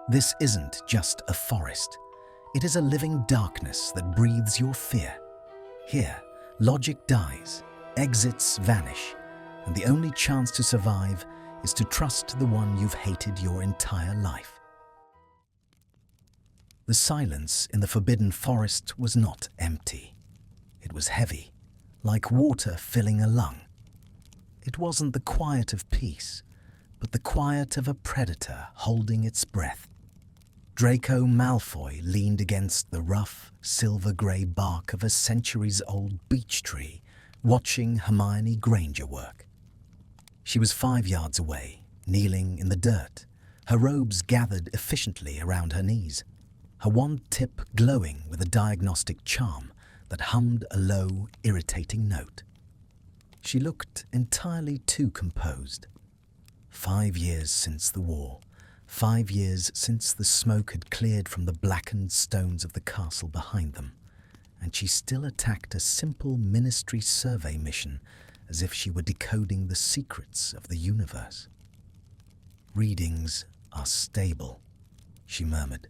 This isn't just a forest. It is a living darkness that breathes your fear. Here, logic dies, exits vanish, and the only chance to survive is to trust the one you've hated your entire life. The silence in the forbidden forest was not empty. It was heavy, like water filling a lung. It wasn't the quiet of peace, but the quiet of a predator holding its breath. Draco Malfoy leaned against the rough, silver-grey bark of a centuries-old beech tree, watching Hermione Granger work. She was 5 yards away, kneeling in the dirt, her robes gathered efficiently around her knees, her wand tip glowing with a diagnostic charm that hummed a low, irritating note. She looked entirely too composed. 5 years since the war, 5 years since the smoke had cleared from the blackened stones of the castle behind them, and she still attacked a simple ministry survey mission as if she were decoding the secrets of the universe. "Readings are stable," she murmured,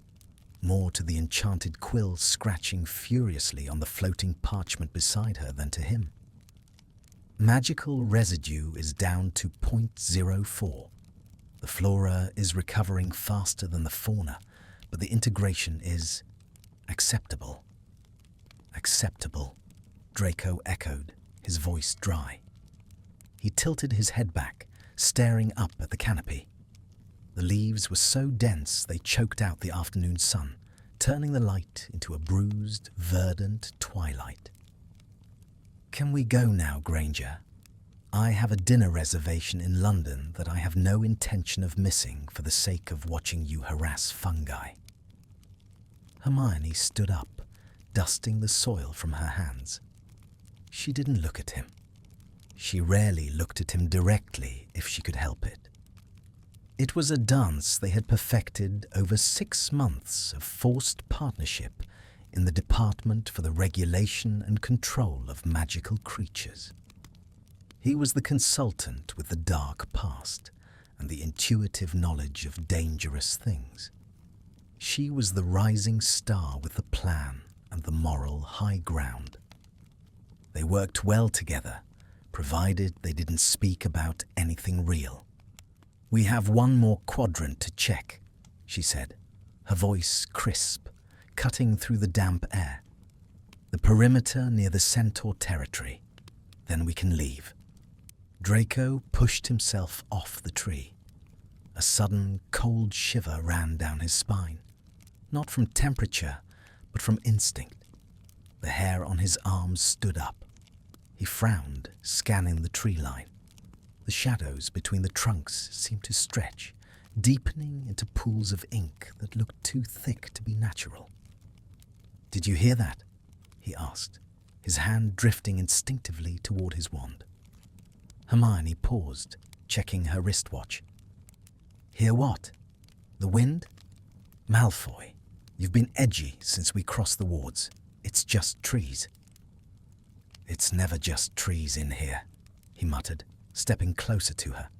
more to the enchanted quill scratching furiously on the floating parchment beside her than to him. "Magical residue is down to 0.04. The flora is recovering faster than the fauna, but the integration is acceptable." "Acceptable," Draco echoed, his voice dry. He tilted his head back, staring up at the canopy. The leaves were so dense they choked out the afternoon sun, turning the light into a bruised, verdant twilight. "Can we go now, Granger? I have a dinner reservation in London that I have no intention of missing for the sake of watching you harass fungi." Hermione stood up, dusting the soil from her hands. She didn't look at him. She rarely looked at him directly if she could help it. It was a dance they had perfected over 6 months of forced partnership in the Department for the Regulation and Control of Magical Creatures. He was the consultant with the dark past and the intuitive knowledge of dangerous things. She was the rising star with the plan and the moral high ground. They worked well together, provided they didn't speak about anything real. "We have one more quadrant to check," she said, her voice crisp, cutting through the damp air. "The perimeter near the Centaur territory. Then we can leave." Draco pushed himself off the tree. A sudden cold shiver ran down his spine, not from temperature, but from instinct. The hair on his arms stood up. He frowned, scanning the tree line. The shadows between the trunks seemed to stretch, deepening into pools of ink that looked too thick to be natural. "Did you hear that?" he asked, his hand drifting instinctively toward his wand. Hermione paused, checking her wristwatch. "Hear what? The wind?" "Malfoy, you've been edgy since we crossed the wards. It's just trees." "It's never just trees in here," he muttered, stepping closer to her.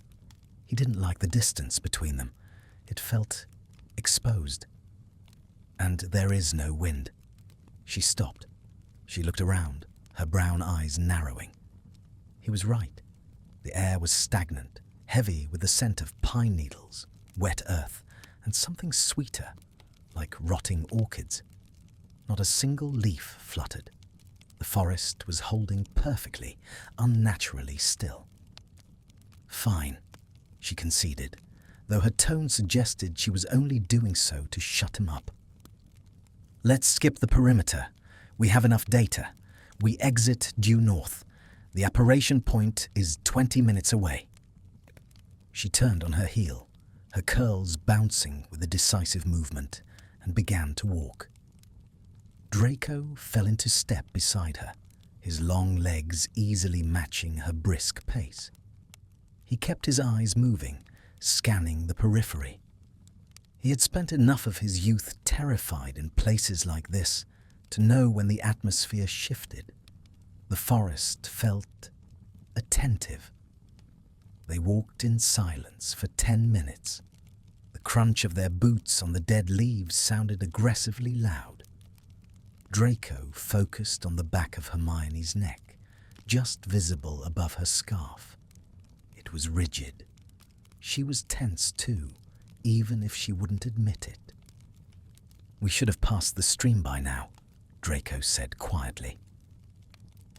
He didn't like the distance between them. It felt exposed. "And there is no wind." She stopped. She looked around, her brown eyes narrowing. He was right. The air was stagnant, heavy with the scent of pine needles, wet earth, and something sweeter, like rotting orchids. Not a single leaf fluttered. The forest was holding perfectly, unnaturally still. "Fine," she conceded, though her tone suggested she was only doing so to shut him up. "Let's skip the perimeter. We have enough data. We exit due north. The apparition point is 20 minutes away." She turned on her heel, her curls bouncing with a decisive movement, and began to walk. Draco fell into step beside her, his long legs easily matching her brisk pace. He kept his eyes moving, scanning the periphery. He had spent enough of his youth terrified in places like this to know when the atmosphere shifted. The forest felt attentive. They walked in silence for 10 minutes. The crunch of their boots on the dead leaves sounded aggressively loud. Draco focused on the back of Hermione's neck, just visible above her scarf. It was rigid. She was tense too, even if she wouldn't admit it. "We should have passed the stream by now," Draco said quietly.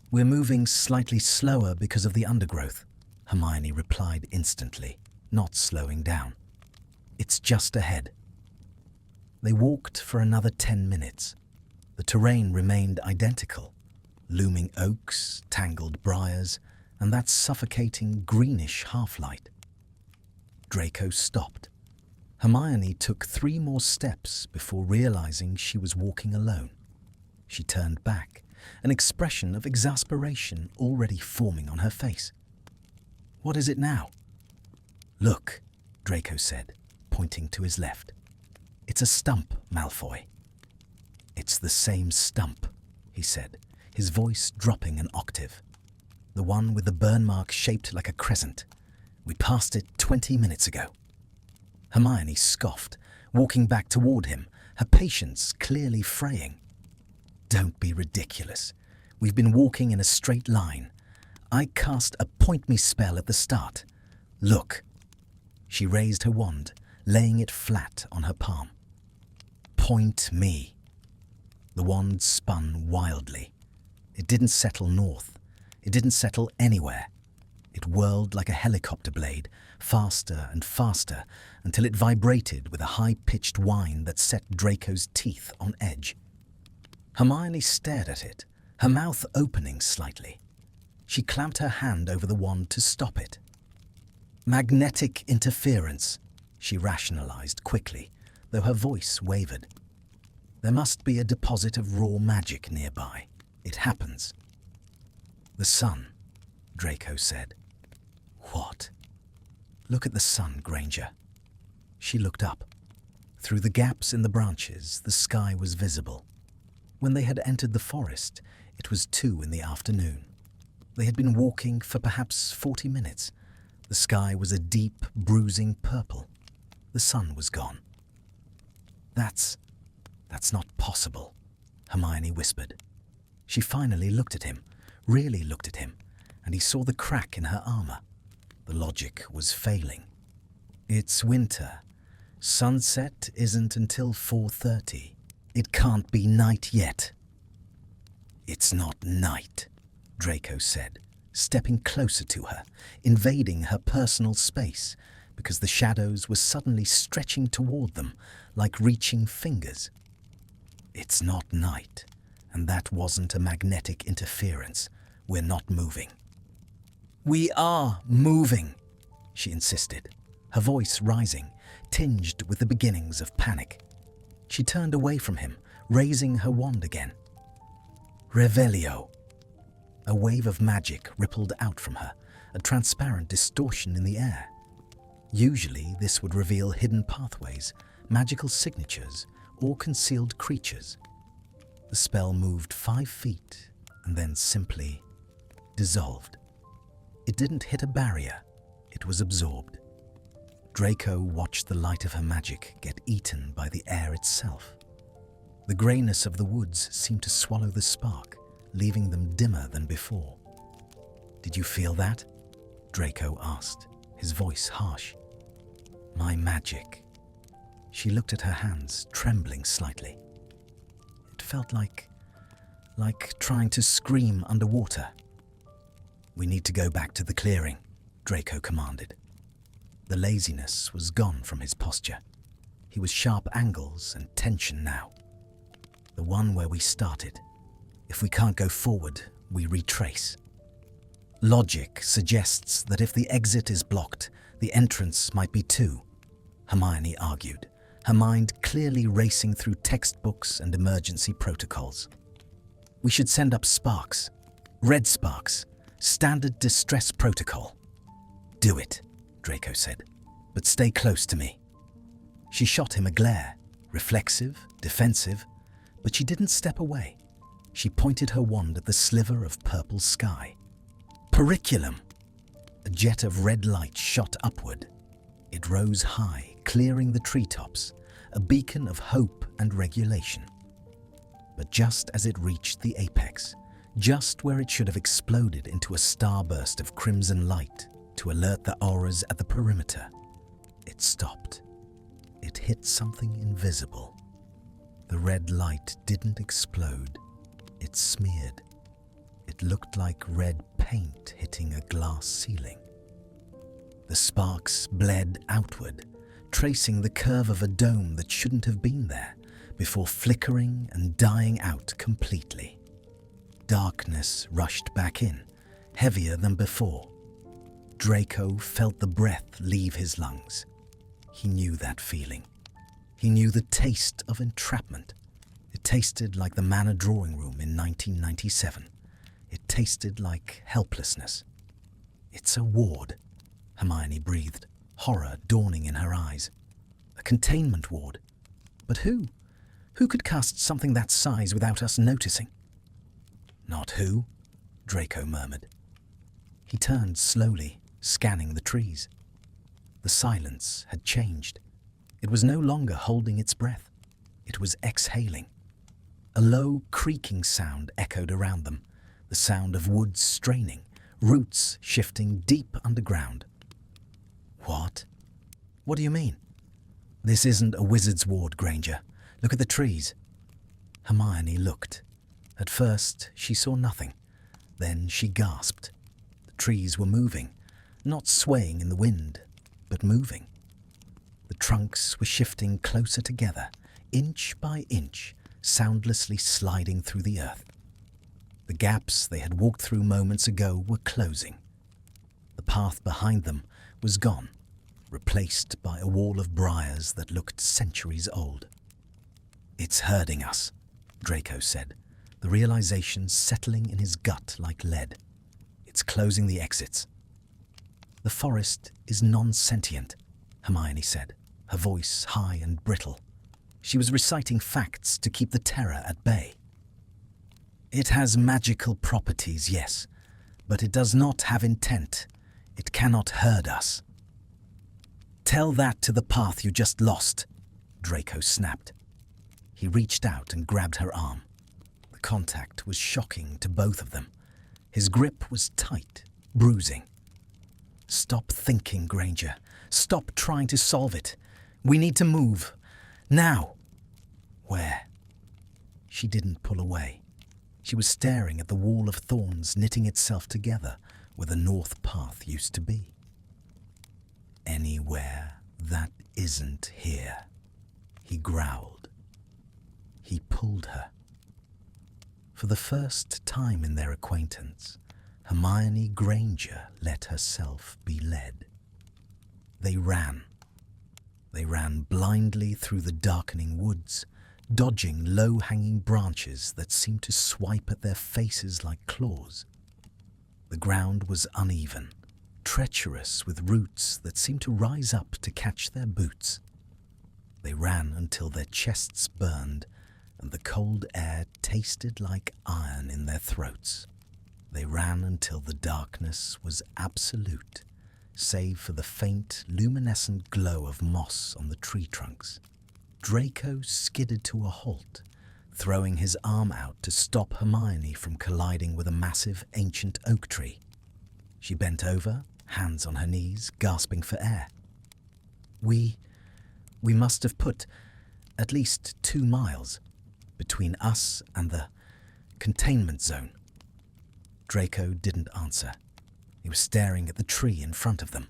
"We're moving slightly slower because of the undergrowth," Hermione replied instantly, not slowing down. "It's just ahead." They walked for another 10 minutes. The terrain remained identical: looming oaks, tangled briars, and that suffocating greenish half-light. Draco stopped. Hermione took 3 more steps before realizing she was walking alone. She turned back, an expression of exasperation already forming on her face. "What is it now?" "Look," Draco said, pointing to his left. "It's a stump, Malfoy." "It's the same stump," he said, his voice dropping an octave. "The one with the burn mark shaped like a crescent. We passed it 20 minutes ago." Hermione scoffed, walking back toward him, her patience clearly fraying. "Don't be ridiculous. We've been walking in a straight line. I cast a point me spell at the start. Look." She raised her wand, laying it flat on her palm. "Point me." The wand spun wildly. It didn't settle north. It didn't settle anywhere. It whirled like a helicopter blade, faster and faster, until it vibrated with a high-pitched whine that set Draco's teeth on edge. Hermione stared at it, her mouth opening slightly. She clamped her hand over the wand to stop it. "Magnetic interference," she rationalized quickly, though her voice wavered. "There must be a deposit of raw magic nearby. It happens." "The sun," Draco said. "What?" "Look at the sun, Granger." She looked up. Through the gaps in the branches, the sky was visible. When they had entered the forest, it was 2 in the afternoon. They had been walking for perhaps 40 minutes. The sky was a deep, bruising purple. The sun was gone. That's not possible," Hermione whispered. She finally looked at him, really looked at him, and he saw the crack in her armor. The logic was failing. "It's winter. Sunset isn't until 4:30. It can't be night yet." "It's not night," Draco said, stepping closer to her, invading her personal space, because the shadows were suddenly stretching toward them like reaching fingers. "It's not night, and that wasn't a magnetic interference. We're not moving." "We are moving," she insisted, her voice rising, tinged with the beginnings of panic. She turned away from him, raising her wand again. "Revelio." A wave of magic rippled out from her, a transparent distortion in the air. Usually this would reveal hidden pathways, magical signatures, or concealed creatures. The spell moved 5 feet and then simply dissolved. It didn't hit a barrier, it was absorbed. Draco watched the light of her magic get eaten by the air itself. The greyness of the woods seemed to swallow the spark, leaving them dimmer than before. "Did you feel that?" Draco asked, his voice harsh. "My magic." She looked at her hands, trembling slightly. It felt like trying to scream underwater. "We need to go back to the clearing," Draco commanded. The laziness was gone from his posture. He was sharp angles and tension now. "The one where we started. If we can't go forward, we retrace." "Logic suggests that if the exit is blocked, the entrance might be too," Hermione argued, her mind clearly racing through textbooks and emergency protocols. "We should send up sparks. Red sparks. Standard distress protocol." "Do it," Draco said, "but stay close to me." She shot him a glare, reflexive, defensive, but she didn't step away. She pointed her wand at the sliver of purple sky. "Periculum!" A jet of red light shot upward. It rose high, clearing the treetops, a beacon of hope and regulation. But just as it reached the apex, just where it should have exploded into a starburst of crimson light to alert the auras at the perimeter, it stopped. It hit something invisible. The red light didn't explode. It smeared. It looked like red paint hitting a glass ceiling. The sparks bled outward, tracing the curve of a dome that shouldn't have been there, before flickering and dying out completely. Darkness rushed back in, heavier than before. Draco felt the breath leave his lungs. He knew that feeling. He knew the taste of entrapment. It tasted like the Manor drawing room in 1997. It tasted like helplessness. "It's a ward," Hermione breathed, horror dawning in her eyes. "A containment ward. But who? Who could cast something that size without us noticing?" "Not who," Draco murmured. He turned slowly, scanning the trees. The silence had changed. It was no longer holding its breath. It was exhaling. A low, creaking sound echoed around them, the sound of woods straining, roots shifting deep underground. "What? What do you mean?" "This isn't a wizard's ward, Granger. Look at the trees." Hermione looked. At first, she saw nothing. Then she gasped. The trees were moving, not swaying in the wind, but moving. The trunks were shifting closer together, inch by inch, soundlessly sliding through the earth. The gaps they had walked through moments ago were closing. The path behind them was gone, replaced by a wall of briars that looked centuries old. "It's herding us," Draco said, the realization settling in his gut like lead. "It's closing the exits." "The forest is non-sentient," Hermione said, her voice high and brittle. She was reciting facts to keep the terror at bay. "It has magical properties, yes, but it does not have intent. It cannot herd us." "Tell that to the path you just lost," Draco snapped. He reached out and grabbed her arm. The contact was shocking to both of them. His grip was tight, bruising. "Stop thinking, Granger. Stop trying to solve it. We need to move. Now." "Where?" She didn't pull away. She was staring at the wall of thorns knitting itself together where the north path used to be. "Anywhere that isn't here," he growled. He pulled her. For the first time in their acquaintance, Hermione Granger let herself be led. They ran. They ran blindly through the darkening woods, dodging low-hanging branches that seemed to swipe at their faces like claws. The ground was uneven, treacherous with roots that seemed to rise up to catch their boots. They ran until their chests burned and the cold air tasted like iron in their throats. They ran until the darkness was absolute, save for the faint, luminescent glow of moss on the tree trunks. Draco skidded to a halt, throwing his arm out to stop Hermione from colliding with a massive ancient oak tree. She bent over, hands on her knees, gasping for air. We must have put at least 2 miles between us and the containment zone." Draco didn't answer. He was staring at the tree in front of them.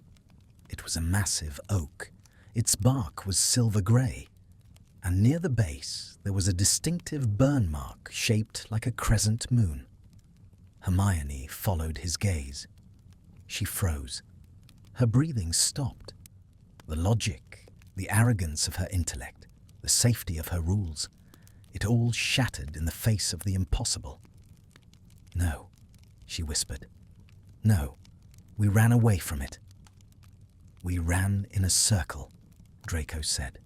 It was a massive oak. Its bark was silver grey, and near the base there was a distinctive burn mark shaped like a crescent moon. Hermione followed his gaze. She froze. Her breathing stopped. The logic, the arrogance of her intellect, the safety of her rules, it all shattered in the face of the impossible. "No," she whispered. "No, we ran away from it." "We ran in a circle," Draco said.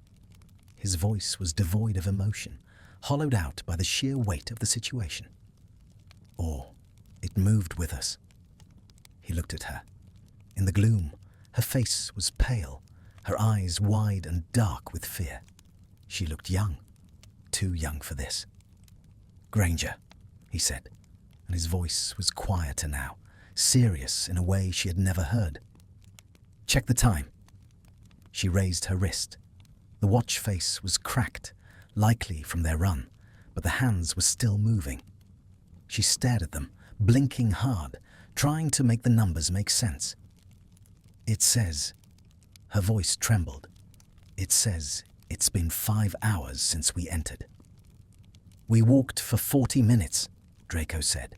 His voice was devoid of emotion, hollowed out by the sheer weight of the situation. "Or it moved with us." He looked at her. In the gloom, her face was pale, her eyes wide and dark with fear. She looked young, too young for this. "Granger," he said, and his voice was quieter now, serious in a way she had never heard. "Check the time." She raised her wrist. The watch face was cracked, likely from their run, but the hands were still moving. She stared at them, blinking hard, trying to make the numbers make sense. "It says," her voice trembled, "it says it's been 5 hours since we entered." "We walked for 40 minutes, Draco said.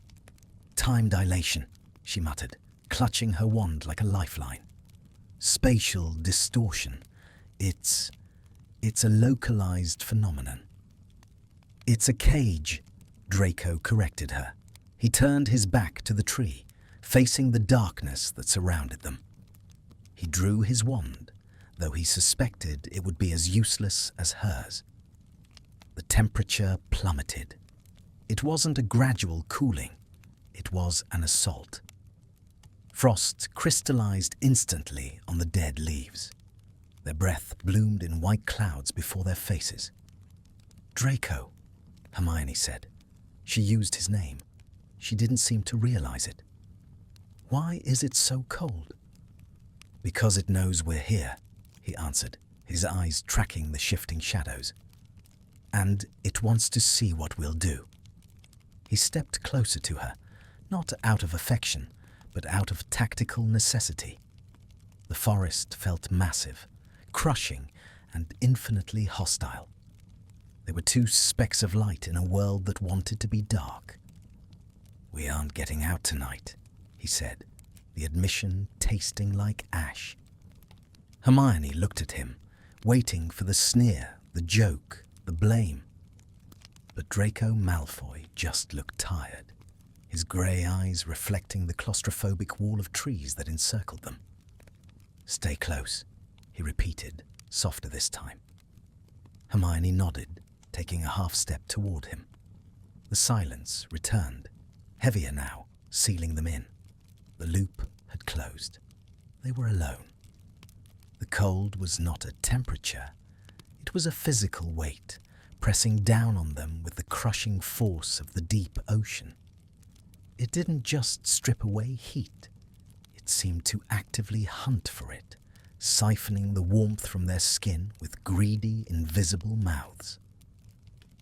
"Time dilation," she muttered, clutching her wand like a lifeline. "Spatial distortion. It's a localized phenomenon." "It's a cage," Draco corrected her. He turned his back to the tree, facing the darkness that surrounded them. He drew his wand, though he suspected it would be as useless as hers. The temperature plummeted. It wasn't a gradual cooling, it was an assault. Frost crystallized instantly on the dead leaves. Their breath bloomed in white clouds before their faces. "Draco," Hermione said. She used his name. She didn't seem to realize it. "Why is it so cold?" "Because it knows we're here," he answered, his eyes tracking the shifting shadows. "And it wants to see what we'll do." He stepped closer to her, not out of affection, but out of tactical necessity. The forest felt massive, crushing, and infinitely hostile. They were two specks of light in a world that wanted to be dark. "We aren't getting out tonight," he said, the admission tasting like ash. Hermione looked at him, waiting for the sneer, the joke, the blame. But Draco Malfoy just looked tired, his grey eyes reflecting the claustrophobic wall of trees that encircled them. "Stay close," he repeated, softer this time. Hermione nodded, taking a half step toward him. The silence returned, heavier now, sealing them in. The loop had closed. They were alone. The cold was not a temperature. It was a physical weight, pressing down on them with the crushing force of the deep ocean. It didn't just strip away heat. It seemed to actively hunt for it, siphoning the warmth from their skin with greedy, invisible mouths.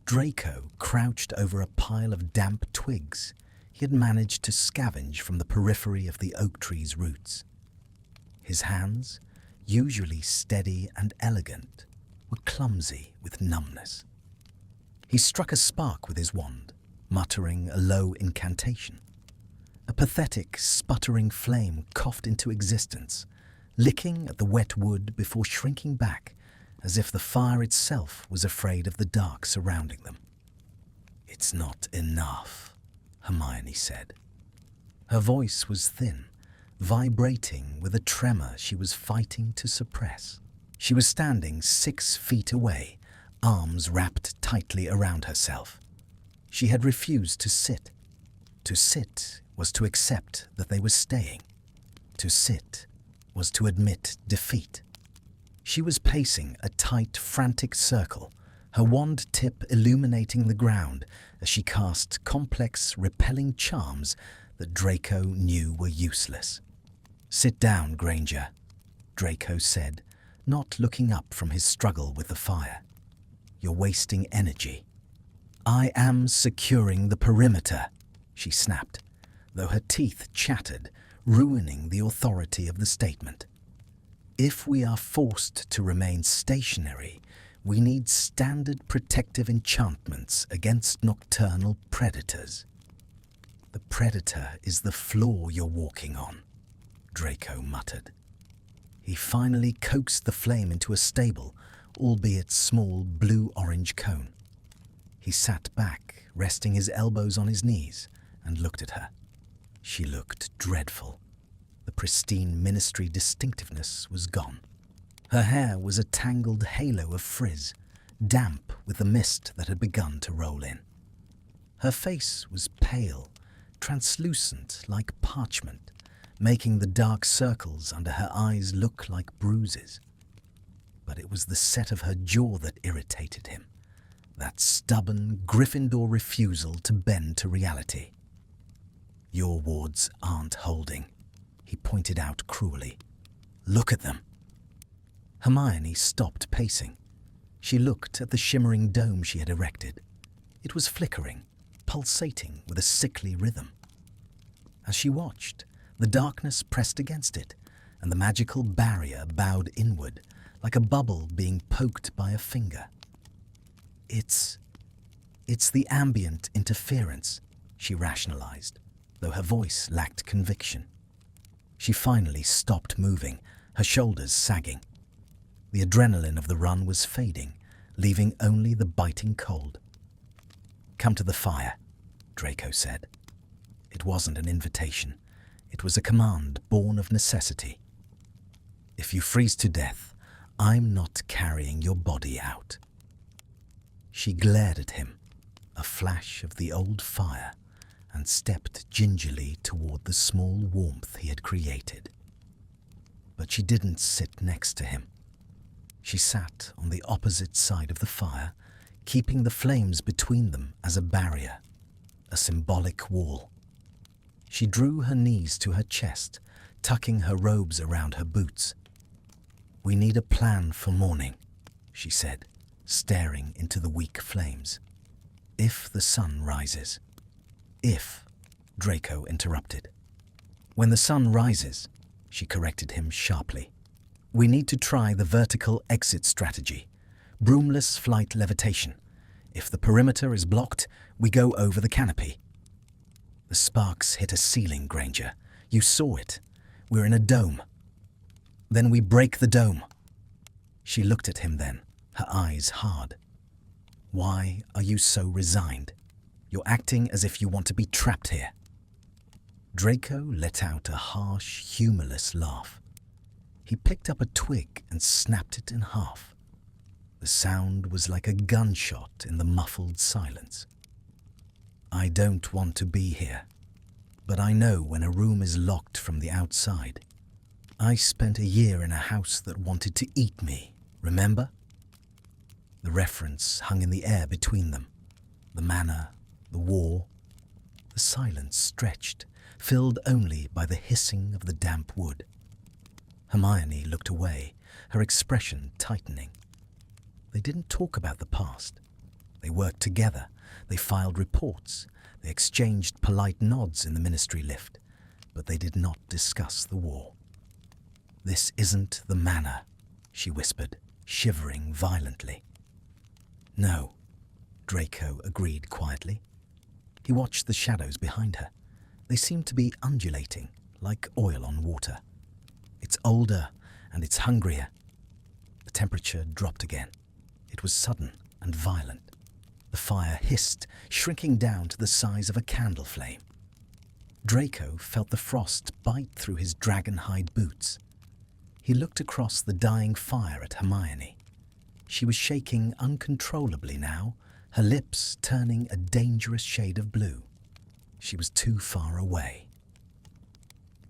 Draco crouched over a pile of damp twigs he had managed to scavenge from the periphery of the oak tree's roots. His hands, usually steady and elegant, were clumsy with numbness. He struck a spark with his wand, muttering a low incantation. A pathetic, sputtering flame coughed into existence, licking at the wet wood before shrinking back, as if the fire itself was afraid of the dark surrounding them. "It's not enough," Hermione said. Her voice was thin, vibrating with a tremor she was fighting to suppress. She was standing 6 feet away, arms wrapped tightly around herself. She had refused to sit. To sit was to accept that they were staying. To sit was to admit defeat. She was pacing a tight, frantic circle, her wand tip illuminating the ground as she cast complex, repelling charms that Draco knew were useless. "Sit down, Granger," Draco said, not looking up from his struggle with the fire. "You're wasting energy." "I am securing the perimeter," she snapped, though her teeth chattered, ruining the authority of the statement. "If we are forced to remain stationary, we need standard protective enchantments against nocturnal predators." "The predator is the floor you're walking on," Draco muttered. He finally coaxed the flame into a stable, albeit small, blue-orange cone. He sat back, resting his elbows on his knees, and looked at her. She looked dreadful. The pristine ministry distinctiveness was gone. Her hair was a tangled halo of frizz, damp with the mist that had begun to roll in. Her face was pale, translucent like parchment, making the dark circles under her eyes look like bruises. But it was the set of her jaw that irritated him. That stubborn Gryffindor refusal to bend to reality. "Your wards aren't holding," he pointed out cruelly. "Look at them." Hermione stopped pacing. She looked at the shimmering dome she had erected. It was flickering, pulsating with a sickly rhythm. As she watched, the darkness pressed against it, and the magical barrier bowed inward, like a bubble being poked by a finger. It's the ambient interference," she rationalized, though her voice lacked conviction. She finally stopped moving, her shoulders sagging. The adrenaline of the run was fading, leaving only the biting cold. "Come to the fire," Draco said. It wasn't an invitation. It was a command born of necessity. "If you freeze to death, I'm not carrying your body out." She glared at him, a flash of the old fire, and stepped gingerly toward the small warmth he had created. But she didn't sit next to him. She sat on the opposite side of the fire, keeping the flames between them as a barrier, a symbolic wall. She drew her knees to her chest, tucking her robes around her boots. "We need a plan for morning," she said, staring into the weak flames. "If the sun rises." "If," Draco interrupted. "When the sun rises," she corrected him sharply. "We need to try the vertical exit strategy, broomless flight levitation. If the perimeter is blocked, we go over the canopy." "The sparks hit a ceiling, Granger. You saw it. We're in a dome." "Then we break the dome." She looked at him then, her eyes hard. "Why are you so resigned? You're acting as if you want to be trapped here." Draco let out a harsh, humorless laugh. He picked up a twig and snapped it in half. The sound was like a gunshot in the muffled silence. "I don't want to be here, but I know when a room is locked from the outside. I spent a year in a house that wanted to eat me, remember?" The reference hung in the air between them. The manor, the war. The silence stretched, filled only by the hissing of the damp wood. Hermione looked away, her expression tightening. They didn't talk about the past. They worked together, they filed reports, they exchanged polite nods in the ministry lift, but they did not discuss the war. "This isn't the manor," she whispered, shivering violently. "No," Draco agreed quietly. He watched the shadows behind her. They seemed to be undulating, like oil on water. "It's older, and it's hungrier." The temperature dropped again. It was sudden and violent. The fire hissed, shrinking down to the size of a candle flame. Draco felt the frost bite through his dragon-hide boots. He looked across the dying fire at Hermione. She was shaking uncontrollably now, her lips turning a dangerous shade of blue. She was too far away.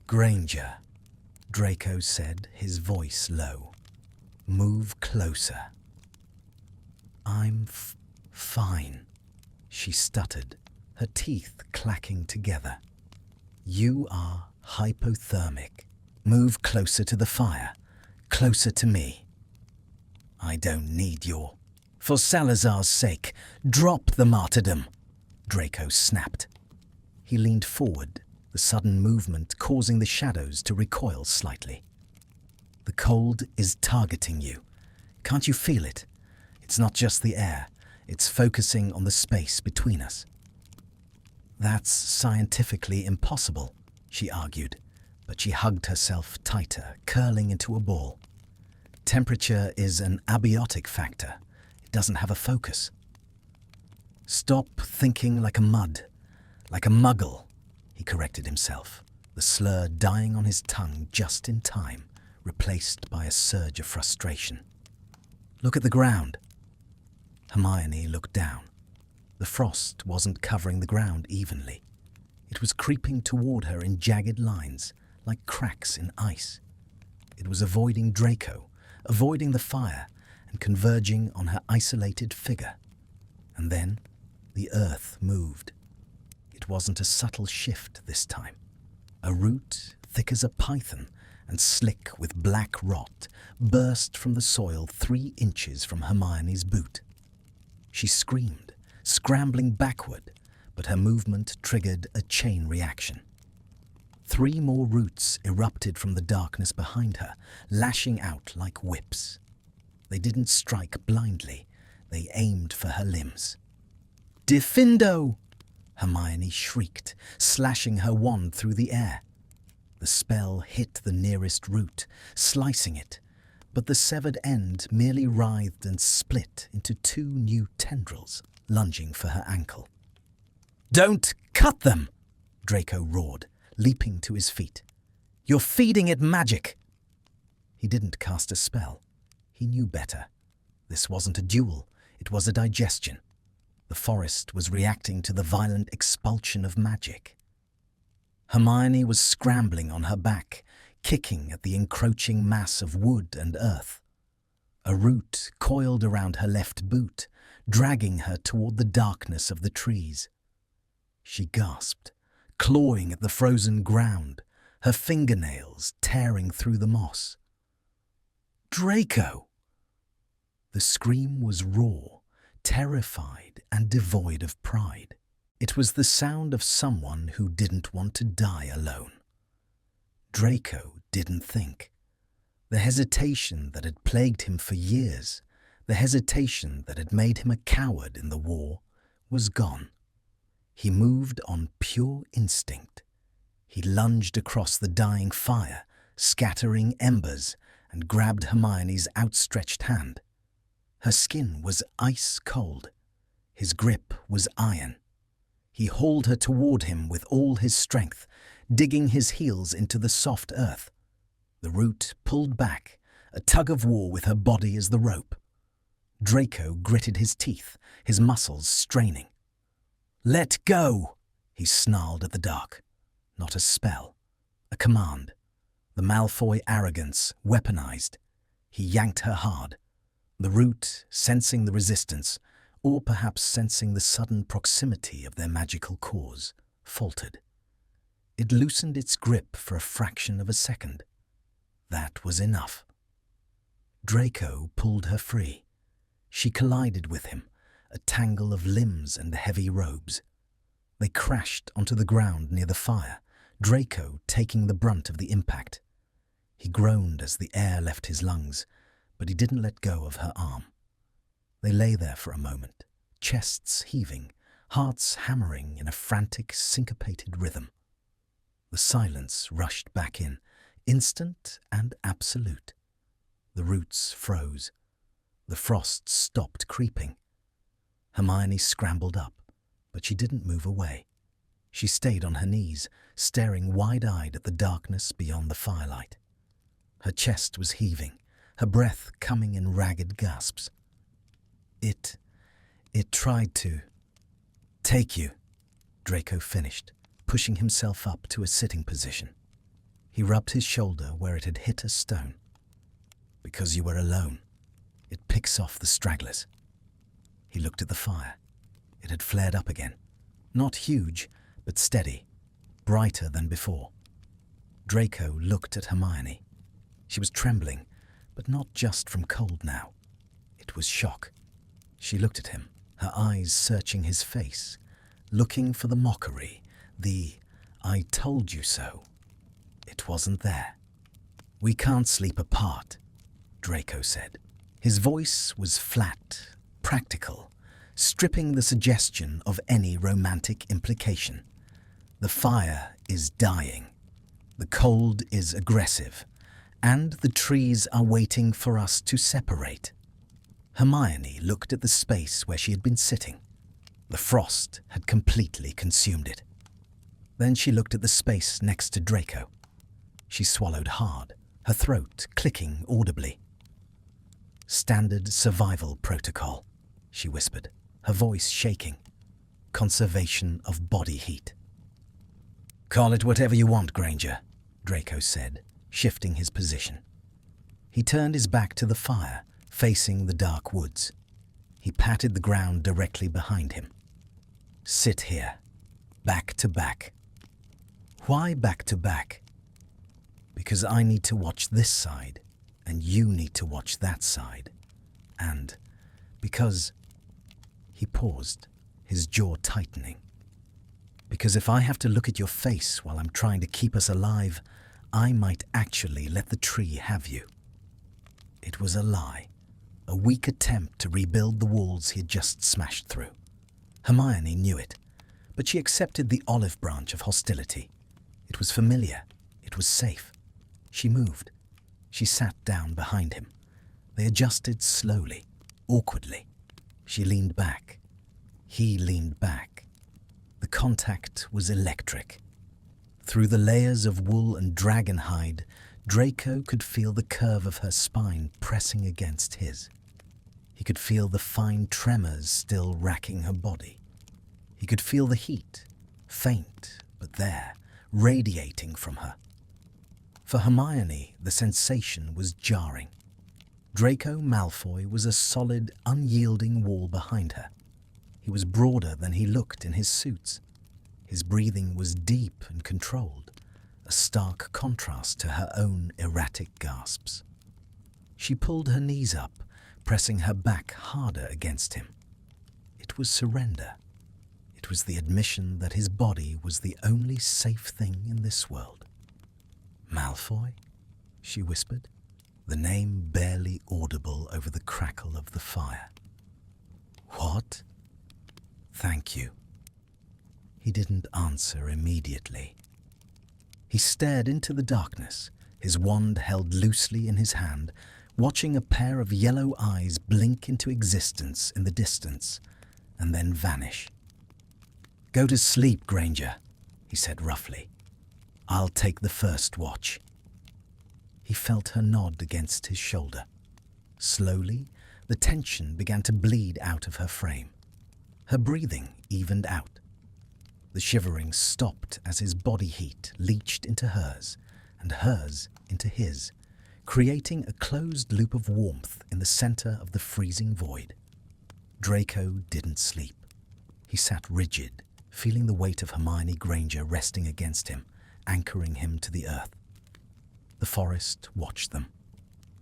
"Granger," Draco said, his voice low. "Move closer." "I'm fine," she stuttered, her teeth clacking together. "You are hypothermic. Move closer to the fire, closer to me." "I don't need your—" "For Salazar's sake, drop the martyrdom," Draco snapped. He leaned forward, the sudden movement causing the shadows to recoil slightly. "The cold is targeting you. Can't you feel it? It's not just the air, it's focusing on the space between us." "That's scientifically impossible," she argued, but she hugged herself tighter, curling into a ball. "Temperature is an abiotic factor. It doesn't have a focus." "Stop thinking like a muggle," he corrected himself, the slur dying on his tongue just in time, replaced by a surge of frustration. "Look at the ground." Hermione looked down. The frost wasn't covering the ground evenly. It was creeping toward her in jagged lines, like cracks in ice. It was avoiding Draco, avoiding the fire and converging on her isolated figure. And then the earth moved. It wasn't a subtle shift this time. A root, thick as a python and slick with black rot, burst from the soil 3 inches from Hermione's boot. She screamed, scrambling backward, but her movement triggered a chain reaction. 3 more roots erupted from the darkness behind her, lashing out like whips. They didn't strike blindly, they aimed for her limbs. "Diffindo!" Hermione shrieked, slashing her wand through the air. The spell hit the nearest root, slicing it, but the severed end merely writhed and split into 2 new tendrils, lunging for her ankle. "Don't cut them!" Draco roared, leaping to his feet. "You're feeding it magic!" He didn't cast a spell. He knew better. This wasn't a duel, it was a digestion. The forest was reacting to the violent expulsion of magic. Hermione was scrambling on her back, kicking at the encroaching mass of wood and earth. A root coiled around her left boot, dragging her toward the darkness of the trees. She gasped, clawing at the frozen ground, her fingernails tearing through the moss. "Draco!" The scream was raw, terrified and devoid of pride. It was the sound of someone who didn't want to die alone. Draco didn't think. The hesitation that had plagued him for years, the hesitation that had made him a coward in the war, was gone. He moved on pure instinct. He lunged across the dying fire, scattering embers, and grabbed Hermione's outstretched hand. Her skin was ice cold. His grip was iron. He hauled her toward him with all his strength, digging his heels into the soft earth. The root pulled back, a tug-of-war with her body as the rope. Draco gritted his teeth, his muscles straining. "Let go!" he snarled at the dark. Not a spell, a command. The Malfoy arrogance weaponized. He yanked her hard. The root, sensing the resistance, or perhaps sensing the sudden proximity of their magical cause, faltered. It loosened its grip for a fraction of a second. That was enough. Draco pulled her free. She collided with him, a tangle of limbs and heavy robes. They crashed onto the ground near the fire, Draco taking the brunt of the impact. He groaned as the air left his lungs, but he didn't let go of her arm. They lay there for a moment, chests heaving, hearts hammering in a frantic, syncopated rhythm. The silence rushed back in, instant and absolute. The roots froze. The frost stopped creeping. Hermione scrambled up, but she didn't move away. She stayed on her knees, staring wide-eyed at the darkness beyond the firelight. Her chest was heaving, her breath coming in ragged gasps. It tried to take you," Draco finished, pushing himself up to a sitting position. He rubbed his shoulder where it had hit a stone. "Because you were alone. It picks off the stragglers." He looked at the fire. It had flared up again. Not huge, but steady, brighter than before. Draco looked at Hermione. She was trembling, but not just from cold now. It was shock. She looked at him, her eyes searching his face, looking for the mockery, the "I told you so." It wasn't there. "We can't sleep apart," Draco said. His voice was flat, practical, stripping the suggestion of any romantic implication. "The fire is dying. The cold is aggressive, and the trees are waiting for us to separate." Hermione looked at the space where she had been sitting. The frost had completely consumed it. Then she looked at the space next to Draco. She swallowed hard, her throat clicking audibly. "Standard survival protocol," she whispered, her voice shaking. "Conservation of body heat." "Call it whatever you want, Granger," Draco said, shifting his position. He turned his back to the fire, facing the dark woods. He patted the ground directly behind him. "Sit here, back to back." "Why back to back?" "Because I need to watch this side, and you need to watch that side. And because—" He paused, his jaw tightening. "Because if I have to look at your face while I'm trying to keep us alive, I might actually let the tree have you." It was a lie, a weak attempt to rebuild the walls he had just smashed through. Hermione knew it, but she accepted the olive branch of hostility. It was familiar. It was safe. She moved. She sat down behind him. They adjusted slowly, awkwardly. She leaned back. He leaned back. The contact was electric. Through the layers of wool and dragon hide, Draco could feel the curve of her spine pressing against his. He could feel the fine tremors still racking her body. He could feel the heat, faint but there, radiating from her. For Hermione, the sensation was jarring. Draco Malfoy was a solid, unyielding wall behind her. He was broader than he looked in his suits. His breathing was deep and controlled, a stark contrast to her own erratic gasps. She pulled her knees up, pressing her back harder against him. It was surrender. It was the admission that his body was the only safe thing in this world. "Malfoy?" she whispered, the name barely audible over the crackle of the fire. "What?" "Thank you." He didn't answer immediately. He stared into the darkness, his wand held loosely in his hand, watching a pair of yellow eyes blink into existence in the distance and then vanish. "Go to sleep, Granger," he said roughly. "I'll take the first watch." He felt her nod against his shoulder. Slowly, the tension began to bleed out of her frame. Her breathing evened out. The shivering stopped as his body heat leached into hers and hers into his, creating a closed loop of warmth in the center of the freezing void. Draco didn't sleep. He sat rigid, feeling the weight of Hermione Granger resting against him, anchoring him to the earth. The forest watched them.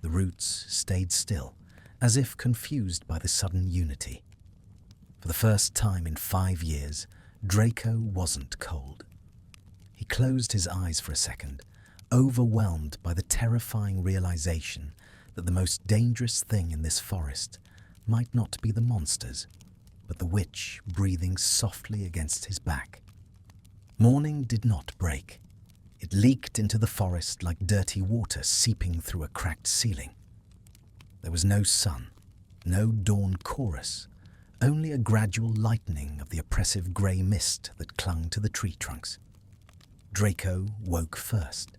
The roots stayed still, as if confused by the sudden unity. For the first time in 5 years, Draco wasn't cold. He closed his eyes for a second, overwhelmed by the terrifying realization that the most dangerous thing in this forest might not be the monsters, but the witch breathing softly against his back. Morning did not break. It leaked into the forest like dirty water seeping through a cracked ceiling. There was no sun, no dawn chorus, only a gradual lightening of the oppressive grey mist that clung to the tree trunks. Draco woke first.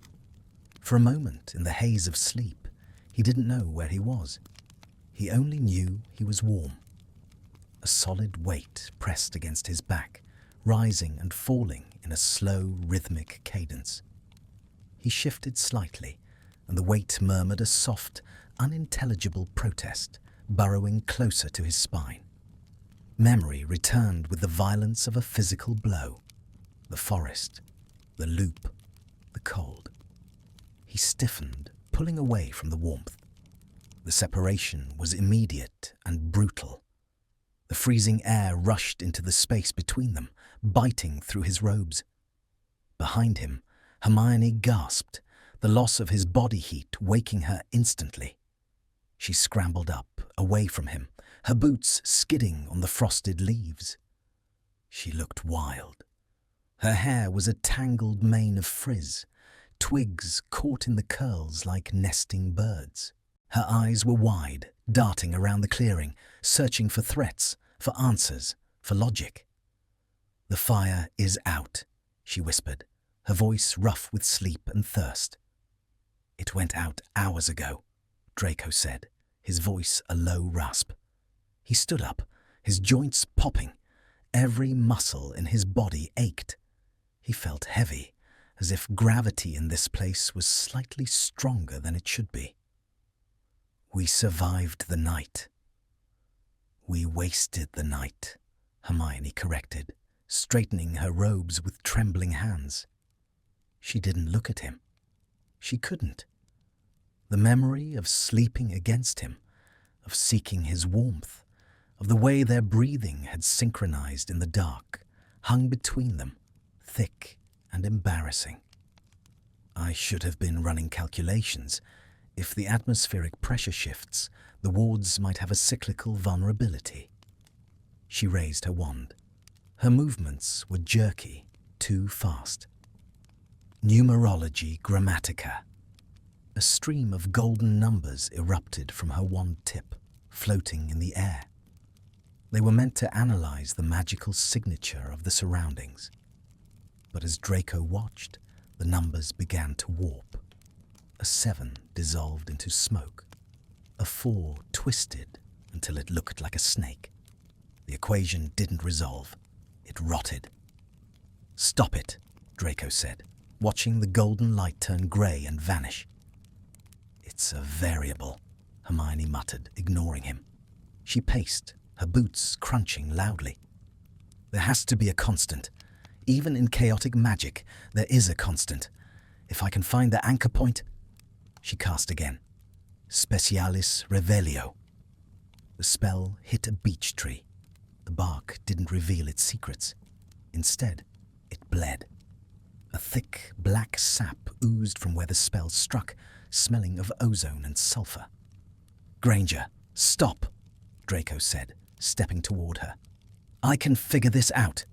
For a moment, in the haze of sleep, he didn't know where he was. He only knew he was warm. A solid weight pressed against his back, rising and falling in a slow, rhythmic cadence. He shifted slightly, and the weight murmured a soft, unintelligible protest, burrowing closer to his spine. Memory returned with the violence of a physical blow. The forest, the loop, the cold. He stiffened, pulling away from the warmth. The separation was immediate and brutal. The freezing air rushed into the space between them, biting through his robes. Behind him, Hermione gasped, the loss of his body heat waking her instantly. She scrambled up, away from him, her boots skidding on the frosted leaves. She looked wild. Her hair was a tangled mane of frizz, twigs caught in the curls like nesting birds. Her eyes were wide, darting around the clearing, searching for threats, for answers, for logic. "The fire is out," she whispered, her voice rough with sleep and thirst. "It went out hours ago," Draco said, his voice a low rasp. He stood up, his joints popping. Every muscle in his body ached. He felt heavy, as if gravity in this place was slightly stronger than it should be. We survived the night. We wasted the night, Hermione corrected, straightening her robes with trembling hands. She didn't look at him. She couldn't. The memory of sleeping against him, of seeking his warmth, of the way their breathing had synchronized in the dark, hung between them, thick and embarrassing. I should have been running calculations. If the atmospheric pressure shifts, the wards might have a cyclical vulnerability. She raised her wand. Her movements were jerky, too fast. Numerology Grammatica. A stream of golden numbers erupted from her wand tip, floating in the air. They were meant to analyze the magical signature of the surroundings. But as Draco watched, the numbers began to warp. A 7 dissolved into smoke. A 4 twisted until it looked like a snake. The equation didn't resolve. It rotted. "Stop it," Draco said, watching the golden light turn grey and vanish. "It's a variable," Hermione muttered, ignoring him. She paced, her boots crunching loudly. "There has to be a constant. Even in chaotic magic, there is a constant. If I can find the anchor point..." She cast again. Specialis Revelio. The spell hit a beech tree. The bark didn't reveal its secrets. Instead, it bled. A thick, black sap oozed from where the spell struck, smelling of ozone and sulfur. "Granger, stop," Draco said, stepping toward her. "I can figure this out."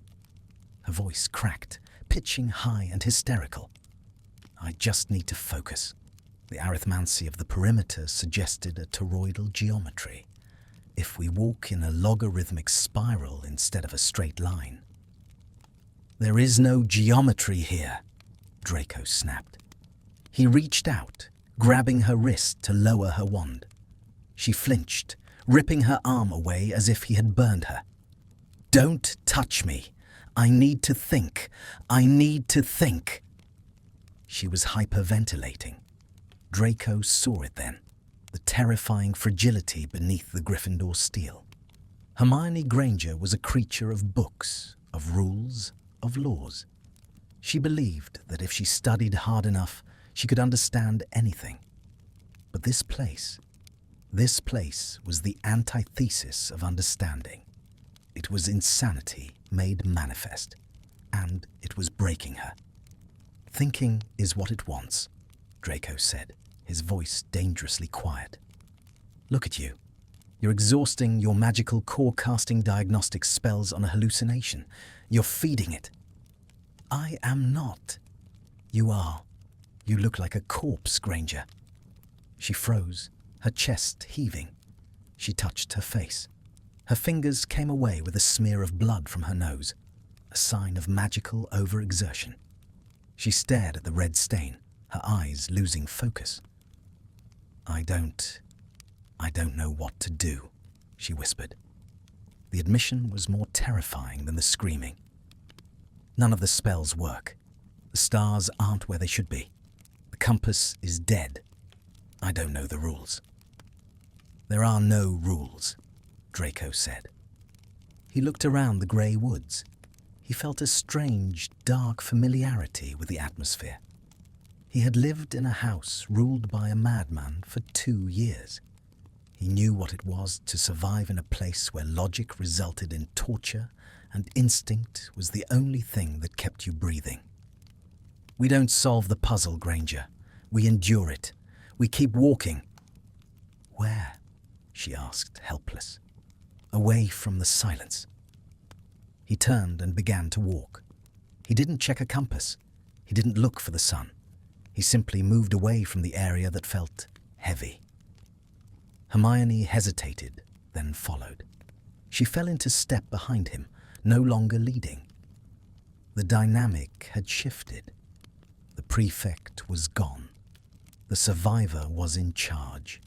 Her voice cracked, pitching high and hysterical. "I just need to focus." The arithmancy of the perimeter suggested a toroidal geometry. If we walk in a logarithmic spiral instead of a straight line. "There is no geometry here," Draco snapped. He reached out, grabbing her wrist to lower her wand. She flinched, ripping her arm away as if he had burned her. "Don't touch me. I need to think. I need to think." She was hyperventilating. Draco saw it then, the terrifying fragility beneath the Gryffindor steel. Hermione Granger was a creature of books, of rules, of laws. She believed that if she studied hard enough, she could understand anything. But this place was the antithesis of understanding. It was insanity made manifest, and it was breaking her. "Thinking is what it wants," Draco said, his voice dangerously quiet. "Look at you. You're exhausting your magical core-casting diagnostic spells on a hallucination. You're feeding it." "I am not." "You are. You look like a corpse, Granger." She froze, her chest heaving. She touched her face. Her fingers came away with a smear of blood from her nose, a sign of magical overexertion. She stared at the red stain, her eyes losing focus. I don't know what to do," she whispered. The admission was more terrifying than the screaming. "None of the spells work. The stars aren't where they should be. The compass is dead. I don't know the rules." "There are no rules," Draco said. He looked around the grey woods. He felt a strange, dark familiarity with the atmosphere. He had lived in a house ruled by a madman for 2 years. He knew what it was to survive in a place where logic resulted in torture and instinct was the only thing that kept you breathing. "We don't solve the puzzle, Granger. We endure it. We keep walking." "Where?" she asked, helpless. "Away from the silence." He turned and began to walk. He didn't check a compass. He didn't look for the sun. He simply moved away from the area that felt heavy. Hermione hesitated, then followed. She fell into step behind him, no longer leading. The dynamic had shifted. The prefect was gone. The survivor was in charge.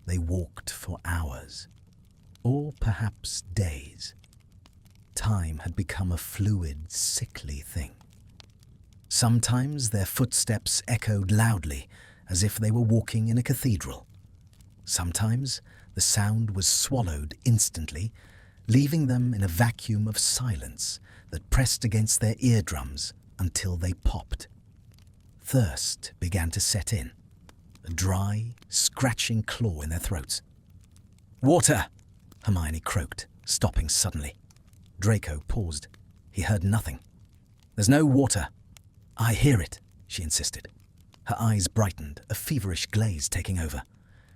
They walked for hours, or perhaps days. Time had become a fluid, sickly thing. Sometimes their footsteps echoed loudly, as if they were walking in a cathedral. Sometimes the sound was swallowed instantly, leaving them in a vacuum of silence that pressed against their eardrums until they popped. Thirst began to set in, a dry, scratching claw in their throats. "Water!" Hermione croaked, stopping suddenly. Draco paused. He heard nothing. "There's no water." "I hear it," she insisted. Her eyes brightened, a feverish glaze taking over.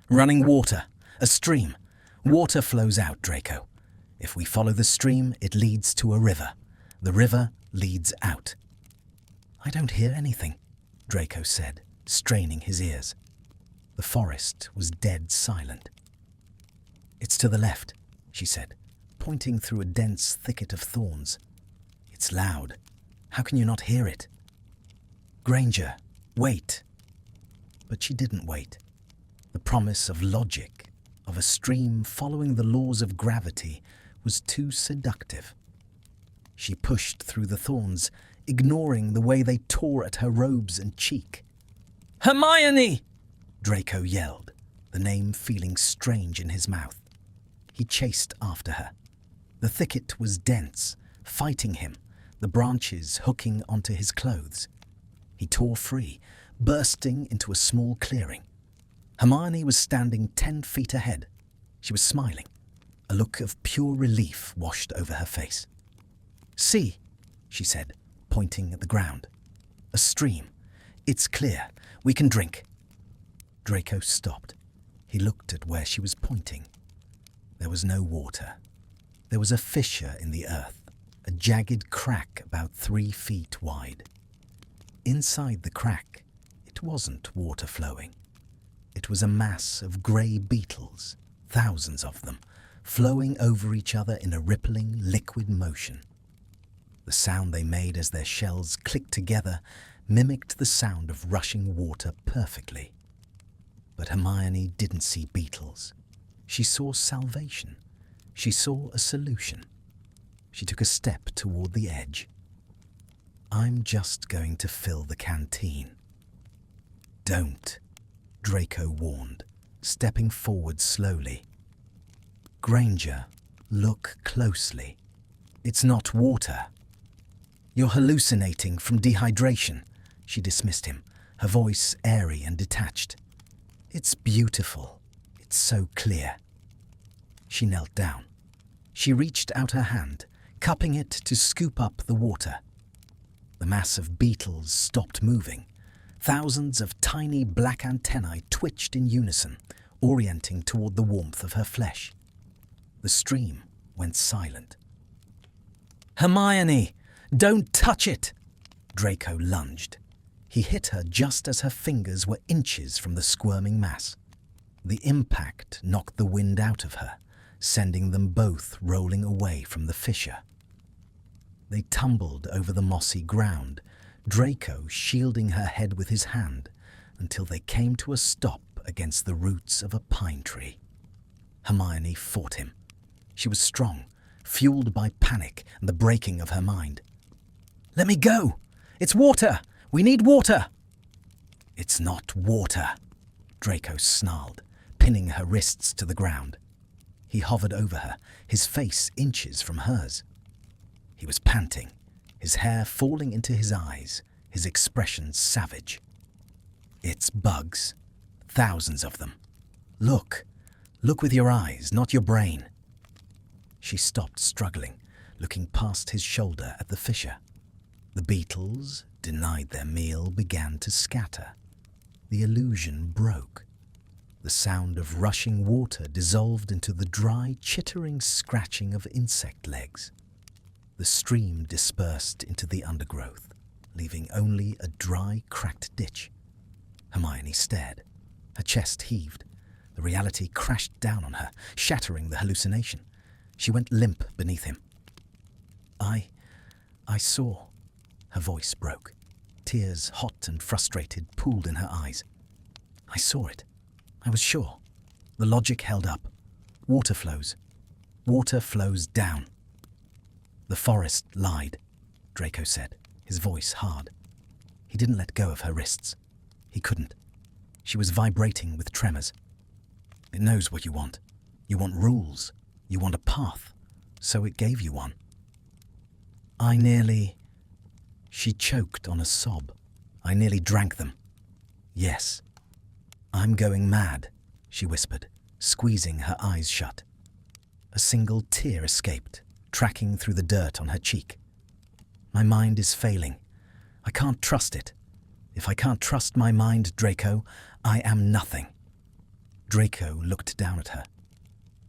"Running water. A stream. Water flows out, Draco. If we follow the stream, it leads to a river. The river leads out." "I don't hear anything," Draco said, straining his ears. The forest was dead silent. "It's to the left," she said, pointing through a dense thicket of thorns. "It's loud. How can you not hear it?" "Granger, wait." But she didn't wait. The promise of logic, of a stream following the laws of gravity, was too seductive. She pushed through the thorns, ignoring the way they tore at her robes and cheek. "Hermione!" Draco yelled, the name feeling strange in his mouth. He chased after her. The thicket was dense, fighting him, the branches hooking onto his clothes. He tore free, bursting into a small clearing. Hermione was standing 10 feet ahead. She was smiling. A look of pure relief washed over her face. "See," she said, pointing at the ground. "A stream. It's clear. We can drink." Draco stopped. He looked at where she was pointing. There was no water. There was a fissure in the earth, a jagged crack about 3 feet wide. Inside the crack, it wasn't water flowing. It was a mass of grey beetles, thousands of them, flowing over each other in a rippling, liquid motion. The sound they made as their shells clicked together mimicked the sound of rushing water perfectly. But Hermione didn't see beetles. She saw salvation. She saw a solution. She took a step toward the edge. "I'm just going to fill the canteen." "Don't," Draco warned, stepping forward slowly. "Granger, look closely. It's not water." "You're hallucinating from dehydration," she dismissed him, her voice airy and detached. "It's beautiful. It's so clear." She knelt down. She reached out her hand, cupping it to scoop up the water. The mass of beetles stopped moving. Thousands of tiny black antennae twitched in unison, orienting toward the warmth of her flesh. The stream went silent. "Hermione, don't touch it!" Draco lunged. He hit her just as her fingers were inches from the squirming mass. The impact knocked the wind out of her, sending them both rolling away from the fissure. They tumbled over the mossy ground, Draco shielding her head with his hand, until they came to a stop against the roots of a pine tree. Hermione fought him. She was strong, fueled by panic and the breaking of her mind. "Let me go! It's water! We need water!" "It's not water," Draco snarled, pinning her wrists to the ground. He hovered over her, his face inches from hers. He was panting, his hair falling into his eyes, his expression savage. "It's bugs. Thousands of them. Look. Look with your eyes, not your brain." She stopped struggling, looking past his shoulder at the fissure. The beetles, denied their meal, began to scatter. The illusion broke. The sound of rushing water dissolved into the dry, chittering scratching of insect legs. The stream dispersed into the undergrowth, leaving only a dry, cracked ditch. Hermione stared. Her chest heaved. The reality crashed down on her, shattering the hallucination. She went limp beneath him. I saw." Her voice broke. Tears, hot and frustrated, pooled in her eyes. "I saw it. I was sure. The logic held up. Water flows. Water flows down." "The forest lied," Draco said, his voice hard. He didn't let go of her wrists. He couldn't. She was vibrating with tremors. It knows what you want. You want rules. You want a path. So it gave you one. She choked on a sob. I nearly drank them. Yes. I'm going mad, she whispered, squeezing her eyes shut. A single tear escaped, tracking through the dirt on her cheek. My mind is failing. I can't trust it. If I can't trust my mind, Draco, I am nothing. Draco looked down at her.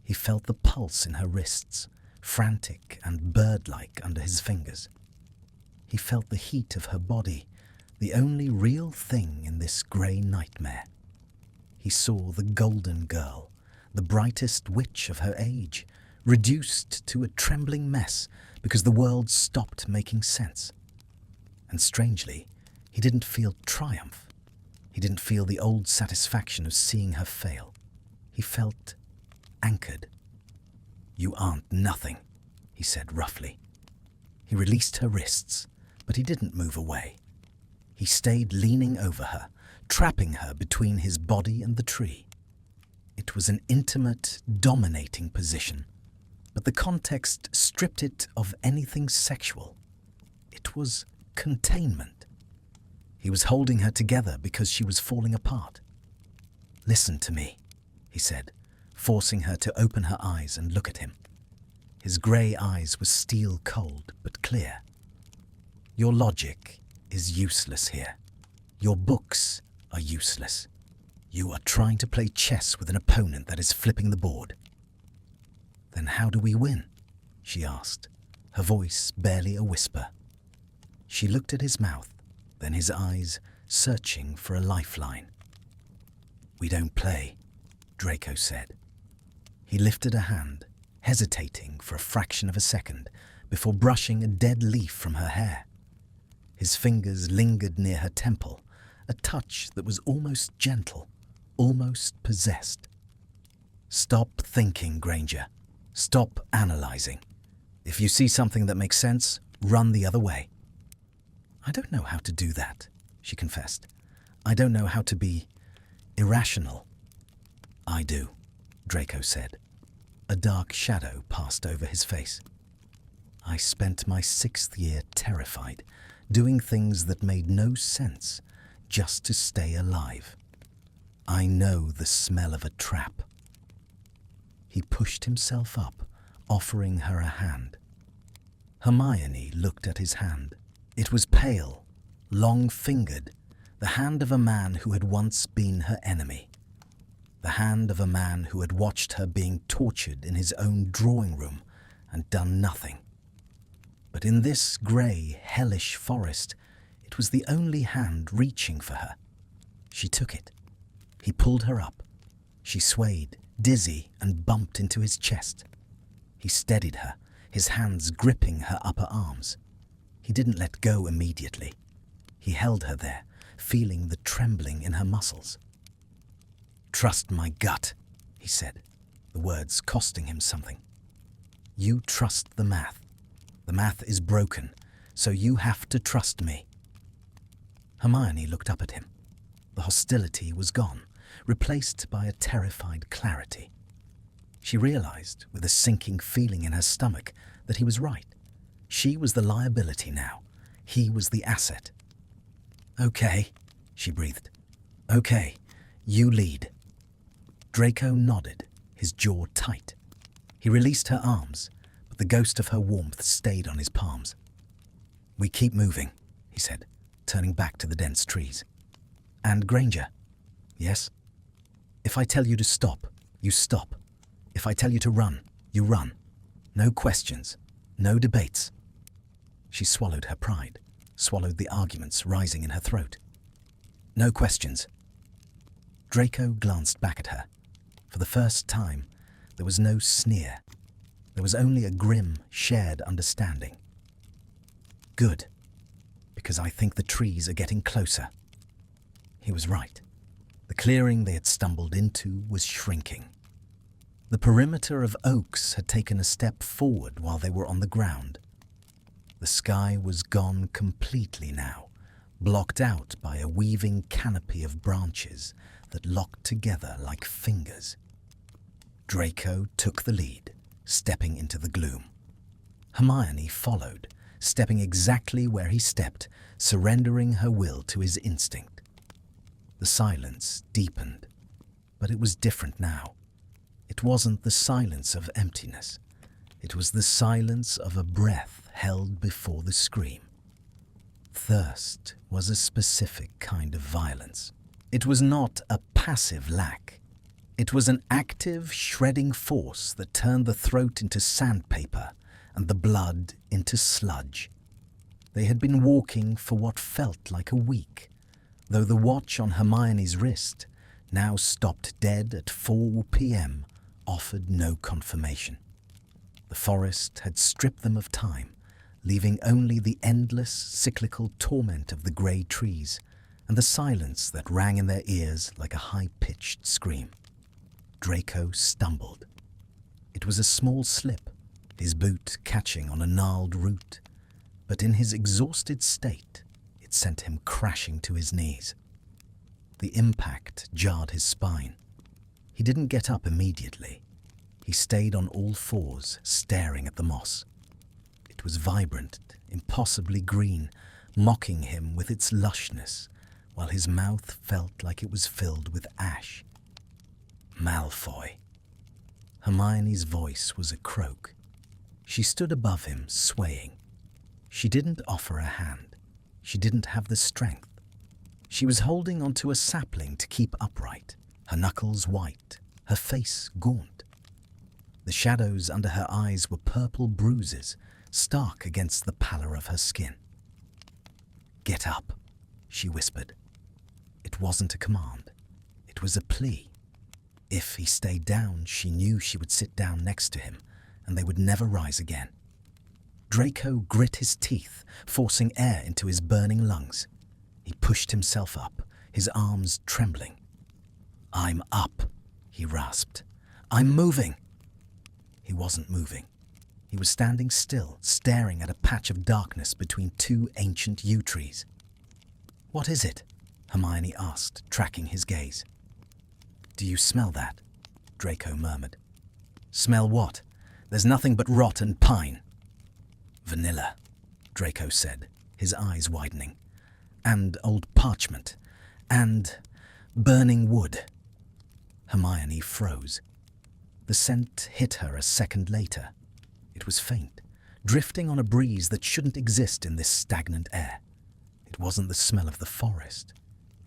He felt the pulse in her wrists, frantic and bird-like under his fingers. He felt the heat of her body, the only real thing in this grey nightmare. He saw the golden girl, the brightest witch of her age, reduced to a trembling mess because the world stopped making sense. And strangely, he didn't feel triumph. He didn't feel the old satisfaction of seeing her fail. He felt anchored. You aren't nothing, he said roughly. He released her wrists, but he didn't move away. He stayed leaning over her, trapping her between his body and the tree. It was an intimate, dominating position, but the context stripped it of anything sexual. It was containment. He was holding her together because she was falling apart. Listen to me, he said, forcing her to open her eyes and look at him. His grey eyes were steel cold but clear. Your logic is useless here. Your books are useless. You are trying to play chess with an opponent that is flipping the board. Then how do we win? She asked, her voice barely a whisper. She looked at his mouth, then his eyes, searching for a lifeline. We don't play, Draco said. He lifted a hand, hesitating for a fraction of a second before brushing a dead leaf from her hair. His fingers lingered near her temple, a touch that was almost gentle, almost possessed. Stop thinking, Granger. Stop analyzing. If you see something that makes sense, run the other way. I don't know how to do that, she confessed. I don't know how to be irrational. I do, Draco said. A dark shadow passed over his face. I spent my 6th year terrified, doing things that made no sense, just to stay alive. I know the smell of a trap. He pushed himself up, offering her a hand. Hermione looked at his hand. It was pale, long-fingered, the hand of a man who had once been her enemy. The hand of a man who had watched her being tortured in his own drawing room and done nothing. But in this grey, hellish forest, it was the only hand reaching for her. She took it. He pulled her up. She swayed, dizzy, and bumped into his chest. He steadied her, his hands gripping her upper arms. He didn't let go immediately. He held her there, feeling the trembling in her muscles. Trust my gut, he said, the words costing him something. You trust the math. The math is broken, so you have to trust me. Hermione looked up at him. The hostility was gone, replaced by a terrified clarity. She realized, with a sinking feeling in her stomach, that he was right. She was the liability now. He was the asset. Okay, she breathed. Okay, you lead. Draco nodded, his jaw tight. He released her arms, but the ghost of her warmth stayed on his palms. We keep moving, he said, turning back to the dense trees. And Granger. Yes? If I tell you to stop, you stop. If I tell you to run, you run. No questions, no debates. She swallowed her pride, swallowed the arguments rising in her throat. No questions. Draco glanced back at her. For the first time, there was no sneer. There was only a grim, shared understanding. Good, because I think the trees are getting closer. He was right. The clearing they had stumbled into was shrinking. The perimeter of oaks had taken a step forward while they were on the ground. The sky was gone completely now, blocked out by a weaving canopy of branches that locked together like fingers. Draco took the lead, stepping into the gloom. Hermione followed, stepping exactly where he stepped, surrendering her will to his instinct. The silence deepened, but it was different now. It wasn't the silence of emptiness. It was the silence of a breath held before the scream. Thirst was a specific kind of violence. It was not a passive lack. It was an active, shredding force that turned the throat into sandpaper and the blood into sludge. They had been walking for what felt like a week, though the watch on Hermione's wrist, now stopped dead at 4 p.m., offered no confirmation. The forest had stripped them of time, leaving only the endless, cyclical torment of the grey trees and the silence that rang in their ears like a high-pitched scream. Draco stumbled. It was a small slip, his boot catching on a gnarled root, but in his exhausted state, it sent him crashing to his knees. The impact jarred his spine. He didn't get up immediately. He stayed on all fours, staring at the moss. It was vibrant, impossibly green, mocking him with its lushness, while his mouth felt like it was filled with ash. Malfoy. Hermione's voice was a croak. She stood above him, swaying. She didn't offer a hand. She didn't have the strength. She was holding onto a sapling to keep upright, her knuckles white, her face gaunt. The shadows under her eyes were purple bruises, stark against the pallor of her skin. "Get up," she whispered. It wasn't a command. It was a plea. If he stayed down, she knew she would sit down next to him, and they would never rise again. Draco grit his teeth, forcing air into his burning lungs. He pushed himself up, his arms trembling. "I'm up," he rasped. "I'm moving." He wasn't moving. He was standing still, staring at a patch of darkness between two ancient yew trees. "What is it?" Hermione asked, tracking his gaze. "Do you smell that?" Draco murmured. "Smell what? There's nothing but rot and pine." "Vanilla," Draco said, his eyes widening. "And old parchment. And burning wood." Hermione froze. The scent hit her a second later. It was faint, drifting on a breeze that shouldn't exist in this stagnant air. It wasn't the smell of the forest.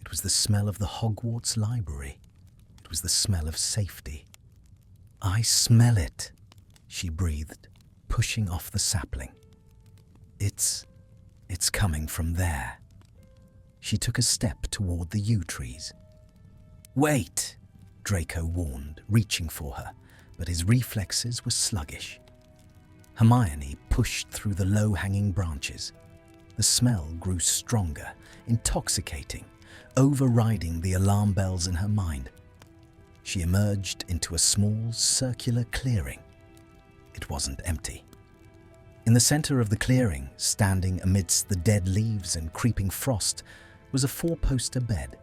It was the smell of the Hogwarts library. It was the smell of safety. "I smell it," she breathed, pushing off the sapling. It's coming from there." She took a step toward the yew trees. "Wait," Draco warned, reaching for her, but his reflexes were sluggish. Hermione pushed through the low-hanging branches. The smell grew stronger, intoxicating, overriding the alarm bells in her mind. She emerged into a small, circular clearing. It wasn't empty. In the center of the clearing, standing amidst the dead leaves and creeping frost, was a four-poster bed.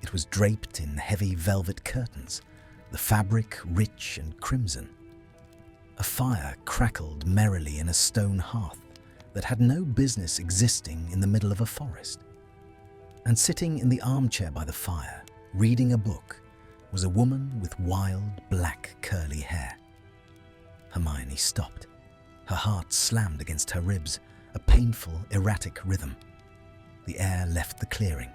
It was draped in heavy velvet curtains, the fabric rich and crimson. A fire crackled merrily in a stone hearth that had no business existing in the middle of a forest. And sitting in the armchair by the fire, reading a book, was a woman with wild, black, curly hair. Hermione stopped. Her heart slammed against her ribs, a painful, erratic rhythm. The air left the clearing.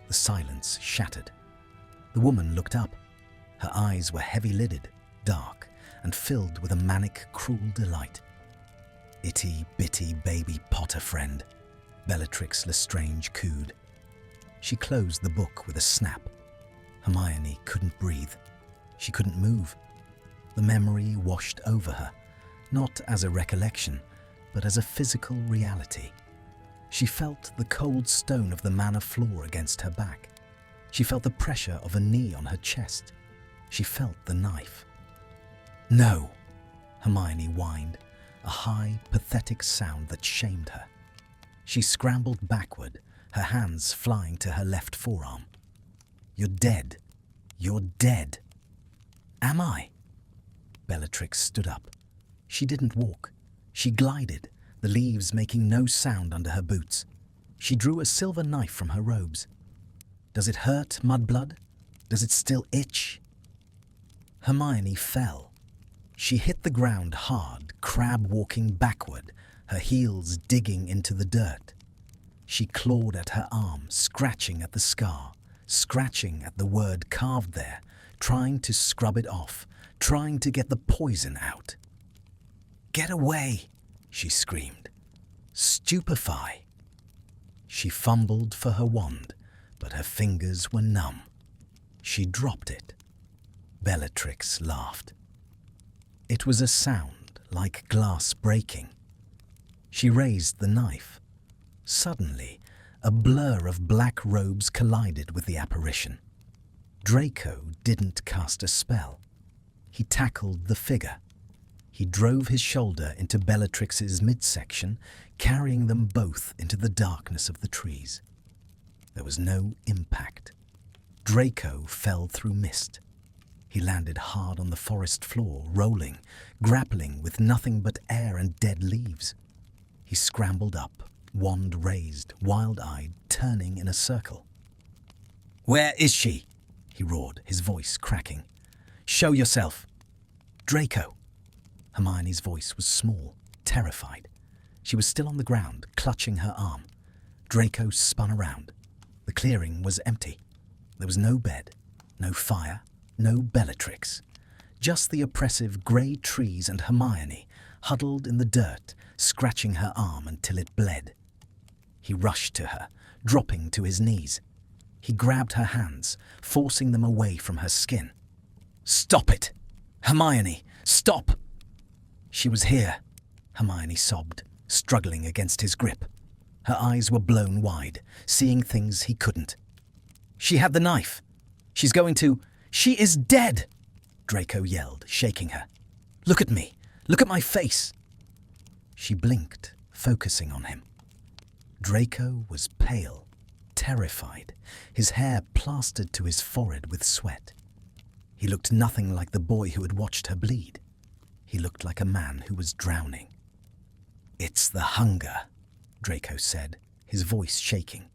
The silence shattered. The woman looked up. Her eyes were heavy-lidded, dark, and filled with a manic, cruel delight. "Itty-bitty baby Potter friend," Bellatrix Lestrange cooed. She closed the book with a snap. Hermione couldn't breathe. She couldn't move. The memory washed over her, not as a recollection, but as a physical reality. She felt the cold stone of the manor floor against her back. She felt the pressure of a knee on her chest. She felt the knife. "No," Hermione whined, a high, pathetic sound that shamed her. She scrambled backward, her hands flying to her left forearm. "You're dead. You're dead." "Am I?" Bellatrix stood up. She didn't walk. She glided, the leaves making no sound under her boots. She drew a silver knife from her robes. Does it hurt, Mudblood? Does it still itch? Hermione fell. She hit the ground hard, crab-walking backward, her heels digging into the dirt. She clawed at her arm, scratching at the scar, scratching at the word carved there, trying to scrub it off, trying to get the poison out. "Get away!" she screamed. "Stupefy!" She fumbled for her wand, but her fingers were numb. She dropped it. Bellatrix laughed. It was a sound like glass breaking. She raised the knife. Suddenly, a blur of black robes collided with the apparition. Draco didn't cast a spell. He tackled the figure. He drove his shoulder into Bellatrix's midsection, carrying them both into the darkness of the trees. There was no impact. Draco fell through mist. He landed hard on the forest floor, rolling, grappling with nothing but air and dead leaves. He scrambled up, wand raised, wild-eyed, turning in a circle. "Where is she?" he roared, his voice cracking. "Show yourself!" "Draco!" Hermione's voice was small, terrified. She was still on the ground, clutching her arm. Draco spun around. The clearing was empty. There was no bed, no fire, no Bellatrix. Just the oppressive grey trees and Hermione, huddled in the dirt, scratching her arm until it bled. He rushed to her, dropping to his knees. He grabbed her hands, forcing them away from her skin. "Stop it! Hermione, stop!" "She was here," Hermione sobbed, struggling against his grip. Her eyes were blown wide, seeing things he couldn't. "She had the knife. She's going to... She is dead!" Draco yelled, shaking her. "Look at me. Look at my face." She blinked, focusing on him. Draco was pale, terrified, his hair plastered to his forehead with sweat. He looked nothing like the boy who had watched her bleed. He looked like a man who was drowning. "It's the hunger," Draco said, his voice shaking.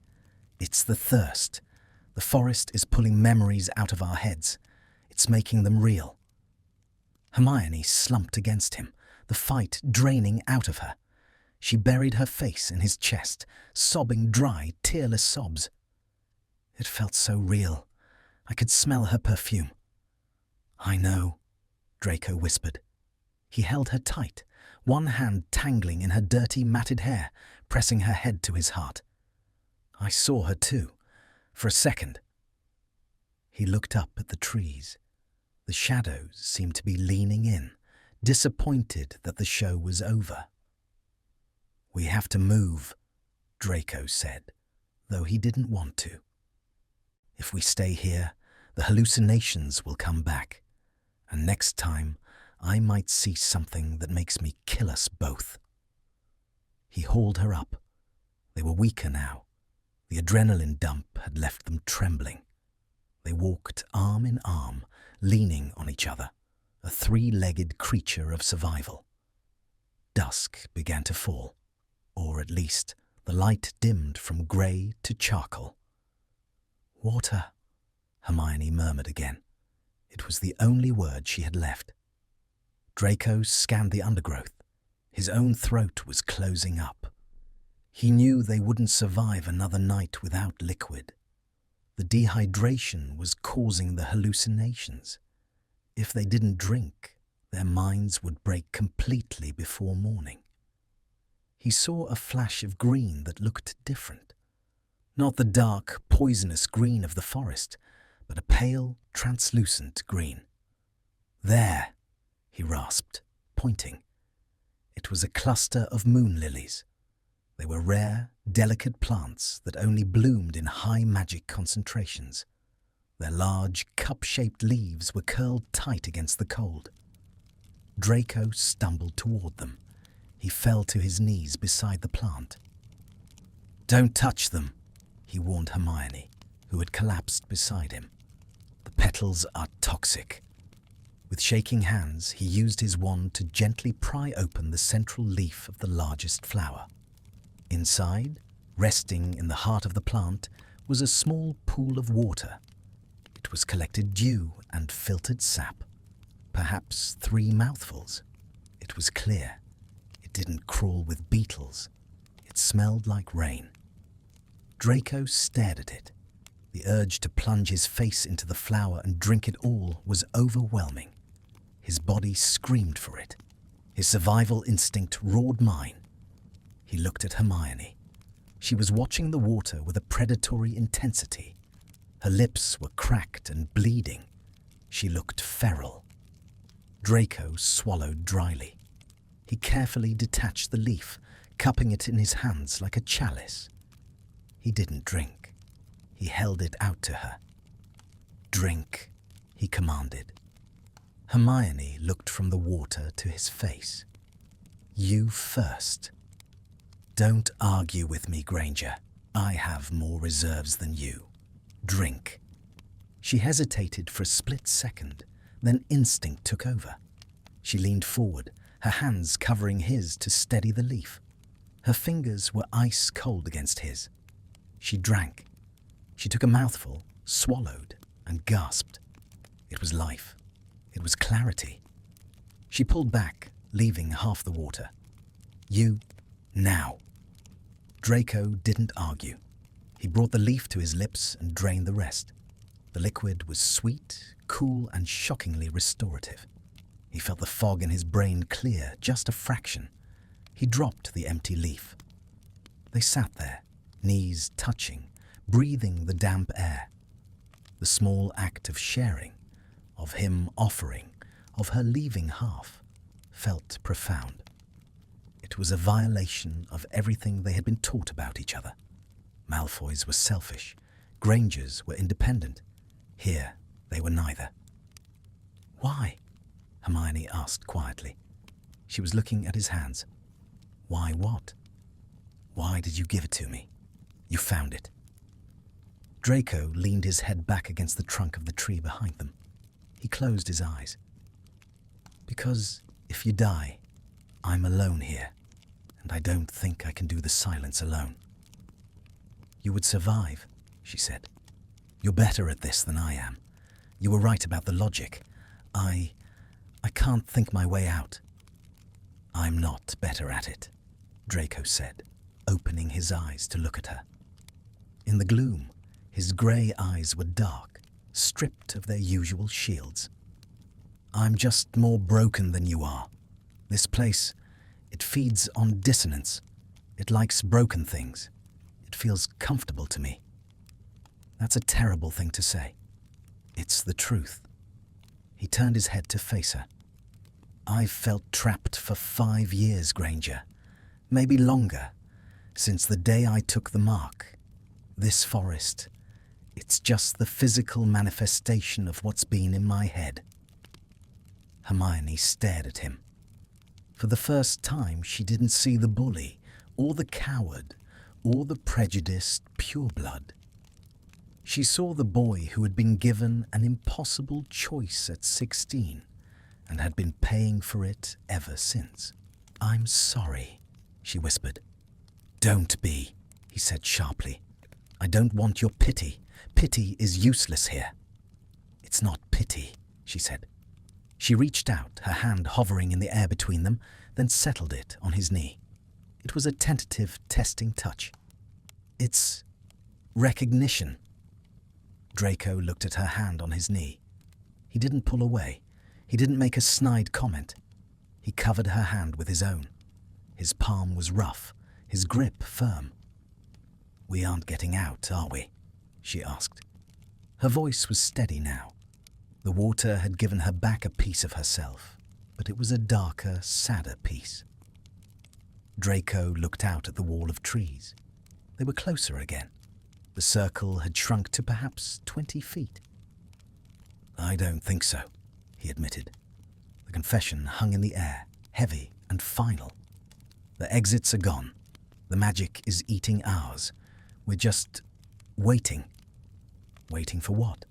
"It's the thirst. The forest is pulling memories out of our heads. It's making them real." Hermione slumped against him, the fight draining out of her. She buried her face in his chest, sobbing dry, tearless sobs. It felt so real. I could smell her perfume. "I know," Draco whispered. He held her tight, one hand tangling in her dirty, matted hair, pressing her head to his heart. "I saw her too, for a second." He looked up at the trees. The shadows seemed to be leaning in, disappointed that the show was over. "We have to move," Draco said, though he didn't want to. "If we stay here, the hallucinations will come back, and next time I might see something that makes me kill us both." He hauled her up. They were weaker now. The adrenaline dump had left them trembling. They walked arm in arm, leaning on each other, a three-legged creature of survival. Dusk began to fall, or at least the light dimmed from grey to charcoal. "Water," Hermione murmured again. It was the only word she had left. Draco scanned the undergrowth. His own throat was closing up. He knew they wouldn't survive another night without liquid. The dehydration was causing the hallucinations. If they didn't drink, their minds would break completely before morning. He saw a flash of green that looked different. Not the dark, poisonous green of the forest, but a pale, translucent green. "There," he rasped, pointing. It was a cluster of moon lilies. They were rare, delicate plants that only bloomed in high magic concentrations. Their large, cup-shaped leaves were curled tight against the cold. Draco stumbled toward them. He fell to his knees beside the plant. "Don't touch them," he warned Hermione, who had collapsed beside him. "The petals are toxic." With shaking hands, he used his wand to gently pry open the central leaf of the largest flower. Inside, resting in the heart of the plant, was a small pool of water. It was collected dew and filtered sap, perhaps 3 mouthfuls. It was clear. It didn't crawl with beetles. It smelled like rain. Draco stared at it. The urge to plunge his face into the flower and drink it all was overwhelming. His body screamed for it. His survival instinct roared mine. He looked at Hermione. She was watching the water with a predatory intensity. Her lips were cracked and bleeding. She looked feral. Draco swallowed dryly. He carefully detached the leaf, cupping it in his hands like a chalice. He didn't drink. He held it out to her. "Drink," he commanded. Hermione looked from the water to his face. "You first." "Don't argue with me, Granger. I have more reserves than you. Drink." She hesitated for a split second, then instinct took over. She leaned forward, her hands covering his to steady the leaf. Her fingers were ice cold against his. She drank. She took a mouthful, swallowed, and gasped. It was life. It was clarity. She pulled back, leaving half the water. "You, now." Draco didn't argue. He brought the leaf to his lips and drained the rest. The liquid was sweet, cool, and shockingly restorative. He felt the fog in his brain clear just a fraction. He dropped the empty leaf. They sat there, knees touching, breathing the damp air. The small act of sharing, of him offering, of her leaving half, felt profound. It was a violation of everything they had been taught about each other. Malfoys were selfish. Grangers were independent. Here, they were neither. "Why?" Hermione asked quietly. She was looking at his hands. "Why what?" "Why did you give it to me? You found it." Draco leaned his head back against the trunk of the tree behind them. He closed his eyes. "Because if you die, I'm alone here, and I don't think I can do the silence alone." "You would survive," she said. "You're better at this than I am. You were right about the logic. I can't think my way out." "I'm not better at it," Draco said, opening his eyes to look at her. In the gloom, his grey eyes were dark, stripped of their usual shields. "I'm just more broken than you are. This place, it feeds on dissonance. It likes broken things. It feels comfortable to me." "That's a terrible thing to say." "It's the truth." He turned his head to face her. "I've felt trapped for 5 years, Granger. Maybe longer. Since the day I took the mark. This forest, it's just the physical manifestation of what's been in my head." Hermione stared at him. For the first time, she didn't see the bully, or the coward, or the prejudiced pureblood. She saw the boy who had been given an impossible choice at 16 and had been paying for it ever since. "I'm sorry," she whispered. "Don't be," he said sharply. "I don't want your pity. Pity is useless here." "It's not pity," she said. She reached out, her hand hovering in the air between them, then settled it on his knee. It was a tentative, testing touch. "It's recognition." Draco looked at her hand on his knee. He didn't pull away. He didn't make a snide comment. He covered her hand with his own. His palm was rough, his grip firm. "We aren't getting out, are we?" she asked. Her voice was steady now. The water had given her back a piece of herself, but it was a darker, sadder piece. Draco looked out at the wall of trees. They were closer again. The circle had shrunk to perhaps 20 feet. "I don't think so," he admitted. The confession hung in the air, heavy and final. "The exits are gone. The magic is eating ours. We're just waiting." "Waiting for what?"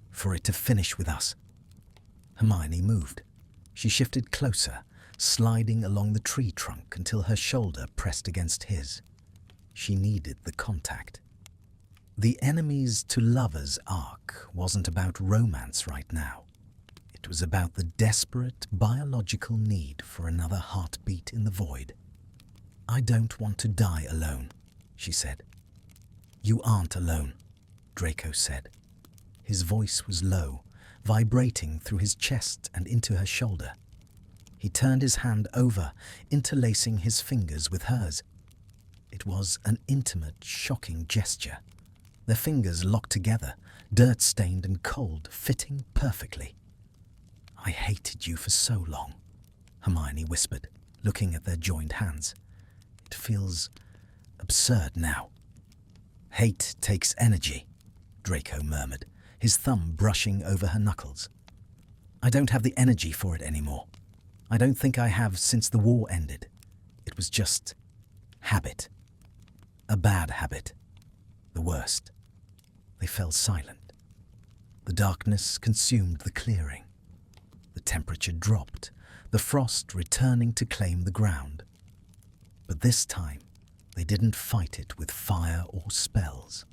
"For it to finish with us." Hermione moved. She shifted closer, sliding along the tree trunk until her shoulder pressed against his. She needed the contact. The enemies to lovers arc wasn't about romance right now. It was about the desperate biological need for another heartbeat in the void. "I don't want to die alone," she said. "You aren't alone," Draco said. His voice was low, vibrating through his chest and into her shoulder. He turned his hand over, interlacing his fingers with hers. It was an intimate, shocking gesture. Their fingers locked together, dirt-stained and cold, fitting perfectly. "I hated you for so long," Hermione whispered, looking at their joined hands. "It feels absurd now." "Hate takes energy," Draco murmured, his thumb brushing over her knuckles. "I don't have the energy for it anymore. I don't think I have since the war ended. It was just habit. A bad habit. The worst." They fell silent. The darkness consumed the clearing. The temperature dropped, the frost returning to claim the ground. But this time, they didn't fight it with fire or spells.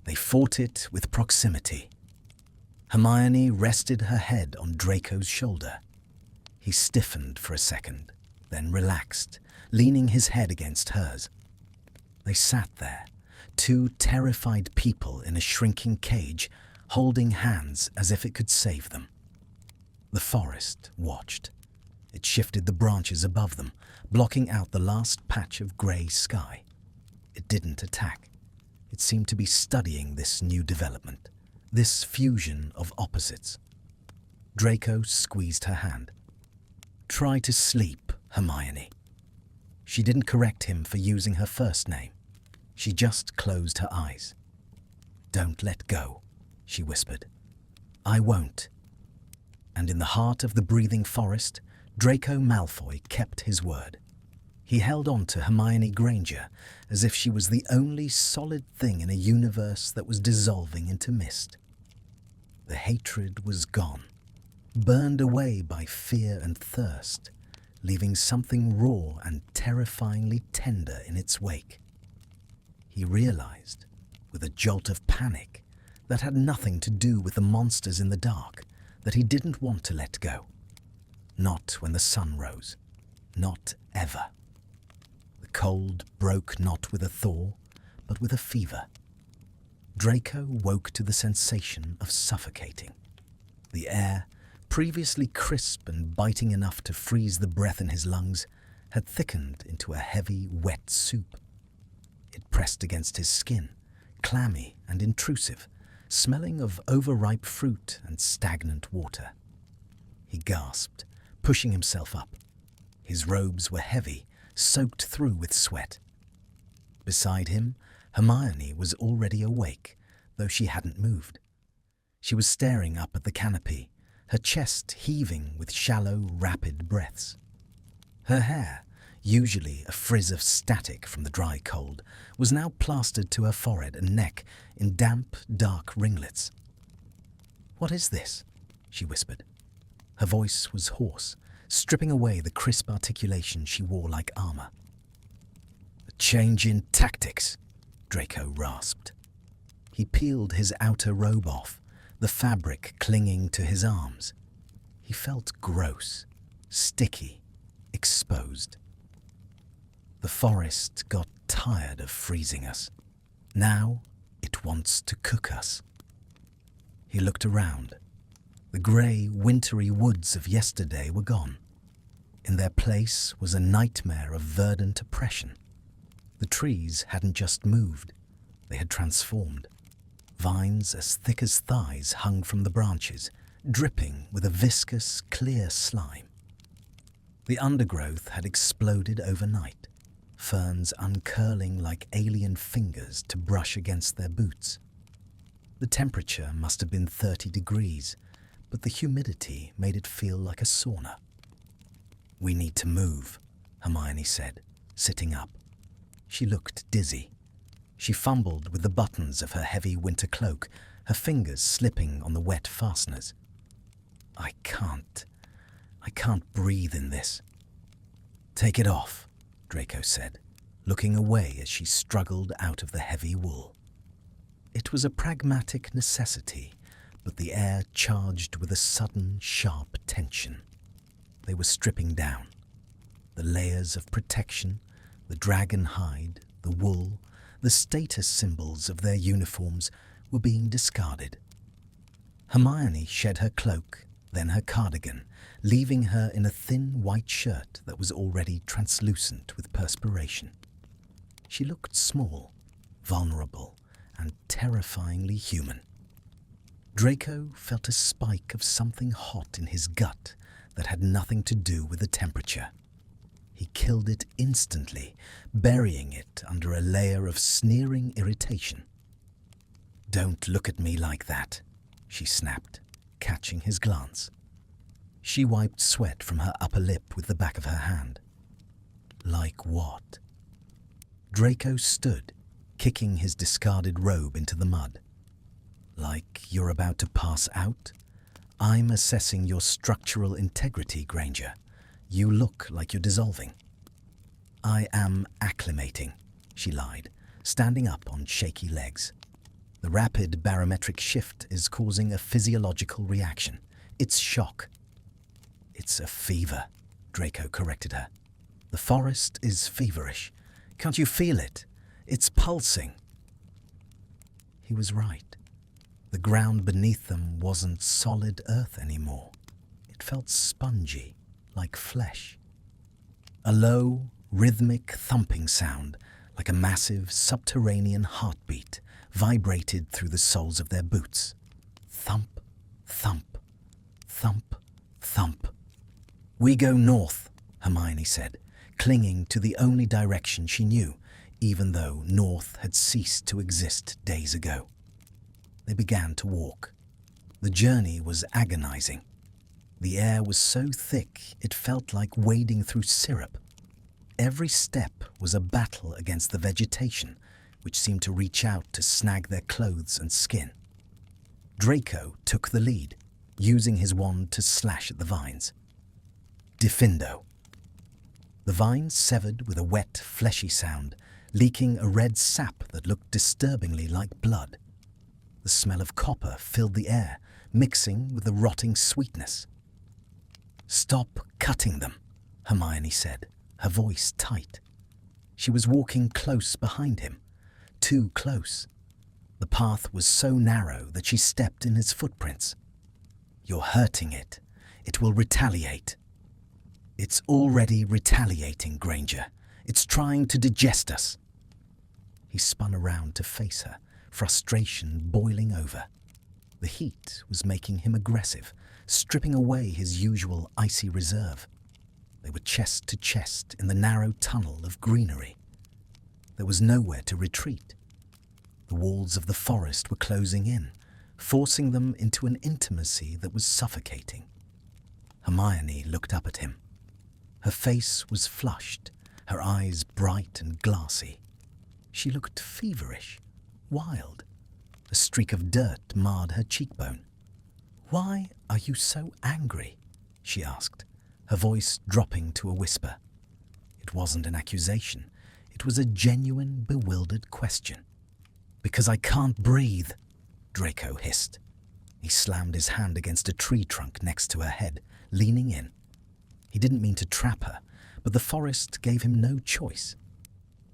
They fought it with proximity. Hermione rested her head on Draco's shoulder. He stiffened for a second, then relaxed, leaning his head against hers. They sat there, two terrified people in a shrinking cage, holding hands as if it could save them. The forest watched. It shifted the branches above them, blocking out the last patch of grey sky. It didn't attack. It seemed to be studying this new development, this fusion of opposites. Draco squeezed her hand. "Try to sleep, Hermione." She didn't correct him for using her first name. She just closed her eyes. "Don't let go," she whispered. "I won't." And in the heart of the breathing forest, Draco Malfoy kept his word. He held on to Hermione Granger as if she was the only solid thing in a universe that was dissolving into mist. The hatred was gone, burned away by fear and thirst, leaving something raw and terrifyingly tender in its wake. He realized, with a jolt of panic, that had nothing to do with the monsters in the dark, that he didn't want to let go. Not when the sun rose. Not ever. The cold broke not with a thaw, but with a fever. Draco woke to the sensation of suffocating. The air, previously crisp and biting enough to freeze the breath in his lungs, had thickened into a heavy, wet soup. It pressed against his skin, clammy and intrusive, smelling of overripe fruit and stagnant water. He gasped, pushing himself up. His robes were heavy, soaked through with sweat. Beside him, Hermione was already awake, though she hadn't moved. She was staring up at the canopy, her chest heaving with shallow, rapid breaths. Her hair, usually a frizz of static from the dry cold, was now plastered to her forehead and neck in damp, dark ringlets. "What is this?" she whispered. Her voice was hoarse, stripping away the crisp articulation she wore like armor. "A change in tactics," Draco rasped. He peeled his outer robe off, the fabric clinging to his arms. He felt gross, sticky, exposed. "The forest got tired of freezing us. Now it wants to cook us." He looked around. The grey, wintry woods of yesterday were gone. In their place was a nightmare of verdant oppression. The trees hadn't just moved, they had transformed. Vines as thick as thighs hung from the branches, dripping with a viscous, clear slime. The undergrowth had exploded overnight, ferns uncurling like alien fingers to brush against their boots. The temperature must have been 30 degrees, but the humidity made it feel like a sauna. "We need to move," Hermione said, sitting up. She looked dizzy. She fumbled with the buttons of her heavy winter cloak, her fingers slipping on the wet fasteners. I can't breathe in this. Take it off, Draco said, looking away as she struggled out of the heavy wool. It was a pragmatic necessity, but the air charged with a sudden, sharp tension. They were stripping down. The layers of protection, the dragon hide, the wool, the status symbols of their uniforms were being discarded. Hermione shed her cloak, then her cardigan, leaving her in a thin white shirt that was already translucent with perspiration. She looked small, vulnerable, and terrifyingly human. Draco felt a spike of something hot in his gut that had nothing to do with the temperature. He killed it instantly, burying it under a layer of sneering irritation. "Don't look at me like that," she snapped, catching his glance. She wiped sweat from her upper lip with the back of her hand. "Like what?" Draco stood, kicking his discarded robe into the mud. "Like you're about to pass out? I'm assessing your structural integrity, Granger. You look like you're dissolving." "I am acclimating," she lied, standing up on shaky legs. "The rapid barometric shift is causing a physiological reaction. It's shock." "It's a fever," Draco corrected her. "The forest is feverish. Can't you feel it? It's pulsing." He was right. The ground beneath them wasn't solid earth anymore. It felt spongy, like flesh. A low, rhythmic thumping sound, like a massive subterranean heartbeat, vibrated through the soles of their boots. Thump, thump, thump, thump. "We go north," Hermione said, clinging to the only direction she knew, even though north had ceased to exist days ago. They began to walk. The journey was agonizing. The air was so thick it felt like wading through syrup. Every step was a battle against the vegetation, which seemed to reach out to snag their clothes and skin. Draco took the lead, using his wand to slash at the vines. Diffindo. The vines severed with a wet, fleshy sound, leaking a red sap that looked disturbingly like blood. The smell of copper filled the air, mixing with the rotting sweetness. "Stop cutting them," Hermione said, her voice tight. She was walking close behind him, too close. The path was so narrow that she stepped in his footprints. "You're hurting it. It will retaliate." "It's already retaliating, Granger. It's trying to digest us." He spun around to face her, frustration boiling over. The heat was making him aggressive, stripping away his usual icy reserve. They were chest to chest in the narrow tunnel of greenery. There was nowhere to retreat. The walls of the forest were closing in, forcing them into an intimacy that was suffocating. Hermione looked up at him. Her face was flushed, her eyes bright and glassy. She looked feverish, wild. A streak of dirt marred her cheekbone. "Why are you so angry?" she asked, her voice dropping to a whisper. It wasn't an accusation. It was a genuine, bewildered question. "Because I can't breathe," Draco hissed. He slammed his hand against a tree trunk next to her head, leaning in. He didn't mean to trap her, but the forest gave him no choice.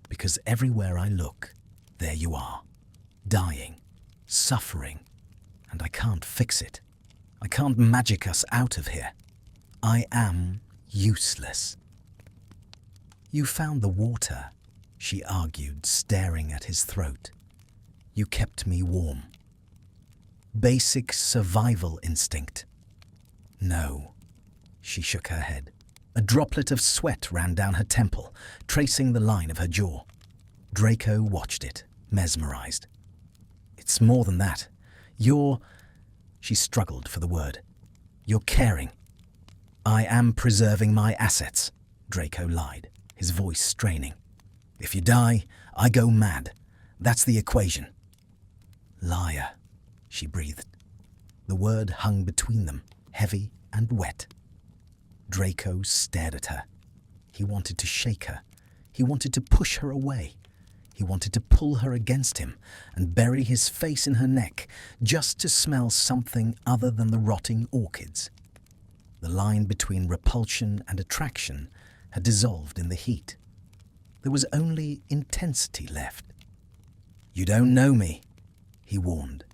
"Because everywhere I look, there you are, dying, suffering, and I can't fix it. I can't magic us out of here. I am useless." "You found the water," she argued, staring at his throat. "You kept me warm." "Basic survival instinct." "No." She shook her head. A droplet of sweat ran down her temple, tracing the line of her jaw. Draco watched it, mesmerized. "It's more than that. You're—" She struggled for the word. "You're caring." "I am preserving my assets," Draco lied, his voice straining. "If you die, I go mad. That's the equation." "Liar," she breathed. The word hung between them, heavy and wet. Draco stared at her. He wanted to shake her. He wanted to push her away. He wanted to pull her against him and bury his face in her neck just to smell something other than the rotting orchids. The line between repulsion and attraction had dissolved in the heat. There was only intensity left. "You don't know me," he warned,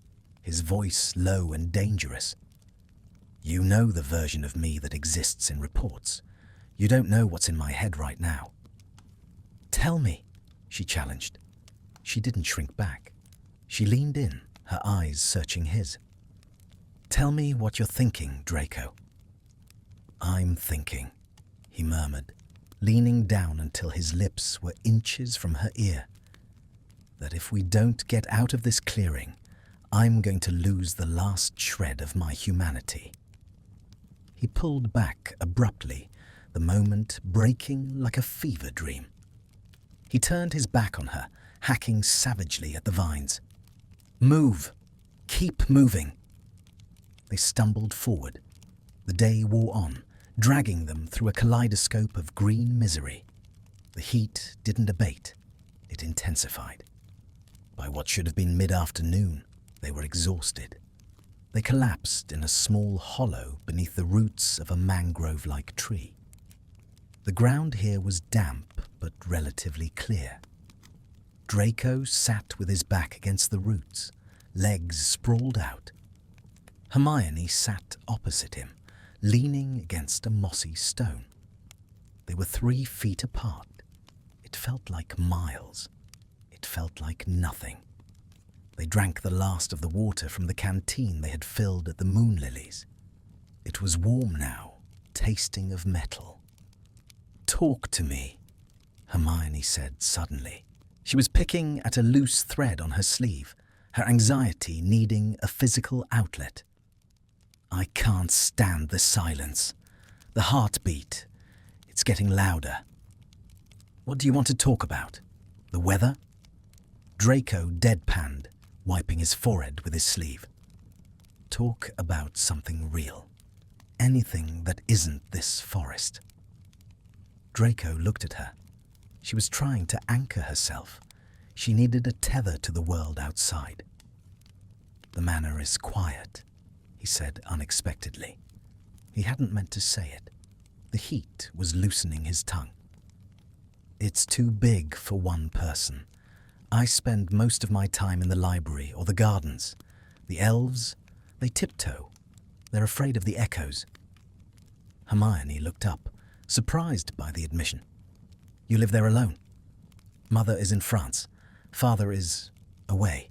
his voice low and dangerous. "You know the version of me that exists in reports. You don't know what's in my head right now." "Tell me," she challenged. She didn't shrink back. She leaned in, her eyes searching his. "Tell me what you're thinking, Draco." "I'm thinking," he murmured, leaning down until his lips were inches from her ear, "that if we don't get out of this clearing, I'm going to lose the last shred of my humanity." He pulled back abruptly, the moment breaking like a fever dream. He turned his back on her, hacking savagely at the vines. "Move! Keep moving!" They stumbled forward. The day wore on, dragging them through a kaleidoscope of green misery. The heat didn't abate. It intensified. By what should have been mid-afternoon, they were exhausted. They collapsed in a small hollow beneath the roots of a mangrove-like tree. The ground here was damp but relatively clear. Draco sat with his back against the roots, legs sprawled out. Hermione sat opposite him, leaning against a mossy stone. They were 3 feet apart. It felt like miles. It felt like nothing. They drank the last of the water from the canteen they had filled at the Moon Lilies. It was warm now, tasting of metal. "Talk to me," Hermione said suddenly. She was picking at a loose thread on her sleeve, her anxiety needing a physical outlet. "I can't stand the silence. The heartbeat. It's getting louder." "What do you want to talk about? The weather?" Draco deadpanned, wiping his forehead with his sleeve. "Talk about something real. Anything that isn't this forest." Draco looked at her. She was trying to anchor herself. She needed a tether to the world outside. "The manor is quiet," he said unexpectedly. He hadn't meant to say it. The heat was loosening his tongue. "It's too big for one person. I spend most of my time in the library or the gardens. The elves, they tiptoe. They're afraid of the echoes." Hermione looked up, surprised by the admission. "You live there alone?" "Mother is in France. Father is away.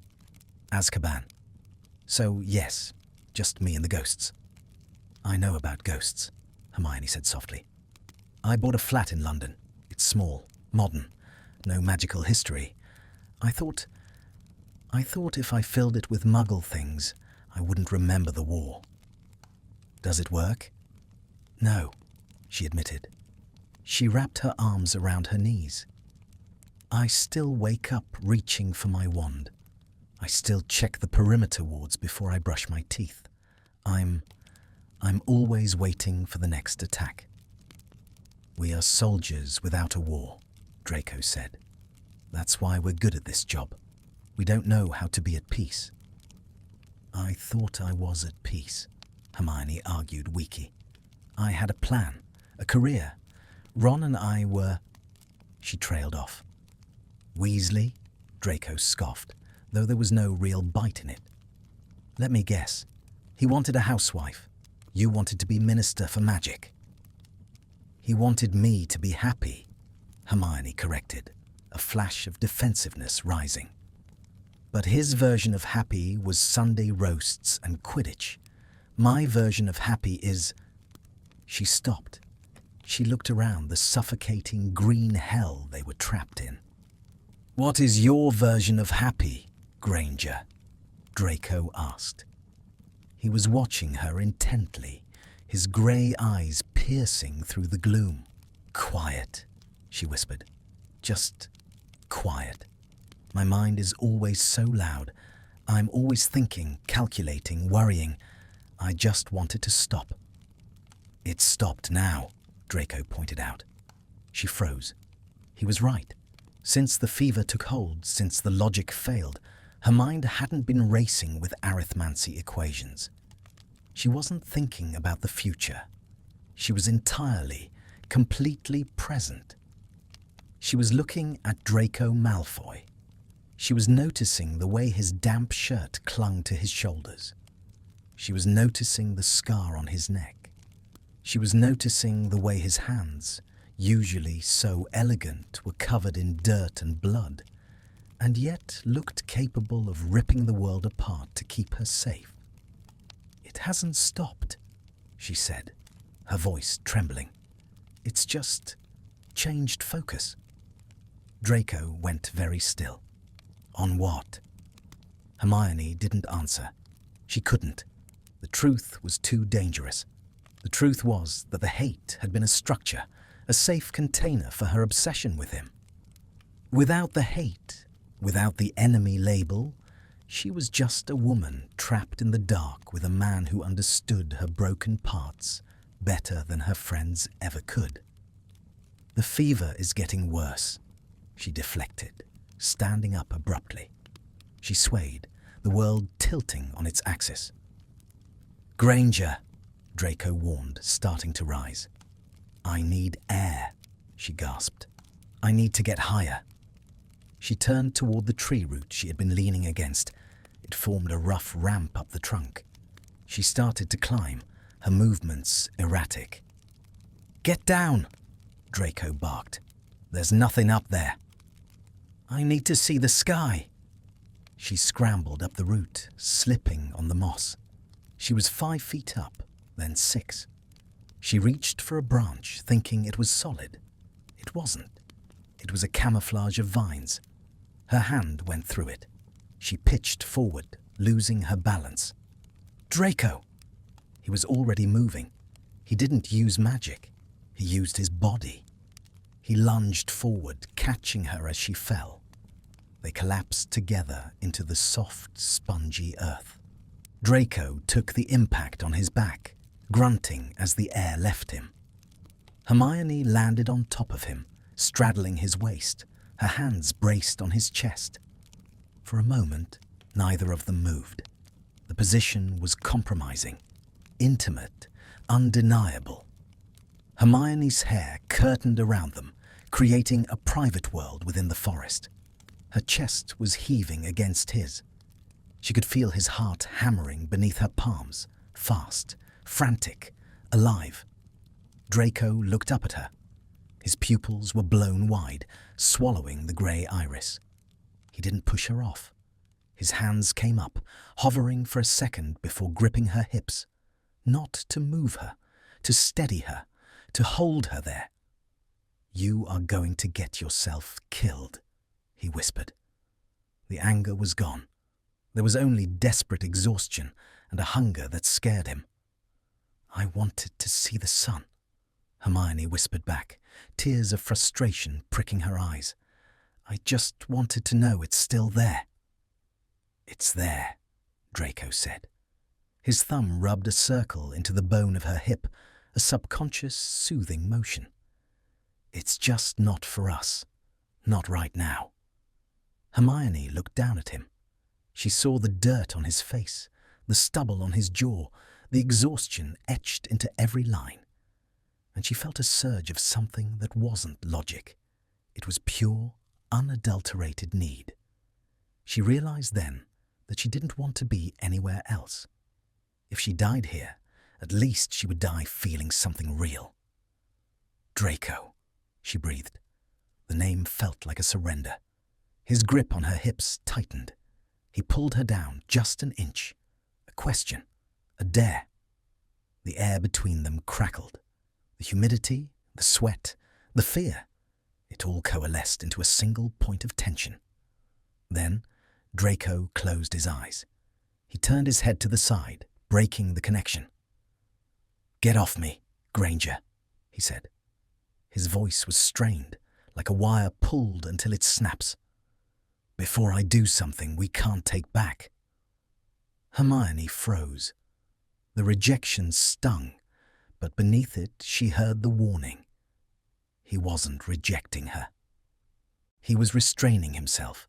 Azkaban. So, yes, just me and the ghosts." "I know about ghosts," Hermione said softly. "I bought a flat in London. It's small, modern, no magical history. I thought if I filled it with muggle things, I wouldn't remember the war." "Does it work?" "No," she admitted. She wrapped her arms around her knees. "I still wake up reaching for my wand. I still check the perimeter wards before I brush my teeth. I'm always waiting for the next attack." "We are soldiers without a war," Draco said. "That's why we're good at this job. We don't know how to be at peace." "I thought I was at peace," Hermione argued weakly. "I had a plan, a career. Ron and I were—" She trailed off. "Weasley?" Draco scoffed, though there was no real bite in it. "Let me guess. He wanted a housewife. You wanted to be Minister for Magic." "He wanted me to be happy," Hermione corrected, a flash of defensiveness rising. "But his version of happy was Sunday roasts and Quidditch. My version of happy is—" She stopped. She looked around the suffocating green hell they were trapped in. "What is your version of happy, Granger?" Draco asked. He was watching her intently, his grey eyes piercing through the gloom. "Quiet," she whispered. "Just quiet. My mind is always so loud. I'm always thinking, calculating, worrying. I just want it to stop." "It's stopped now," Draco pointed out. She froze. He was right. Since the fever took hold, since the logic failed, her mind hadn't been racing with arithmancy equations. She wasn't thinking about the future. She was entirely, completely present. She was looking at Draco Malfoy. She was noticing the way his damp shirt clung to his shoulders. She was noticing the scar on his neck. She was noticing the way his hands, usually so elegant, were covered in dirt and blood, and yet looked capable of ripping the world apart to keep her safe. "It hasn't stopped," she said, her voice trembling. "It's just changed focus." Draco went very still. "On what?" Hermione didn't answer. She couldn't. The truth was too dangerous. The truth was that the hate had been a structure, a safe container for her obsession with him. Without the hate, without the enemy label, she was just a woman trapped in the dark with a man who understood her broken parts better than her friends ever could. "The fever is getting worse," she deflected, standing up abruptly. She swayed, the world tilting on its axis. "Granger," Draco warned, starting to rise. "I need air," she gasped. "I need to get higher." She turned toward the tree root she had been leaning against. It formed a rough ramp up the trunk. She started to climb, her movements erratic. "Get down!" Draco barked. "There's nothing up there." "I need to see the sky." She scrambled up the root, slipping on the moss. She was 5 feet up, then 6. She reached for a branch, thinking it was solid. It wasn't. It was a camouflage of vines. Her hand went through it. She pitched forward, losing her balance. "Draco!" He was already moving. He didn't use magic. He used his body. He lunged forward, catching her as she fell. They collapsed together into the soft, spongy earth. Draco took the impact on his back, grunting as the air left him. Hermione landed on top of him, straddling his waist, her hands braced on his chest. For a moment, neither of them moved. The position was compromising, intimate, undeniable. Hermione's hair curtained around them, creating a private world within the forest. Her chest was heaving against his. She could feel his heart hammering beneath her palms, fast, frantic, alive. Draco looked up at her. His pupils were blown wide, swallowing the grey iris. He didn't push her off. His hands came up, hovering for a second before gripping her hips. Not to move her, to steady her, to hold her there. "You are going to get yourself killed," he whispered. The anger was gone. There was only desperate exhaustion and a hunger that scared him. "I wanted to see the sun," Hermione whispered back, tears of frustration pricking her eyes. "I just wanted to know it's still there." "It's there," Draco said. His thumb rubbed a circle into the bone of her hip, a subconscious, soothing motion. "It's just not for us. Not right now." Hermione looked down at him. She saw the dirt on his face, the stubble on his jaw, the exhaustion etched into every line. And she felt a surge of something that wasn't logic. It was pure, unadulterated need. She realized then that she didn't want to be anywhere else. If she died here, at least she would die feeling something real. "Draco," she breathed. The name felt like a surrender. His grip on her hips tightened. He pulled her down just an inch. A question. A dare. The air between them crackled. The humidity, the sweat, the fear. It all coalesced into a single point of tension. Then Draco closed his eyes. He turned his head to the side, breaking the connection. "Get off me, Granger," he said. His voice was strained, like a wire pulled until it snaps. "Before I do something we can't take back." Hermione froze. The rejection stung, but beneath it she heard the warning. He wasn't rejecting her. He was restraining himself.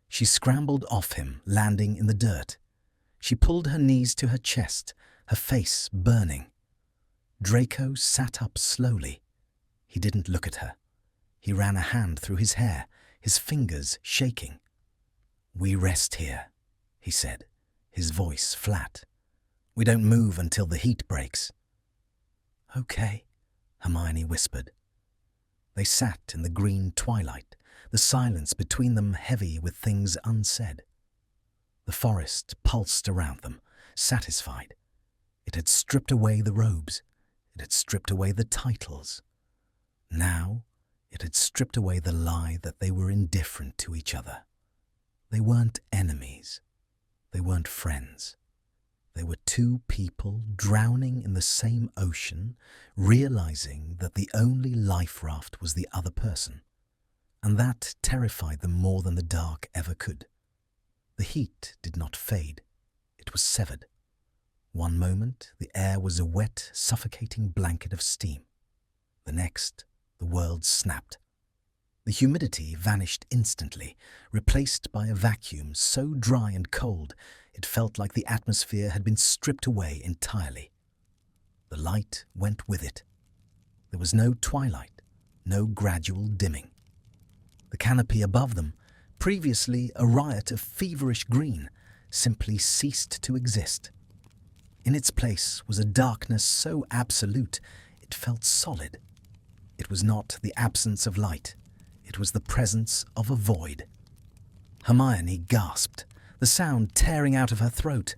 She scrambled off him, landing in the dirt. She pulled her knees to her chest, her face burning. Draco sat up slowly. He didn't look at her. He ran a hand through his hair, his fingers shaking. "We rest here," he said, his voice flat. "We don't move until the heat breaks." "Okay," Hermione whispered. They sat in the green twilight, the silence between them heavy with things unsaid. The forest pulsed around them, satisfied. It had stripped away the robes. It had stripped away the titles. Now it had stripped away the lie that they were indifferent to each other. They weren't enemies. They weren't friends. They were two people drowning in the same ocean, realizing that the only life raft was the other person. And that terrified them more than the dark ever could. The heat did not fade. It was severed. One moment, the air was a wet, suffocating blanket of steam. The next, the world snapped. The humidity vanished instantly, replaced by a vacuum so dry and cold it felt like the atmosphere had been stripped away entirely. The light went with it. There was no twilight, no gradual dimming. The canopy above them, previously a riot of feverish green, simply ceased to exist. In its place was a darkness so absolute it felt solid. It was not the absence of light. It was the presence of a void. Hermione gasped, the sound tearing out of her throat,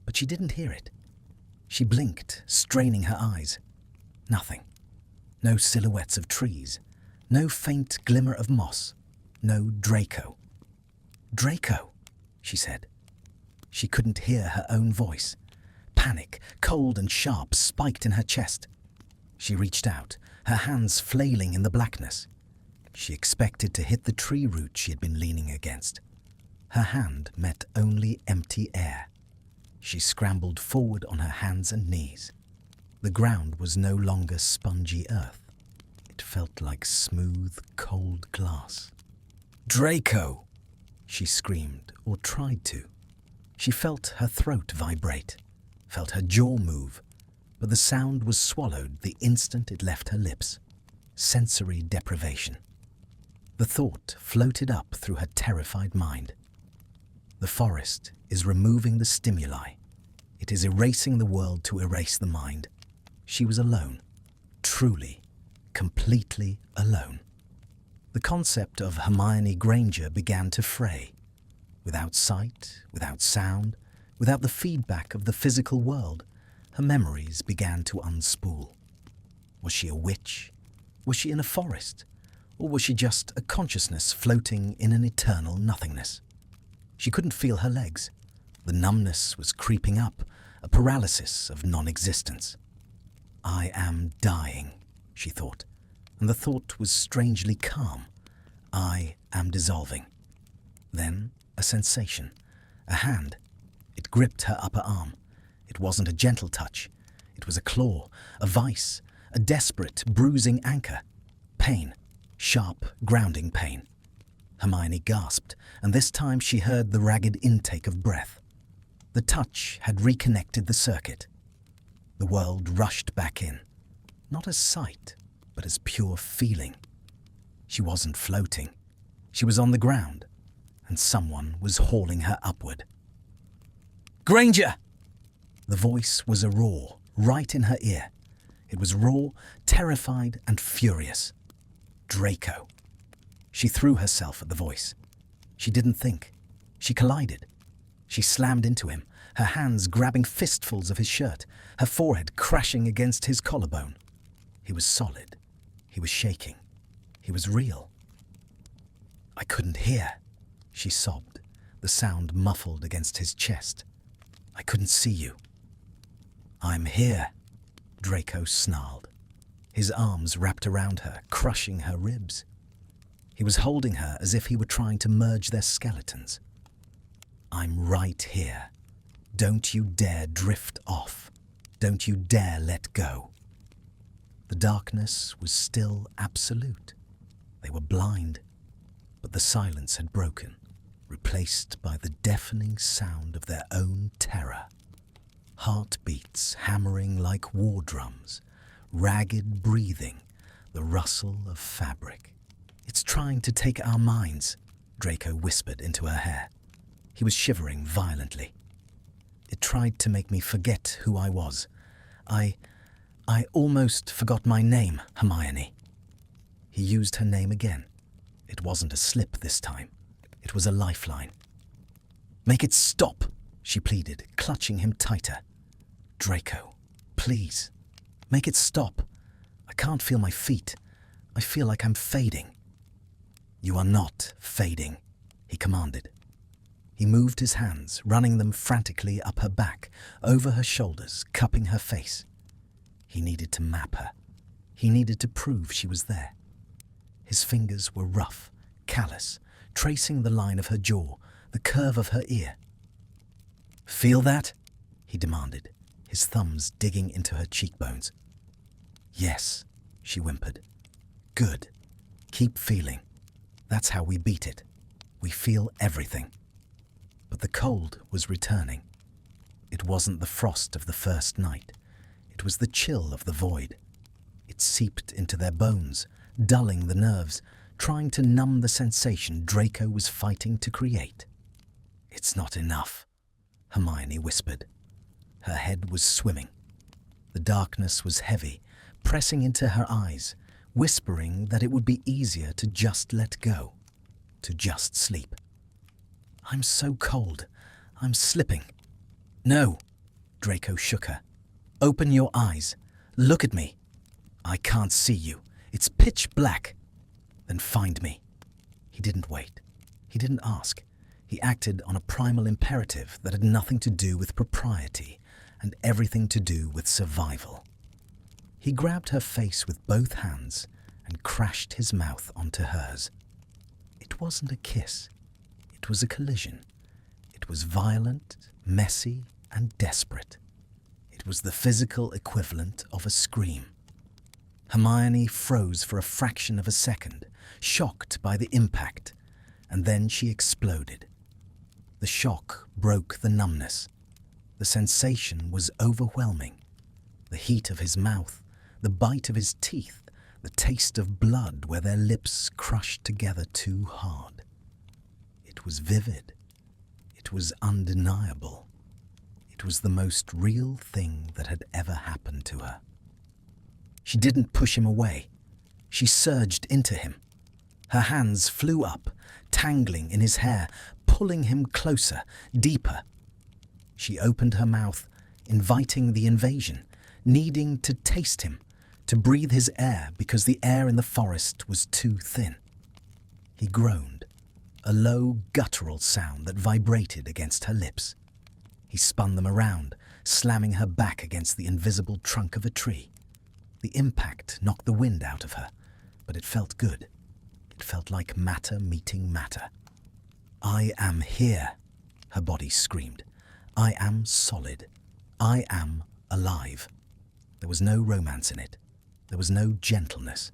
but she didn't hear it. She blinked, straining her eyes. Nothing. No silhouettes of trees. No faint glimmer of moss. No Draco. "Draco," she said. She couldn't hear her own voice. Panic, cold and sharp, spiked in her chest. She reached out, her hands flailing in the blackness. She expected to hit the tree root she had been leaning against. Her hand met only empty air. She scrambled forward on her hands and knees. The ground was no longer spongy earth. It felt like smooth, cold glass. "Draco!" she screamed, or tried to. She felt her throat vibrate, felt her jaw move, but the sound was swallowed the instant it left her lips. Sensory deprivation. The thought floated up through her terrified mind. The forest is removing the stimuli. It is erasing the world to erase the mind. She was alone, truly, completely alone. The concept of Hermione Granger began to fray. Without sight, without sound, without the feedback of the physical world, her memories began to unspool. Was she a witch? Was she in a forest? Or was she just a consciousness floating in an eternal nothingness? She couldn't feel her legs. The numbness was creeping up, a paralysis of non-existence. "I am dying," she thought, and the thought was strangely calm. "I am dissolving." Then a sensation, a hand. It gripped her upper arm. It wasn't a gentle touch. It was a claw, a vice, a desperate, bruising anchor. Pain, sharp, grounding pain. Hermione gasped, and this time she heard the ragged intake of breath. The touch had reconnected the circuit. The world rushed back in, not as sight, but as pure feeling. She wasn't floating. She was on the ground, and someone was hauling her upward. "Granger!" The voice was a roar, right in her ear. It was raw, terrified, and furious. Draco. She threw herself at the voice. She didn't think. She collided. She slammed into him, her hands grabbing fistfuls of his shirt, her forehead crashing against his collarbone. He was solid. He was shaking. He was real. "I couldn't hear," she sobbed, the sound muffled against his chest. "I couldn't see you." "I'm here," Draco snarled. His arms wrapped around her, crushing her ribs. He was holding her as if he were trying to merge their skeletons. "I'm right here. Don't you dare drift off." Don't you dare let go. The darkness was still absolute. They were blind, but the silence had broken, replaced by the deafening sound of their own terror. Heartbeats hammering like war drums, ragged breathing, the rustle of fabric. "It's trying to take our minds," Draco whispered into her hair. He was shivering violently. "It tried to make me forget who I was. I almost forgot my name, Hermione." He used her name again. It wasn't a slip this time. It was a lifeline. "Make it stop," she pleaded, clutching him tighter. "Draco, please, make it stop. I can't feel my feet. I feel like I'm fading." "You are not fading," he commanded. He moved his hands, running them frantically up her back, over her shoulders, cupping her face. He needed to map her. He needed to prove she was there. His fingers were rough, callous, tracing the line of her jaw, the curve of her ear. "Feel that?" he demanded, his thumbs digging into her cheekbones. "Yes," she whimpered. "Good. Keep feeling. That's how we beat it. We feel everything." But the cold was returning. It wasn't the frost of the first night. It was the chill of the void. It seeped into their bones, dulling the nerves, trying to numb the sensation Draco was fighting to create. "It's not enough," Hermione whispered. Her head was swimming. The darkness was heavy, pressing into her eyes, whispering that it would be easier to just let go, to just sleep. "I'm so cold. I'm slipping." "No," Draco shook her. "Open your eyes. Look at me." "I can't see you. It's pitch black." "Then find me." He didn't wait. He didn't ask. He acted on a primal imperative that had nothing to do with propriety and everything to do with survival. He grabbed her face with both hands and crashed his mouth onto hers. It wasn't a kiss. It was a collision. It was violent, messy, and desperate. It was the physical equivalent of a scream. Hermione froze for a fraction of a second, shocked by the impact, and then she exploded. The shock broke the numbness. The sensation was overwhelming. The heat of his mouth, the bite of his teeth, the taste of blood where their lips crushed together too hard. It was vivid. It was undeniable. It was the most real thing that had ever happened to her. She didn't push him away. She surged into him. Her hands flew up, tangling in his hair, pulling him closer, deeper. She opened her mouth, inviting the invasion, needing to taste him, to breathe his air because the air in the forest was too thin. He groaned, a low, guttural sound that vibrated against her lips. He spun them around, slamming her back against the invisible trunk of a tree. The impact knocked the wind out of her, but it felt good. It felt like matter meeting matter. "I am here," her body screamed. "I am solid. I am alive." There was no romance in it. There was no gentleness.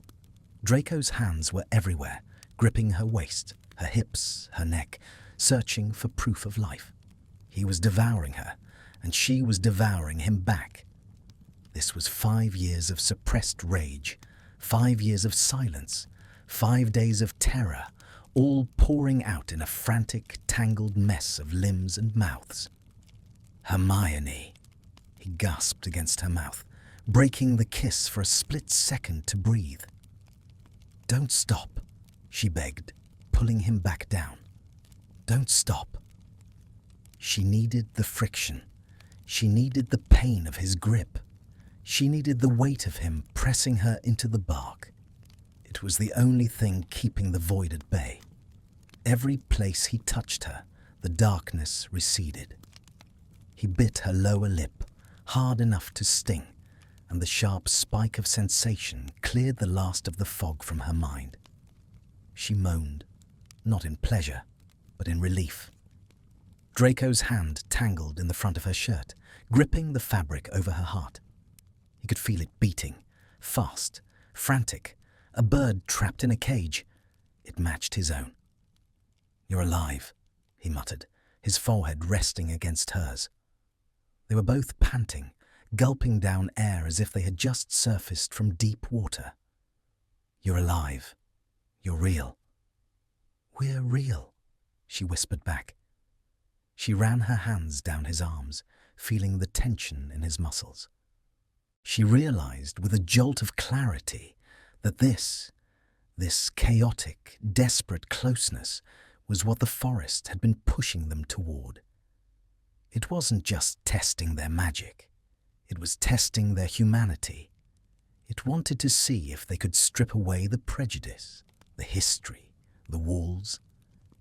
Draco's hands were everywhere, gripping her waist, her hips, her neck, searching for proof of life. He was devouring her, and she was devouring him back. This was 5 years of suppressed rage, 5 years of silence, 5 days of terror, all pouring out in a frantic, tangled mess of limbs and mouths. "Hermione," he gasped against her mouth, breaking the kiss for a split second to breathe. "Don't stop," she begged, pulling him back down. "Don't stop." She needed the friction. She needed the pain of his grip. She needed the weight of him pressing her into the bark. It was the only thing keeping the void at bay. Every place he touched her, the darkness receded. He bit her lower lip, hard enough to sting, and the sharp spike of sensation cleared the last of the fog from her mind. She moaned, not in pleasure, but in relief. Draco's hand tangled in the front of her shirt, gripping the fabric over her heart. He could feel it beating, fast, frantic, a bird trapped in a cage. It matched his own. "You're alive," he muttered, his forehead resting against hers. They were both panting, gulping down air as if they had just surfaced from deep water. "You're alive. You're real." "We're real," she whispered back. She ran her hands down his arms, feeling the tension in his muscles. She realized with a jolt of clarity that this chaotic, desperate closeness was what the forest had been pushing them toward. It wasn't just testing their magic. It was testing their humanity. It wanted to see if they could strip away the prejudice, the history, the walls,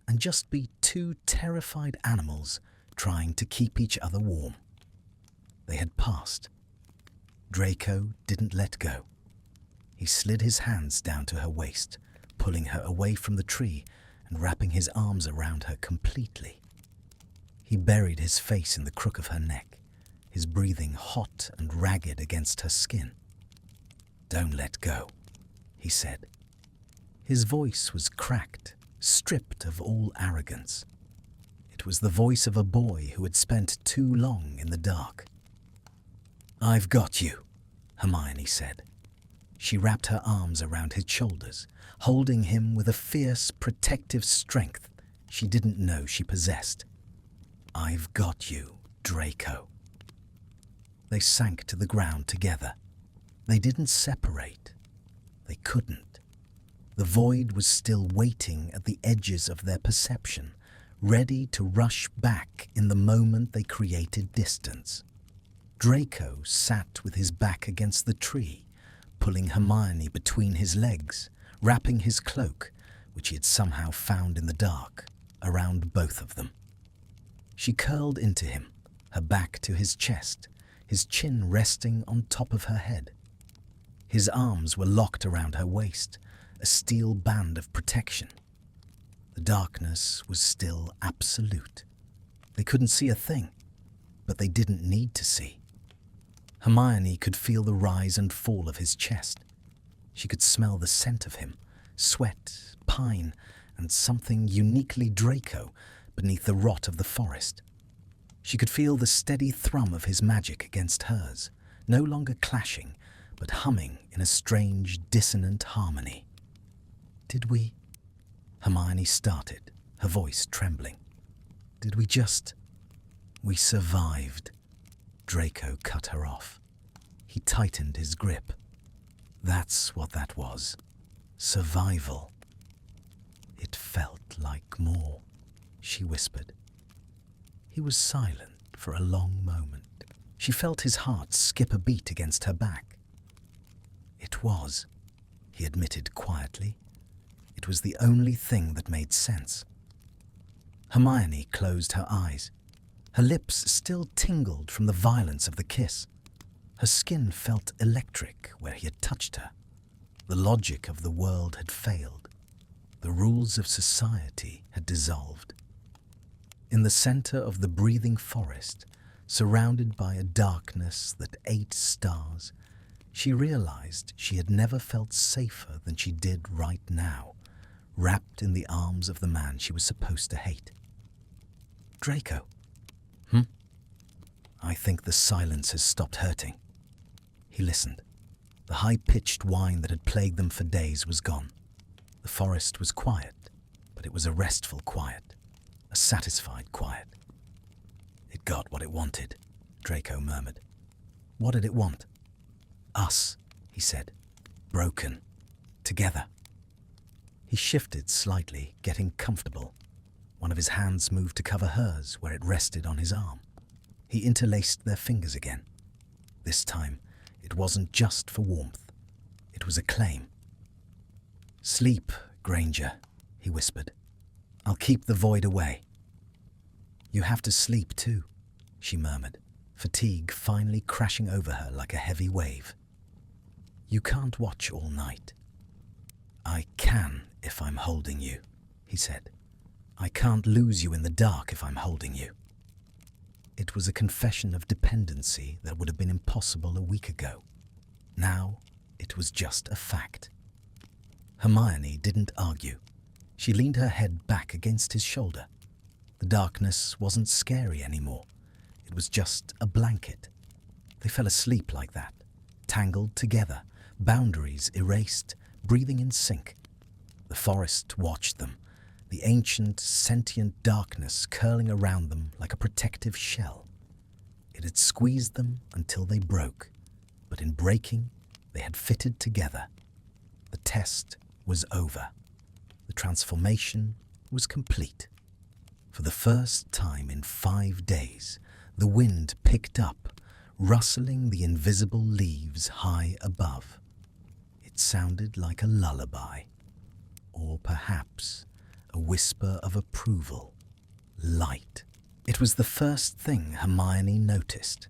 and just be two terrified animals trying to keep each other warm. They had passed. Draco didn't let go. He slid his hands down to her waist, pulling her away from the tree and wrapping his arms around her completely. He buried his face in the crook of her neck, his breathing hot and ragged against her skin. "Don't let go," he said. His voice was cracked, stripped of all arrogance. It was the voice of a boy who had spent too long in the dark. "I've got you," Hermione said. She wrapped her arms around his shoulders, holding him with a fierce, protective strength she didn't know she possessed. "I've got you, Draco." They sank to the ground together. They didn't separate. They couldn't. The void was still waiting at the edges of their perception, ready to rush back in the moment they created distance. Draco sat with his back against the tree, pulling Hermione between his legs, wrapping his cloak, which he had somehow found in the dark, around both of them. She curled into him, her back to his chest, his chin resting on top of her head. His arms were locked around her waist, a steel band of protection. The darkness was still absolute. They couldn't see a thing, but they didn't need to see. Hermione could feel the rise and fall of his chest. She could smell the scent of him, sweat, pine, and something uniquely Draco beneath the rot of the forest. She could feel the steady thrum of his magic against hers, no longer clashing, but humming in a strange, dissonant harmony. "Did we?" Hermione started, her voice trembling. "Did we just—" "We survived." Draco cut her off. He tightened his grip. "That's what that was. Survival." "It felt like more," she whispered. He was silent for a long moment. She felt his heart skip a beat against her back. "It was," he admitted quietly. It was the only thing that made sense. Hermione closed her eyes. Her lips still tingled from the violence of the kiss. Her skin felt electric where he had touched her. The logic of the world had failed. The rules of society had dissolved. In the center of the breathing forest, surrounded by a darkness that ate stars, she realized she had never felt safer than she did right now, wrapped in the arms of the man she was supposed to hate. "Draco." "I think the silence has stopped hurting." He listened. The high-pitched whine that had plagued them for days was gone. The forest was quiet, but it was a restful quiet, a satisfied quiet. "It got what it wanted," Draco murmured. "What did it want?" "Us," he said. "Broken. Together." He shifted slightly, getting comfortable. One of his hands moved to cover hers where it rested on his arm. He interlaced their fingers again. This time, it wasn't just for warmth. It was a claim. "Sleep, Granger," he whispered. "I'll keep the void away." "You have to sleep too," she murmured, fatigue finally crashing over her like a heavy wave. "You can't watch all night." "I can if I'm holding you," he said. "I can't lose you in the dark if I'm holding you." It was a confession of dependency that would have been impossible a week ago. Now, it was just a fact. Hermione didn't argue. She leaned her head back against his shoulder. The darkness wasn't scary anymore. It was just a blanket. They fell asleep like that, tangled together, boundaries erased, breathing in sync. The forest watched them, the ancient, sentient darkness curling around them like a protective shell. It had squeezed them until they broke, but in breaking, they had fitted together. The test was over. The transformation was complete. For the first time in 5 days, the wind picked up, rustling the invisible leaves high above. It sounded like a lullaby, or perhaps a whisper of approval. Light. It was the first thing Hermione noticed.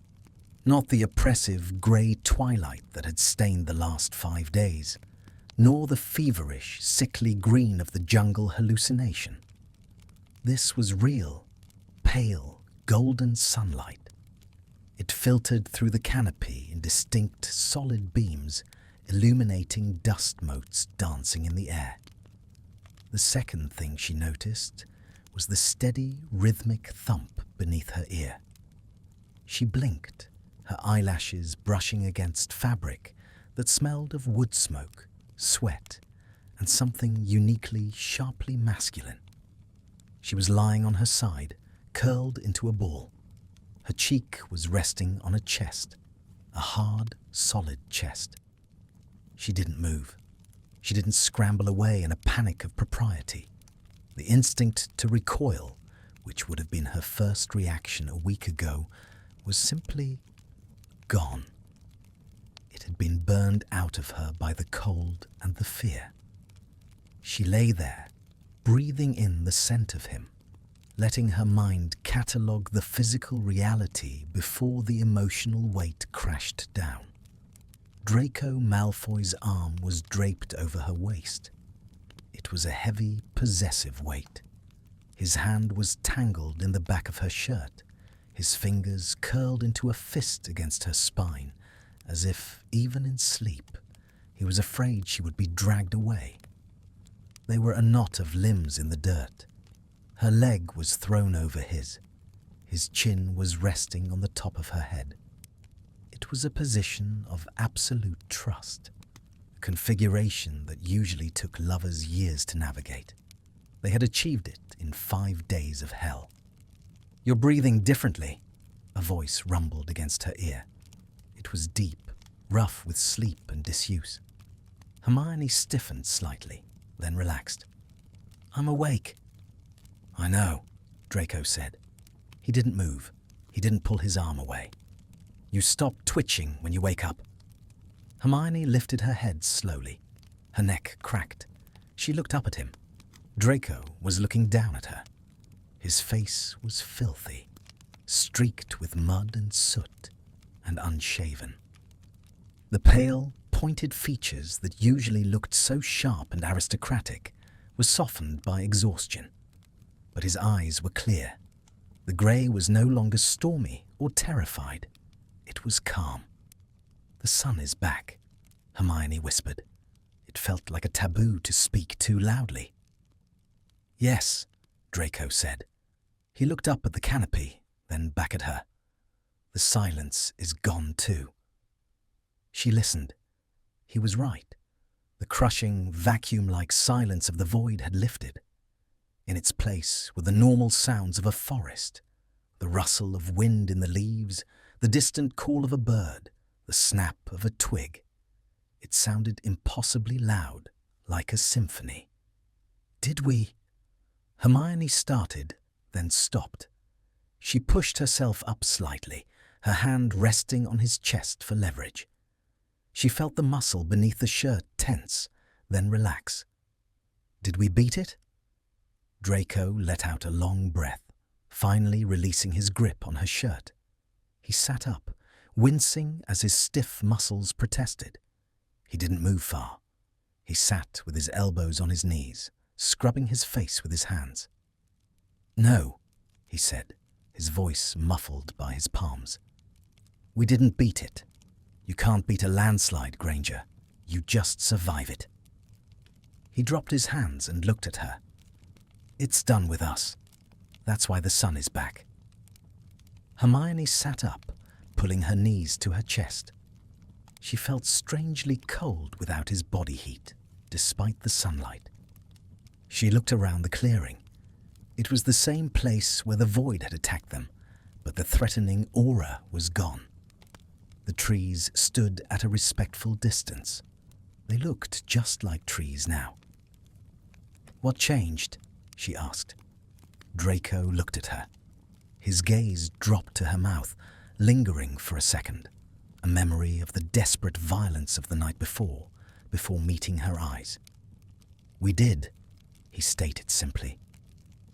Not the oppressive grey twilight that had stained the last 5 days, nor the feverish, sickly green of the jungle hallucination. This was real, pale, golden sunlight. It filtered through the canopy in distinct, solid beams, illuminating dust motes dancing in the air. The second thing she noticed was the steady, rhythmic thump beneath her ear. She blinked, her eyelashes brushing against fabric that smelled of wood smoke, sweat, and something uniquely, sharply masculine. She was lying on her side, curled into a ball. Her cheek was resting on a chest, a hard, solid chest. She didn't move. She didn't scramble away in a panic of propriety. The instinct to recoil, which would have been her first reaction a week ago, was simply gone. It had been burned out of her by the cold and the fear. She lay there, breathing in the scent of him, letting her mind catalogue the physical reality before the emotional weight crashed down. Draco Malfoy's arm was draped over her waist. It was a heavy, possessive weight. His hand was tangled in the back of her shirt, his fingers curled into a fist against her spine, as if, even in sleep, he was afraid she would be dragged away. They were a knot of limbs in the dirt. Her leg was thrown over his. His chin was resting on the top of her head. It was a position of absolute trust, a configuration that usually took lovers years to navigate. They had achieved it in 5 days of hell. "You're breathing differently," a voice rumbled against her ear. It was deep, rough with sleep and disuse. Hermione stiffened slightly, then relaxed. "I'm awake." "I know," Draco said. He didn't move. He didn't pull his arm away. "You stop twitching when you wake up." Hermione lifted her head slowly. Her neck cracked. She looked up at him. Draco was looking down at her. His face was filthy, streaked with mud and soot, and unshaven. The pale, pointed features that usually looked so sharp and aristocratic were softened by exhaustion. But his eyes were clear. The grey was no longer stormy or terrified. It was calm. "The sun is back," Hermione whispered. It felt like a taboo to speak too loudly. "Yes," Draco said. He looked up at the canopy, then back at her. "The silence is gone too." She listened. He was right. The crushing, vacuum-like silence of the void had lifted. In its place were the normal sounds of a forest, the rustle of wind in the leaves, the distant call of a bird, the snap of a twig. It sounded impossibly loud, like a symphony. "Did we?" Hermione started, then stopped. She pushed herself up slightly, her hand resting on his chest for leverage. She felt the muscle beneath the shirt tense, then relax. "Did we beat it?" Draco let out a long breath, finally releasing his grip on her shirt. He sat up, wincing as his stiff muscles protested. He didn't move far. He sat with his elbows on his knees, scrubbing his face with his hands. "No," he said, his voice muffled by his palms. "We didn't beat it. You can't beat a landslide, Granger. You just survive it." He dropped his hands and looked at her. "It's done with us. That's why the sun is back." Hermione sat up, pulling her knees to her chest. She felt strangely cold without his body heat, despite the sunlight. She looked around the clearing. It was the same place where the void had attacked them, but the threatening aura was gone. The trees stood at a respectful distance. They looked just like trees now. "What changed?" she asked. Draco looked at her. His gaze dropped to her mouth, lingering for a second, a memory of the desperate violence of the night before meeting her eyes. "We did," he stated simply.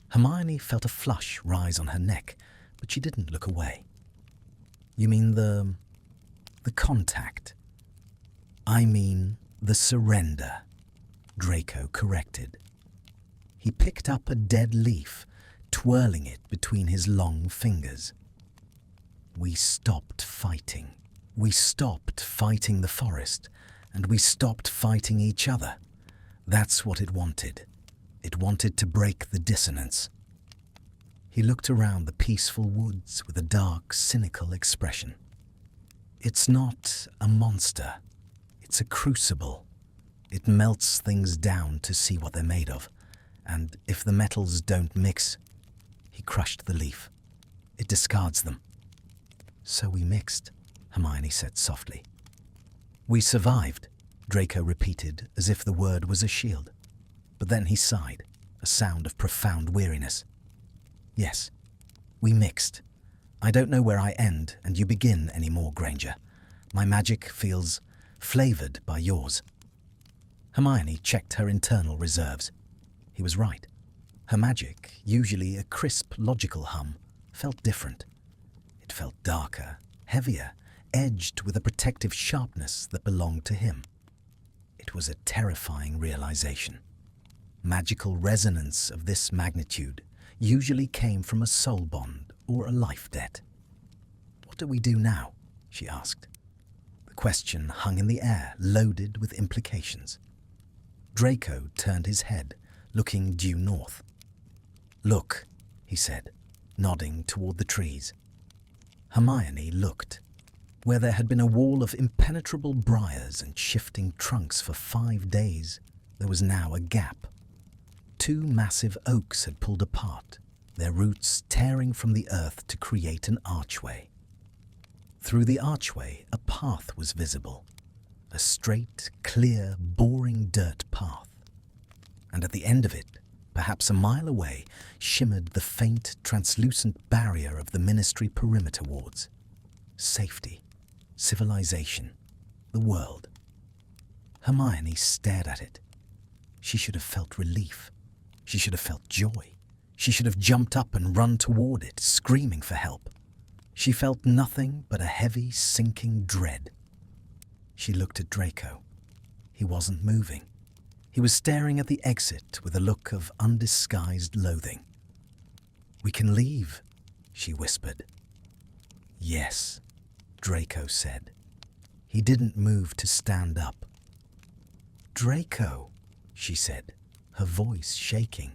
Hermione felt a flush rise on her neck, but she didn't look away. "You mean the contact?" "I mean the surrender," Draco corrected. He picked up a dead leaf, twirling it between his long fingers. "We stopped fighting. We stopped fighting the forest, and we stopped fighting each other. That's what it wanted. It wanted to break the dissonance." He looked around the peaceful woods with a dark, cynical expression. "It's not a monster. It's a crucible. It melts things down to see what they're made of, and if the metals don't mix..." He crushed the leaf. "It discards them." "So we mixed," Hermione said softly. "We survived," Draco repeated as if the word was a shield. But then he sighed, a sound of profound weariness. "Yes, we mixed. I don't know where I end and you begin anymore, Granger. My magic feels flavored by yours." Hermione checked her internal reserves. He was right. Her magic, usually a crisp, logical hum, felt different. It felt darker, heavier, edged with a protective sharpness that belonged to him. It was a terrifying realization. Magical resonance of this magnitude usually came from a soul bond or a life debt. "What do we do now?" she asked. The question hung in the air, loaded with implications. Draco turned his head, looking due north. "Look," he said, nodding toward the trees. Hermione looked. Where there had been a wall of impenetrable briars and shifting trunks for 5 days, there was now a gap. 2 massive oaks had pulled apart, their roots tearing from the earth to create an archway. Through the archway, a path was visible, a straight, clear, boring dirt path. And at the end of it, perhaps a mile away, shimmered the faint, translucent barrier of the Ministry perimeter wards. Safety, civilization, the world. Hermione stared at it. She should have felt relief. She should have felt joy. She should have jumped up and run toward it, screaming for help. She felt nothing but a heavy, sinking dread. She looked at Draco. He wasn't moving. He was staring at the exit with a look of undisguised loathing. "We can leave," she whispered. "Yes," Draco said. He didn't move to stand up. "Draco," she said, her voice shaking.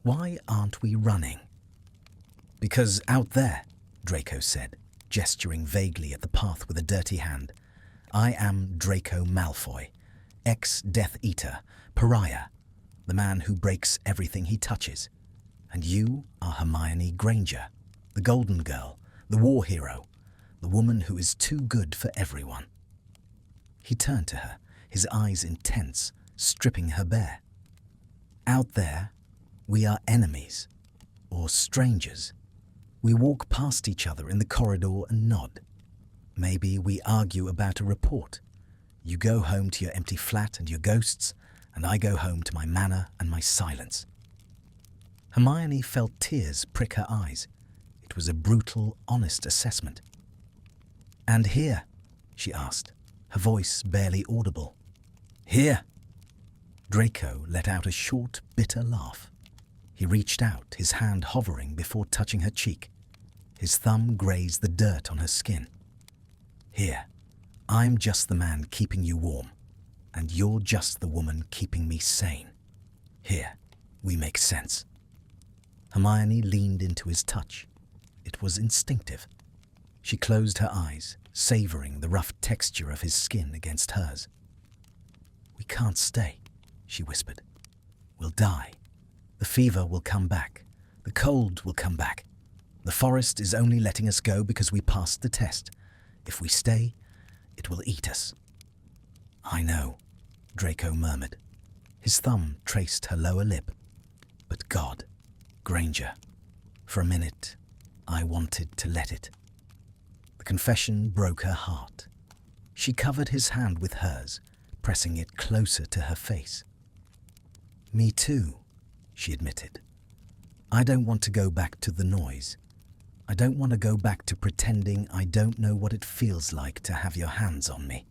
"Why aren't we running?" "Because out there," Draco said, gesturing vaguely at the path with a dirty hand, "I am Draco Malfoy, ex-Death Eater, pariah, the man who breaks everything he touches. And you are Hermione Granger, the golden girl, the war hero, the woman who is too good for everyone." He turned to her, his eyes intense, stripping her bare. "Out there, we are enemies, or strangers. We walk past each other in the corridor and nod. Maybe we argue about a report. You go home to your empty flat and your ghosts, and I go home to my manor and my silence." Hermione felt tears prick her eyes. It was a brutal, honest assessment. "And here?" she asked, her voice barely audible. "Here?" Draco let out a short, bitter laugh. He reached out, his hand hovering before touching her cheek. His thumb grazed the dirt on her skin. "Here, I'm just the man keeping you warm, and you're just the woman keeping me sane. Here, we make sense." Hermione leaned into his touch. It was instinctive. She closed her eyes, savoring the rough texture of his skin against hers. "We can't stay," she whispered. "We'll die. The fever will come back. The cold will come back. The forest is only letting us go because we passed the test. If we stay, it will eat us." "I know," Draco murmured. His thumb traced her lower lip. "But God, Granger, for a minute, I wanted to let it." The confession broke her heart. She covered his hand with hers, pressing it closer to her face. "Me too," she admitted. "I don't want to go back to the noise. I don't want to go back to pretending I don't know what it feels like to have your hands on me."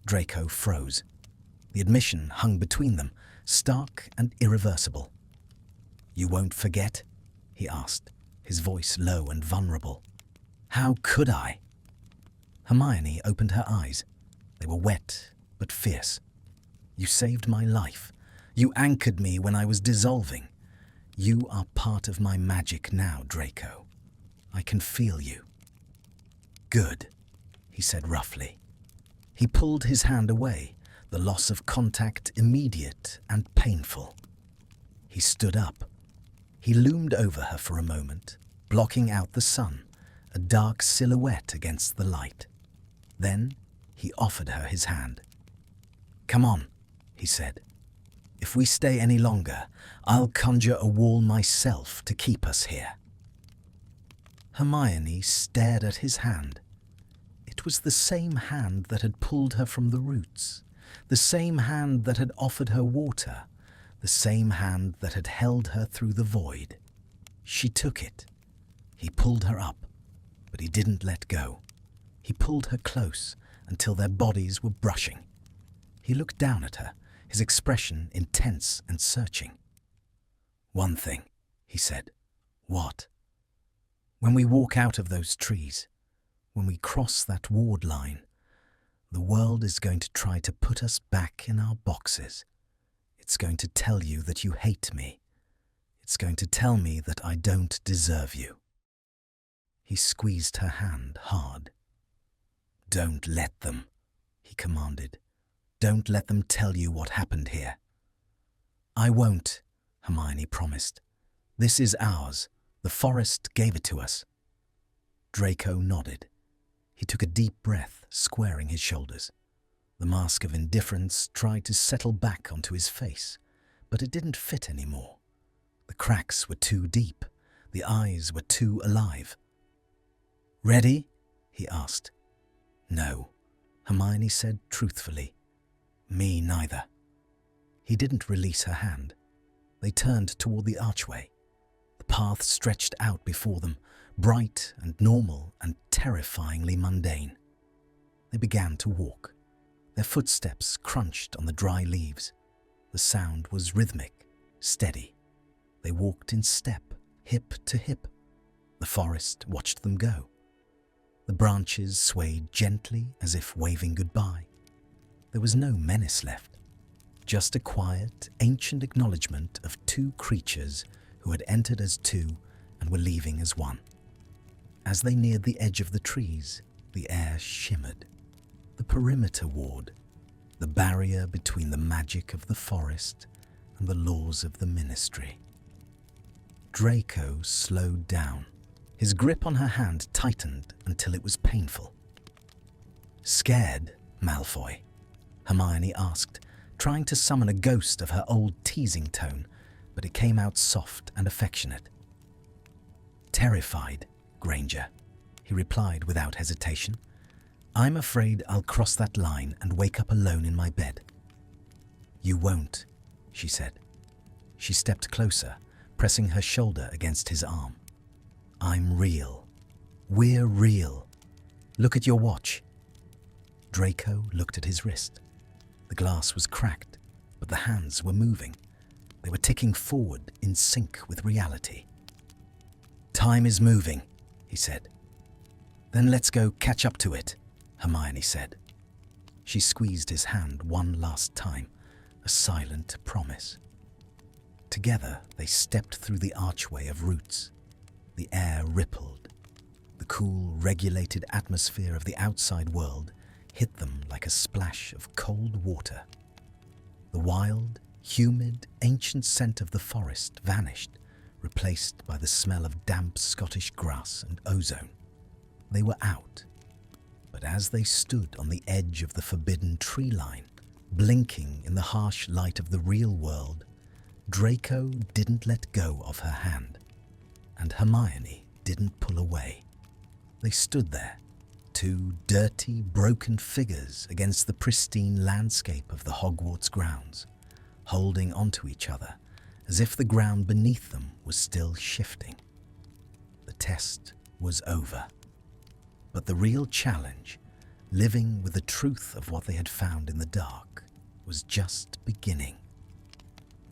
Draco froze. The admission hung between them, stark and irreversible. "You won't forget?" he asked, his voice low and vulnerable. "How could I?" Hermione opened her eyes. They were wet but fierce. "You saved my life. You anchored me when I was dissolving. You are part of my magic now, Draco. I can feel you." "Good," he said roughly. He pulled his hand away, the loss of contact immediate and painful. He stood up. He loomed over her for a moment, blocking out the sun, a dark silhouette against the light. Then he offered her his hand. "Come on," he said. "If we stay any longer, I'll conjure a wall myself to keep us here." Hermione stared at his hand. It was the same hand that had pulled her from the roots, the same hand that had offered her water, the same hand that had held her through the void. She took it. He pulled her up, but he didn't let go. He pulled her close until their bodies were brushing. He looked down at her, his expression intense and searching. "One thing," he said. "What?" "When we walk out of those trees, when we cross that ward line, the world is going to try to put us back in our boxes. It's going to tell you that you hate me. It's going to tell me that I don't deserve you." He squeezed her hand hard. "Don't let them," he commanded. "Don't let them tell you what happened here." "I won't," Hermione promised. "This is ours. The forest gave it to us." Draco nodded. He took a deep breath, squaring his shoulders. The mask of indifference tried to settle back onto his face, but it didn't fit anymore. The cracks were too deep. The eyes were too alive. "Ready?" he asked. "No," Hermione said truthfully. "Me neither." He didn't release her hand. They turned toward the archway. The path stretched out before them, bright and normal and terrifyingly mundane. They began to walk. Their footsteps crunched on the dry leaves. The sound was rhythmic, steady. They walked in step, hip to hip. The forest watched them go. The branches swayed gently as if waving goodbye. There was no menace left, just a quiet, ancient acknowledgement of two creatures who had entered as two and were leaving as one. As they neared the edge of the trees, the air shimmered. The perimeter ward, the barrier between the magic of the forest and the laws of the ministry. Draco slowed down. His grip on her hand tightened until it was painful. "Scared, Malfoy?" Hermione asked, trying to summon a ghost of her old teasing tone, but it came out soft and affectionate. "Terrified, Granger," he replied without hesitation. "I'm afraid I'll cross that line and wake up alone in my bed." "You won't," she said. She stepped closer, pressing her shoulder against his arm. "I'm real. We're real. Look at your watch." Draco looked at his wrist. The glass was cracked, but the hands were moving. They were ticking forward in sync with reality. "Time is moving," he said. "Then let's go catch up to it," Hermione said. She squeezed his hand one last time, a silent promise. Together they stepped through the archway of roots. The air rippled. The cool, regulated atmosphere of the outside world hit them like a splash of cold water. The wild, humid, ancient scent of the forest vanished, replaced by the smell of damp Scottish grass and ozone. They were out. But as they stood on the edge of the forbidden tree line, blinking in the harsh light of the real world, Draco didn't let go of her hand, and Hermione didn't pull away. They stood there, two dirty, broken figures against the pristine landscape of the Hogwarts grounds, holding onto each other as if the ground beneath them was still shifting. The test was over. But the real challenge, living with the truth of what they had found in the dark, was just beginning.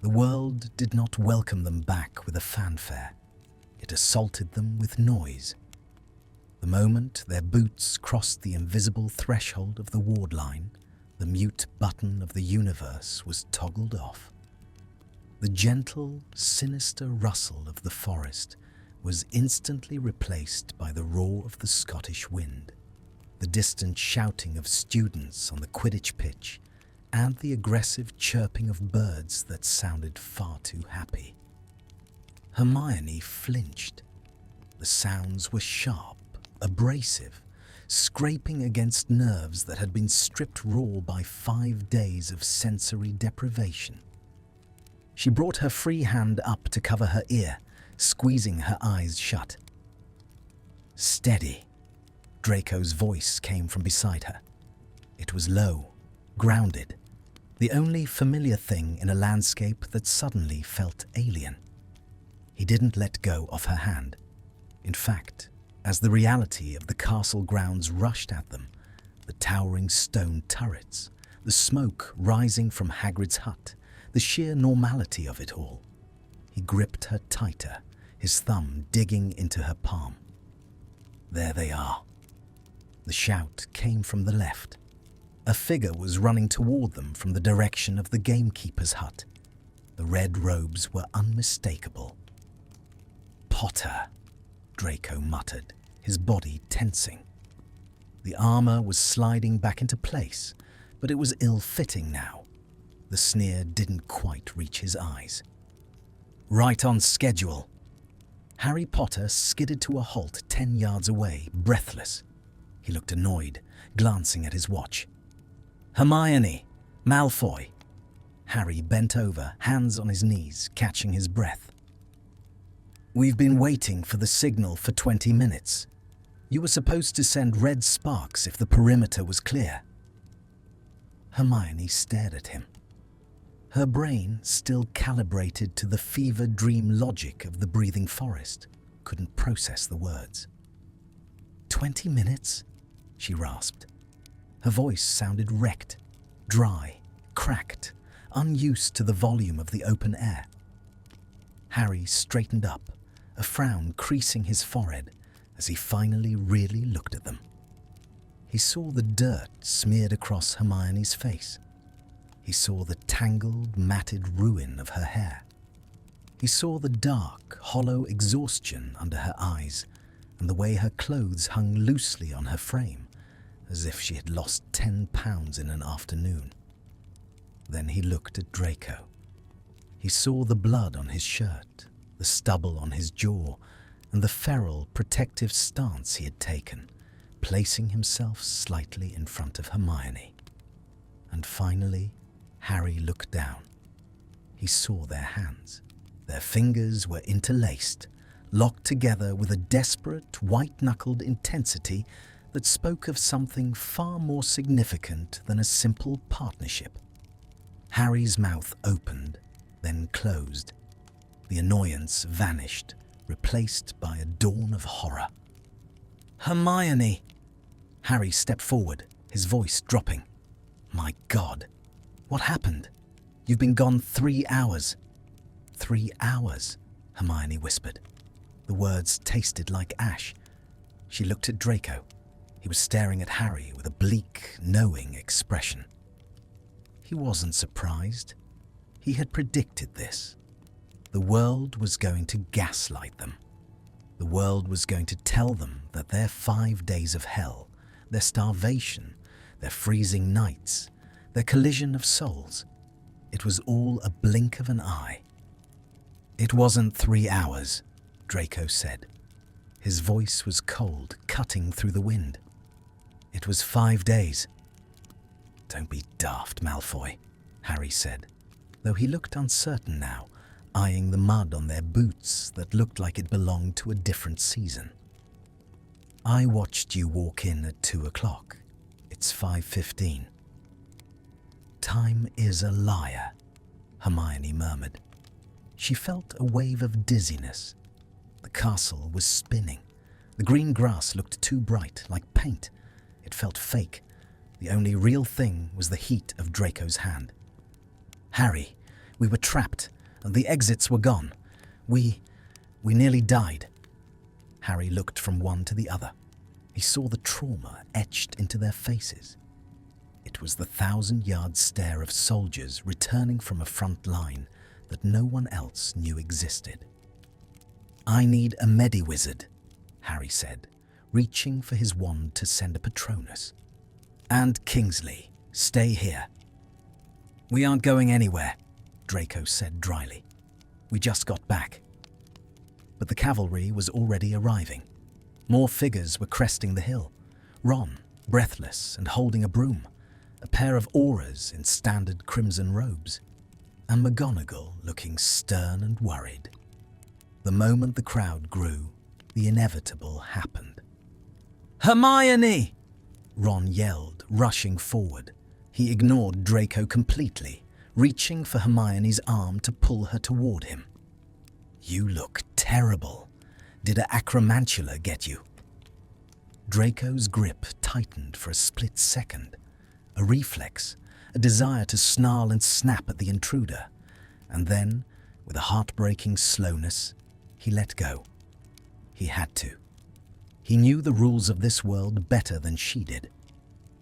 The world did not welcome them back with a fanfare. It assaulted them with noise. The moment their boots crossed the invisible threshold of the ward line, the mute button of the universe was toggled off. The gentle, sinister rustle of the forest was instantly replaced by the roar of the Scottish wind, the distant shouting of students on the Quidditch pitch, and the aggressive chirping of birds that sounded far too happy. Hermione flinched. The sounds were sharp, abrasive, scraping against nerves that had been stripped raw by 5 days of sensory deprivation. She brought her free hand up to cover her ear, squeezing her eyes shut. "Steady," Draco's voice came from beside her. It was low, grounded, the only familiar thing in a landscape that suddenly felt alien. He didn't let go of her hand. In fact, as the reality of the castle grounds rushed at them, the towering stone turrets, the smoke rising from Hagrid's hut, the sheer normality of it all, he gripped her tighter, his thumb digging into her palm. There they are. The shout came from the left. A figure was running toward them from the direction of the gamekeeper's hut. The red robes were unmistakable. "Potter," Draco muttered, his body tensing. The armor was sliding back into place, but it was ill-fitting now. The sneer didn't quite reach his eyes. "Right on schedule." Harry Potter skidded to a halt 10 yards away, breathless. He looked annoyed, glancing at his watch. "Hermione, Malfoy." Harry bent over, hands on his knees, catching his breath. "We've been waiting for the signal for 20 minutes. You were supposed to send red sparks if the perimeter was clear." Hermione stared at him. Her brain, still calibrated to the fever dream logic of the breathing forest, couldn't process the words. 20 minutes? She rasped. Her voice sounded wrecked, dry, cracked, unused to the volume of the open air. Harry straightened up, a frown creasing his forehead as he finally really looked at them. He saw the dirt smeared across Hermione's face. He saw the tangled, matted ruin of her hair. He saw the dark, hollow exhaustion under her eyes and the way her clothes hung loosely on her frame, as if she had lost 10 pounds in an afternoon. Then he looked at Draco. He saw the blood on his shirt, the stubble on his jaw, and the feral, protective stance he had taken, placing himself slightly in front of Hermione. And finally, Harry looked down. He saw their hands. Their fingers were interlaced, locked together with a desperate, white-knuckled intensity that spoke of something far more significant than a simple partnership. Harry's mouth opened, then closed. The annoyance vanished, replaced by a dawn of horror. "Hermione!" Harry stepped forward, his voice dropping. "My God, what happened? You've been gone 3 hours." 3 hours, Hermione whispered. The words tasted like ash. She looked at Draco. He was staring at Harry with a bleak, knowing expression. He wasn't surprised. He had predicted this. The world was going to gaslight them. The world was going to tell them that their 5 days of hell, their starvation, their freezing nights, their collision of souls, it was all a blink of an eye. "It wasn't 3 hours," Draco said. His voice was cold, cutting through the wind. "It was 5 days. "Don't be daft, Malfoy," Harry said, though he looked uncertain now, eyeing the mud on their boots that looked like it belonged to a different season. "I watched you walk in at 2 o'clock. It's 5:15. "Time is a liar," Hermione murmured. She felt a wave of dizziness. The castle was spinning. The green grass looked too bright, like paint. It felt fake. The only real thing was the heat of Draco's hand. "Harry, we were trapped, and the exits were gone. We nearly died." Harry looked from one to the other. He saw the trauma etched into their faces. It was the 1,000-yard stare of soldiers returning from a front line that no one else knew existed. "I need a Mediwizard," Harry said, reaching for his wand to send a Patronus. "And Kingsley, stay here." "We aren't going anywhere," Draco said dryly. "We just got back." But the cavalry was already arriving. More figures were cresting the hill. Ron, breathless and holding a broom, a pair of auras in standard crimson robes, and McGonagall looking stern and worried. The moment the crowd grew, the inevitable happened. "Hermione!" Ron yelled, rushing forward. He ignored Draco completely, reaching for Hermione's arm to pull her toward him. "You look terrible. Did a acromantula get you?" Draco's grip tightened for a split second. A reflex, a desire to snarl and snap at the intruder. And then, with a heartbreaking slowness, he let go. He had to. He knew the rules of this world better than she did.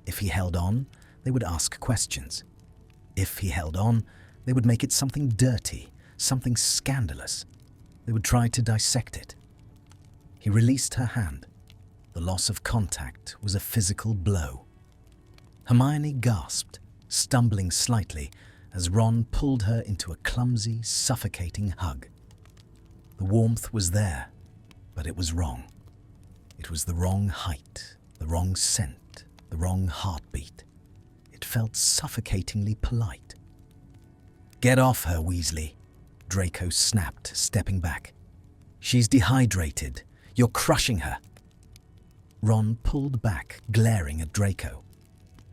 If he held on, they would ask questions. If he held on, they would make it something dirty, something scandalous. They would try to dissect it. He released her hand. The loss of contact was a physical blow. Hermione gasped, stumbling slightly as Ron pulled her into a clumsy, suffocating hug. The warmth was there, but it was wrong. It was the wrong height, the wrong scent, the wrong heartbeat. It felt suffocatingly polite. "Get off her, Weasley," Draco snapped, stepping back. "She's dehydrated. You're crushing her." Ron pulled back, glaring at Draco.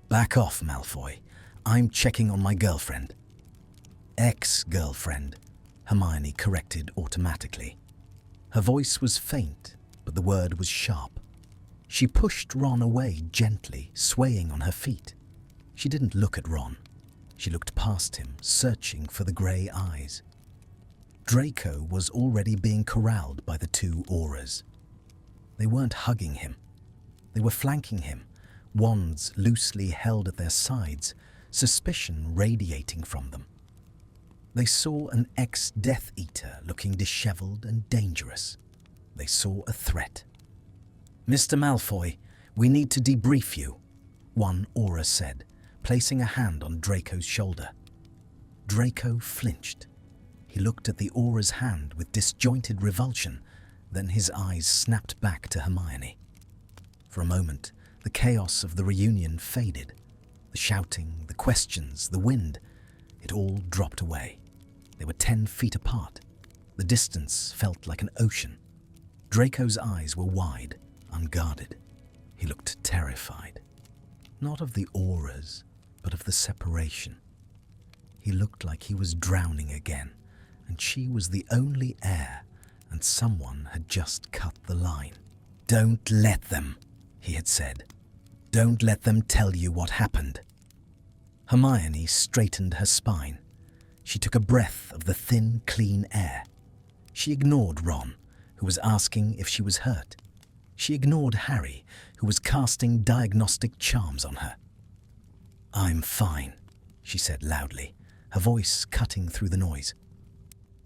"Back off, Malfoy. I'm checking on my girlfriend." "Ex-girlfriend," Hermione corrected automatically. Her voice was faint, but the word was sharp. She pushed Ron away gently, swaying on her feet. She didn't look at Ron. She looked past him, searching for the grey eyes. Draco was already being corralled by the two auras. They weren't hugging him. They were flanking him, wands loosely held at their sides, suspicion radiating from them. They saw an ex-Death Eater looking dishevelled and dangerous. They saw a threat. "Mr. Malfoy, we need to debrief you," one aura said, placing a hand on Draco's shoulder. Draco flinched. He looked at the aura's hand with disjointed revulsion, then his eyes snapped back to Hermione. For a moment, the chaos of the reunion faded. The shouting, the questions, the wind, it all dropped away. They were 10 feet apart. The distance felt like an ocean. Draco's eyes were wide, unguarded. He looked terrified. Not of the auras, but of the separation. He looked like he was drowning again, and she was the only heir, and someone had just cut the line. "Don't let them," he had said. "Don't let them tell you what happened." Hermione straightened her spine. She took a breath of the thin, clean air. She ignored Ron, who was asking if she was hurt. She ignored Harry, who was casting diagnostic charms on her. "I'm fine," she said loudly, her voice cutting through the noise.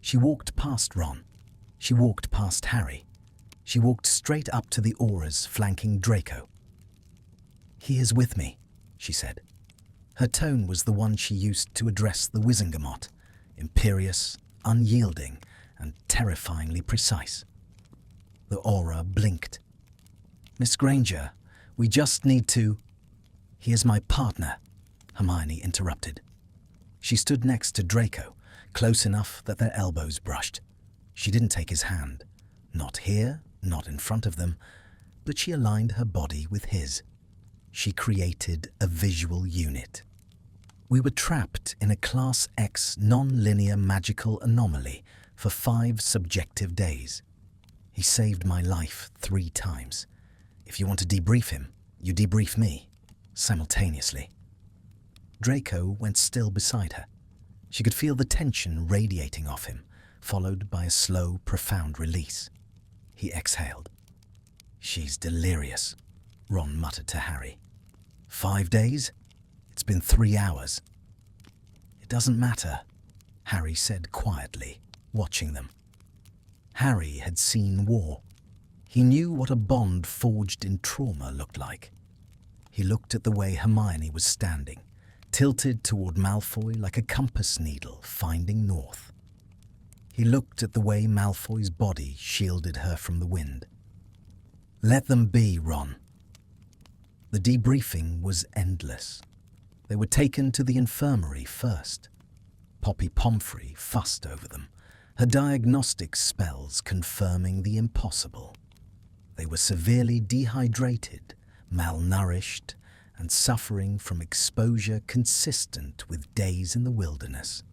She walked past Ron. She walked past Harry. She walked straight up to the auras flanking Draco. "He is with me," she said. Her tone was the one she used to address the Wizengamot, imperious, unyielding, and terrifyingly precise. The aura blinked. "Miss Granger, we just need to—" "He is my partner," Hermione interrupted. She stood next to Draco, close enough that their elbows brushed. She didn't take his hand. Not here, not in front of them, but she aligned her body with his. She created a visual unit. "We were trapped in a Class X non-linear magical anomaly for 5 subjective days. He saved my life 3 times. If you want to debrief him, you debrief me, simultaneously." Draco went still beside her. She could feel the tension radiating off him, followed by a slow, profound release. He exhaled. "She's delirious," Ron muttered to Harry. 5 days? It's been 3 hours. "It doesn't matter," Harry said quietly, watching them. Harry had seen war. He knew what a bond forged in trauma looked like. He looked at the way Hermione was standing, tilted toward Malfoy like a compass needle finding north. He looked at the way Malfoy's body shielded her from the wind. "Let them be, Ron." The debriefing was endless. They were taken to the infirmary first. Poppy Pomfrey fussed over them, her diagnostic spells confirming the impossible. They were severely dehydrated, malnourished, and suffering from exposure consistent with days in the wilderness.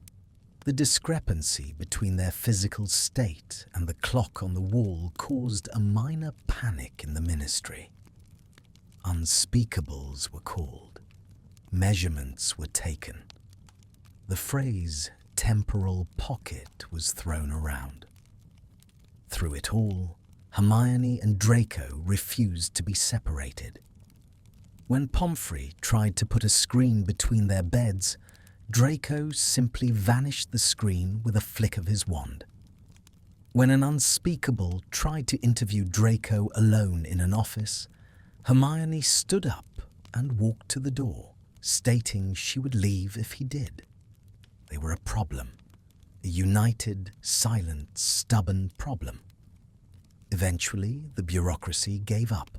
The discrepancy between their physical state and the clock on the wall caused a minor panic in the ministry. Unspeakables were called. Measurements were taken. The phrase temporal pocket was thrown around. Through it all, Hermione and Draco refused to be separated. When Pomfrey tried to put a screen between their beds, Draco simply vanished the screen with a flick of his wand. When an unspeakable tried to interview Draco alone in an office, Hermione stood up and walked to the door, stating she would leave if he did. They were a problem, a united, silent, stubborn problem. Eventually, the bureaucracy gave up.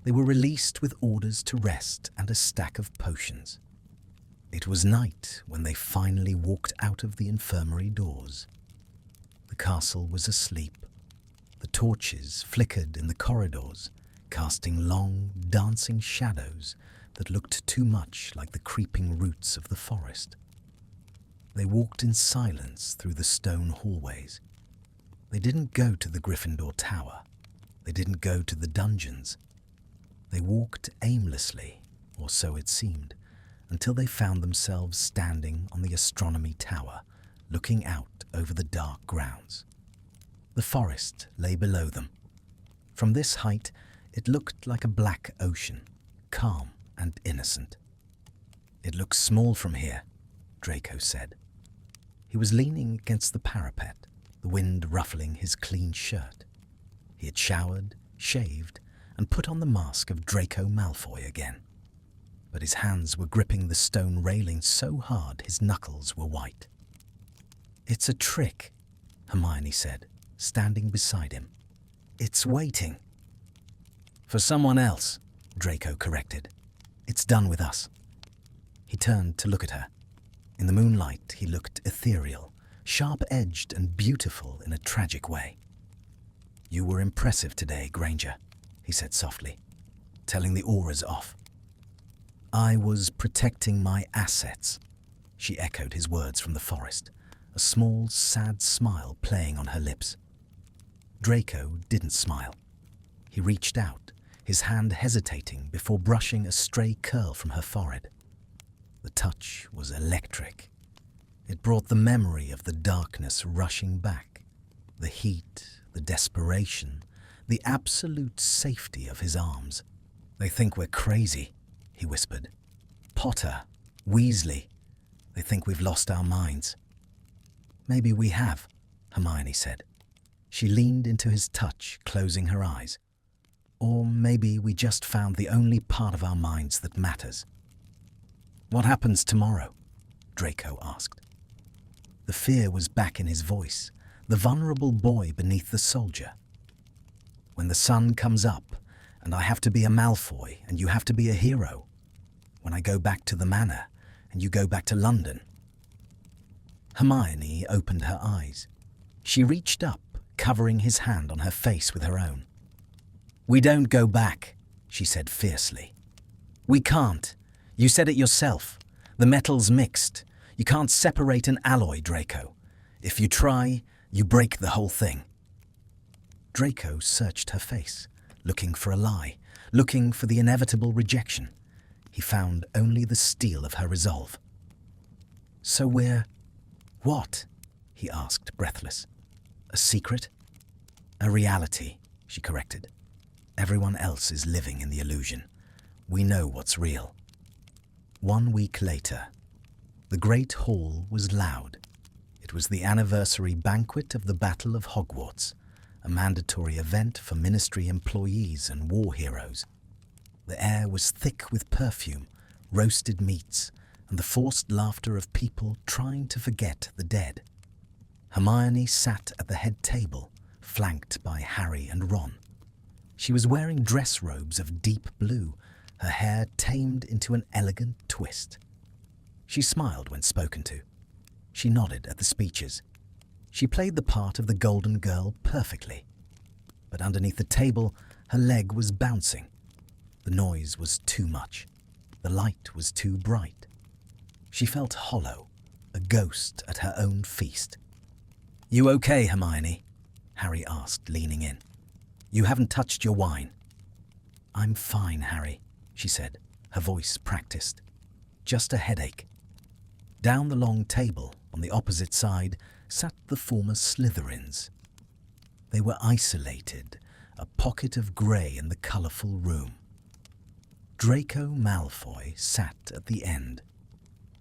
They were released with orders to rest and a stack of potions. It was night when they finally walked out of the infirmary doors. The castle was asleep. The torches flickered in the corridors, casting long, dancing shadows that looked too much like the creeping roots of the forest. They walked in silence through the stone hallways. They didn't go to the Gryffindor Tower. They didn't go to the dungeons. They walked aimlessly, or so it seemed, until they found themselves standing on the astronomy tower, looking out over the dark grounds. The forest lay below them. From this height, it looked like a black ocean, calm and innocent. "It looks small from here," Draco said. He was leaning against the parapet, the wind ruffling his clean shirt. He had showered, shaved, and put on the mask of Draco Malfoy again. But his hands were gripping the stone railing so hard his knuckles were white. "It's a trick," Hermione said, standing beside him. "It's waiting." "For someone else," Draco corrected. "It's done with us." He turned to look at her. In the moonlight, he looked ethereal, sharp-edged and beautiful in a tragic way. "You were impressive today, Granger," he said softly, telling the auras off. "I was protecting my assets," she echoed his words from the forest, a small, sad smile playing on her lips. Draco didn't smile. He reached out, his hand hesitating before brushing a stray curl from her forehead. The touch was electric. It brought the memory of the darkness rushing back, the heat, the desperation, the absolute safety of his arms. "They think we're crazy," he whispered. "Potter, Weasley, they think we've lost our minds." "Maybe we have," Hermione said. She leaned into his touch, closing her eyes. "Or maybe we just found the only part of our minds that matters." "What happens tomorrow?" Draco asked. The fear was back in his voice, the vulnerable boy beneath the soldier. "When the sun comes up, and I have to be a Malfoy, and you have to be a hero. When I go back to the manor, and you go back to London." Hermione opened her eyes. She reached up, covering his hand on her face with her own. "We don't go back," she said fiercely. "We can't. You said it yourself. The metal's mixed. You can't separate an alloy, Draco. If you try, you break the whole thing." Draco searched her face, looking for a lie, looking for the inevitable rejection. He found only the steel of her resolve. "So we're... what?" he asked, breathless. "A secret?" "A reality," she corrected. "Everyone else is living in the illusion. We know what's real." 1 week later, the Great Hall was loud. It was the anniversary banquet of the Battle of Hogwarts, a mandatory event for Ministry employees and war heroes. The air was thick with perfume, roasted meats, and the forced laughter of people trying to forget the dead. Hermione sat at the head table, flanked by Harry and Ron. She was wearing dress robes of deep blue, her hair tamed into an elegant twist. She smiled when spoken to. She nodded at the speeches. She played the part of the Golden Girl perfectly. But underneath the table, her leg was bouncing. The noise was too much. The light was too bright. She felt hollow, a ghost at her own feast. "You okay, Hermione?" Harry asked, leaning in. "You haven't touched your wine." "I'm fine, Harry," she said, her voice practiced. "Just a headache." Down the long table, on the opposite side, sat the former Slytherins. They were isolated, a pocket of grey in the colourful room. Draco Malfoy sat at the end.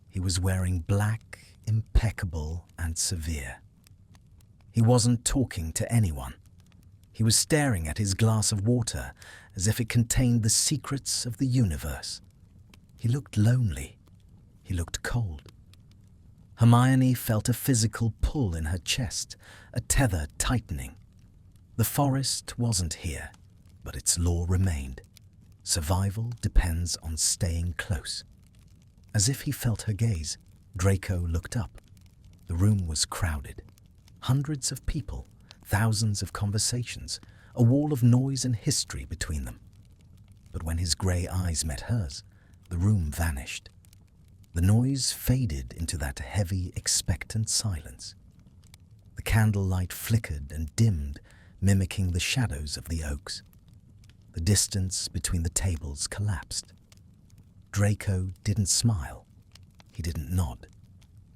He was wearing black, impeccable and severe. He wasn't talking to anyone. He was staring at his glass of water as if it contained the secrets of the universe. He looked lonely. He looked cold. Hermione felt a physical pull in her chest, a tether tightening. The forest wasn't here, but its law remained. Survival depends on staying close. As if he felt her gaze, Draco looked up. The room was crowded. Hundreds of people, thousands of conversations, a wall of noise and history between them. But when his grey eyes met hers, the room vanished. The noise faded into that heavy, expectant silence. The candlelight flickered and dimmed, mimicking the shadows of the oaks. The distance between the tables collapsed. Draco didn't smile. He didn't nod.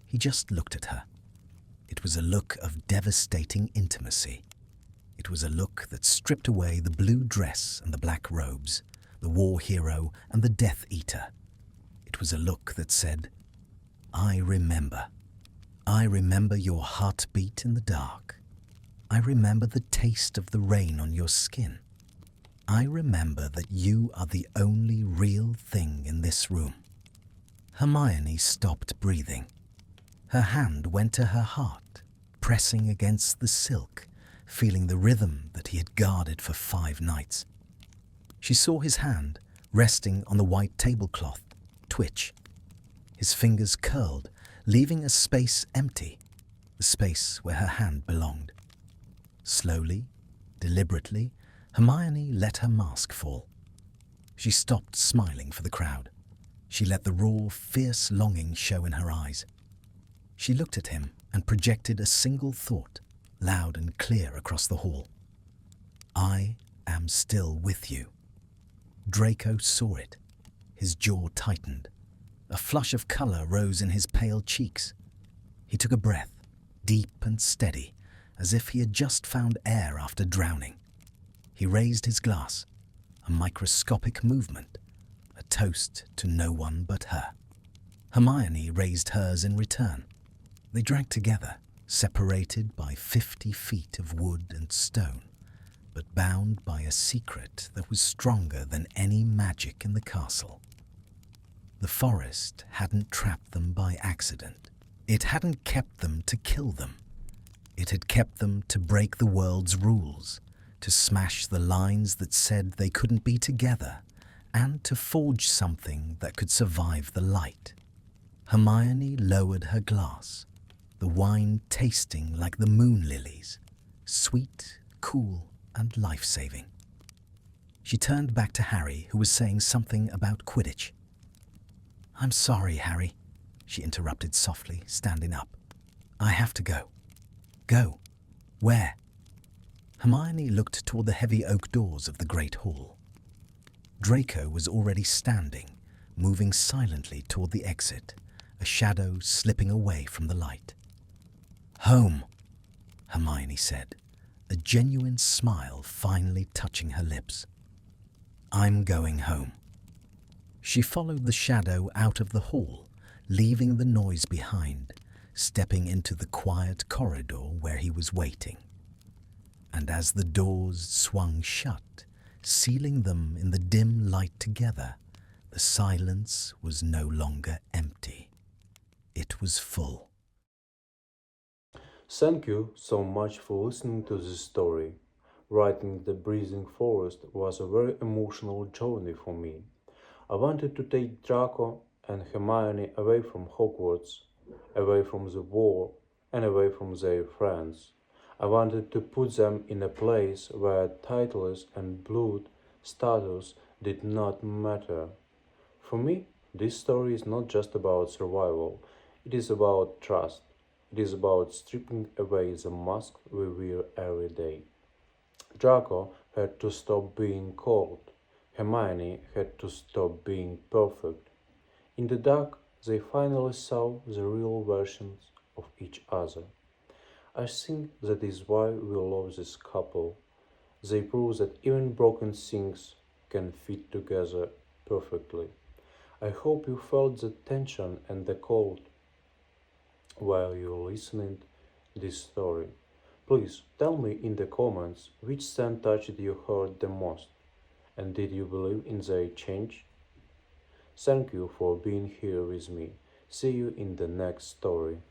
He just looked at her. It was a look of devastating intimacy. It was a look that stripped away the blue dress and the black robes, the war hero and the Death Eater. It was a look that said, "I remember. I remember your heartbeat in the dark. I remember the taste of the rain on your skin. I remember that you are the only real thing in this room." Hermione stopped breathing. Her hand went to her heart, pressing against the silk, feeling the rhythm that he had guarded for 5 nights. She saw his hand, resting on the white tablecloth, twitch. His fingers curled, leaving a space empty, the space where her hand belonged. Slowly, deliberately, Hermione let her mask fall. She stopped smiling for the crowd. She let the raw, fierce longing show in her eyes. She looked at him and projected a single thought, loud and clear across the hall. "I am still with you." Draco saw it. His jaw tightened. A flush of colour rose in his pale cheeks. He took a breath, deep and steady, as if he had just found air after drowning. He raised his glass, a microscopic movement, a toast to no one but her. Hermione raised hers in return. They drank together, separated by 50 feet of wood and stone, but bound by a secret that was stronger than any magic in the castle. The forest hadn't trapped them by accident. It hadn't kept them to kill them. It had kept them to break the world's rules, to smash the lines that said they couldn't be together, and to forge something that could survive the light. Hermione lowered her glass, the wine tasting like the moon lilies, sweet, cool, and life-saving. She turned back to Harry, who was saying something about Quidditch. "I'm sorry, Harry," she interrupted softly, standing up. "I have to go." "Go? Where?" Hermione looked toward the heavy oak doors of the great hall. Draco was already standing, moving silently toward the exit, a shadow slipping away from the light. "Home," Hermione said, a genuine smile finally touching her lips. "I'm going home." She followed the shadow out of the hall, leaving the noise behind, stepping into the quiet corridor where he was waiting. And as the doors swung shut, sealing them in the dim light together, the silence was no longer empty. It was full. Thank you so much for listening to this story. Writing The Breathing Forest was a very emotional journey for me. I wanted to take Draco and Hermione away from Hogwarts, away from the war, and away from their friends. I wanted to put them in a place where titles and blood status did not matter. For me, this story is not just about survival, it is about trust. It is about stripping away the mask we wear every day. Draco had to stop being cold. Hermione had to stop being perfect. In the dark, they finally saw the real versions of each other. I think that is why we love this couple. They prove that even broken things can fit together perfectly. I hope you felt the tension and the cold while you listened this story. Please tell me in the comments which scene touched your heart the most, and did you believe in their change? Thank you for being here with me. See you in the next story.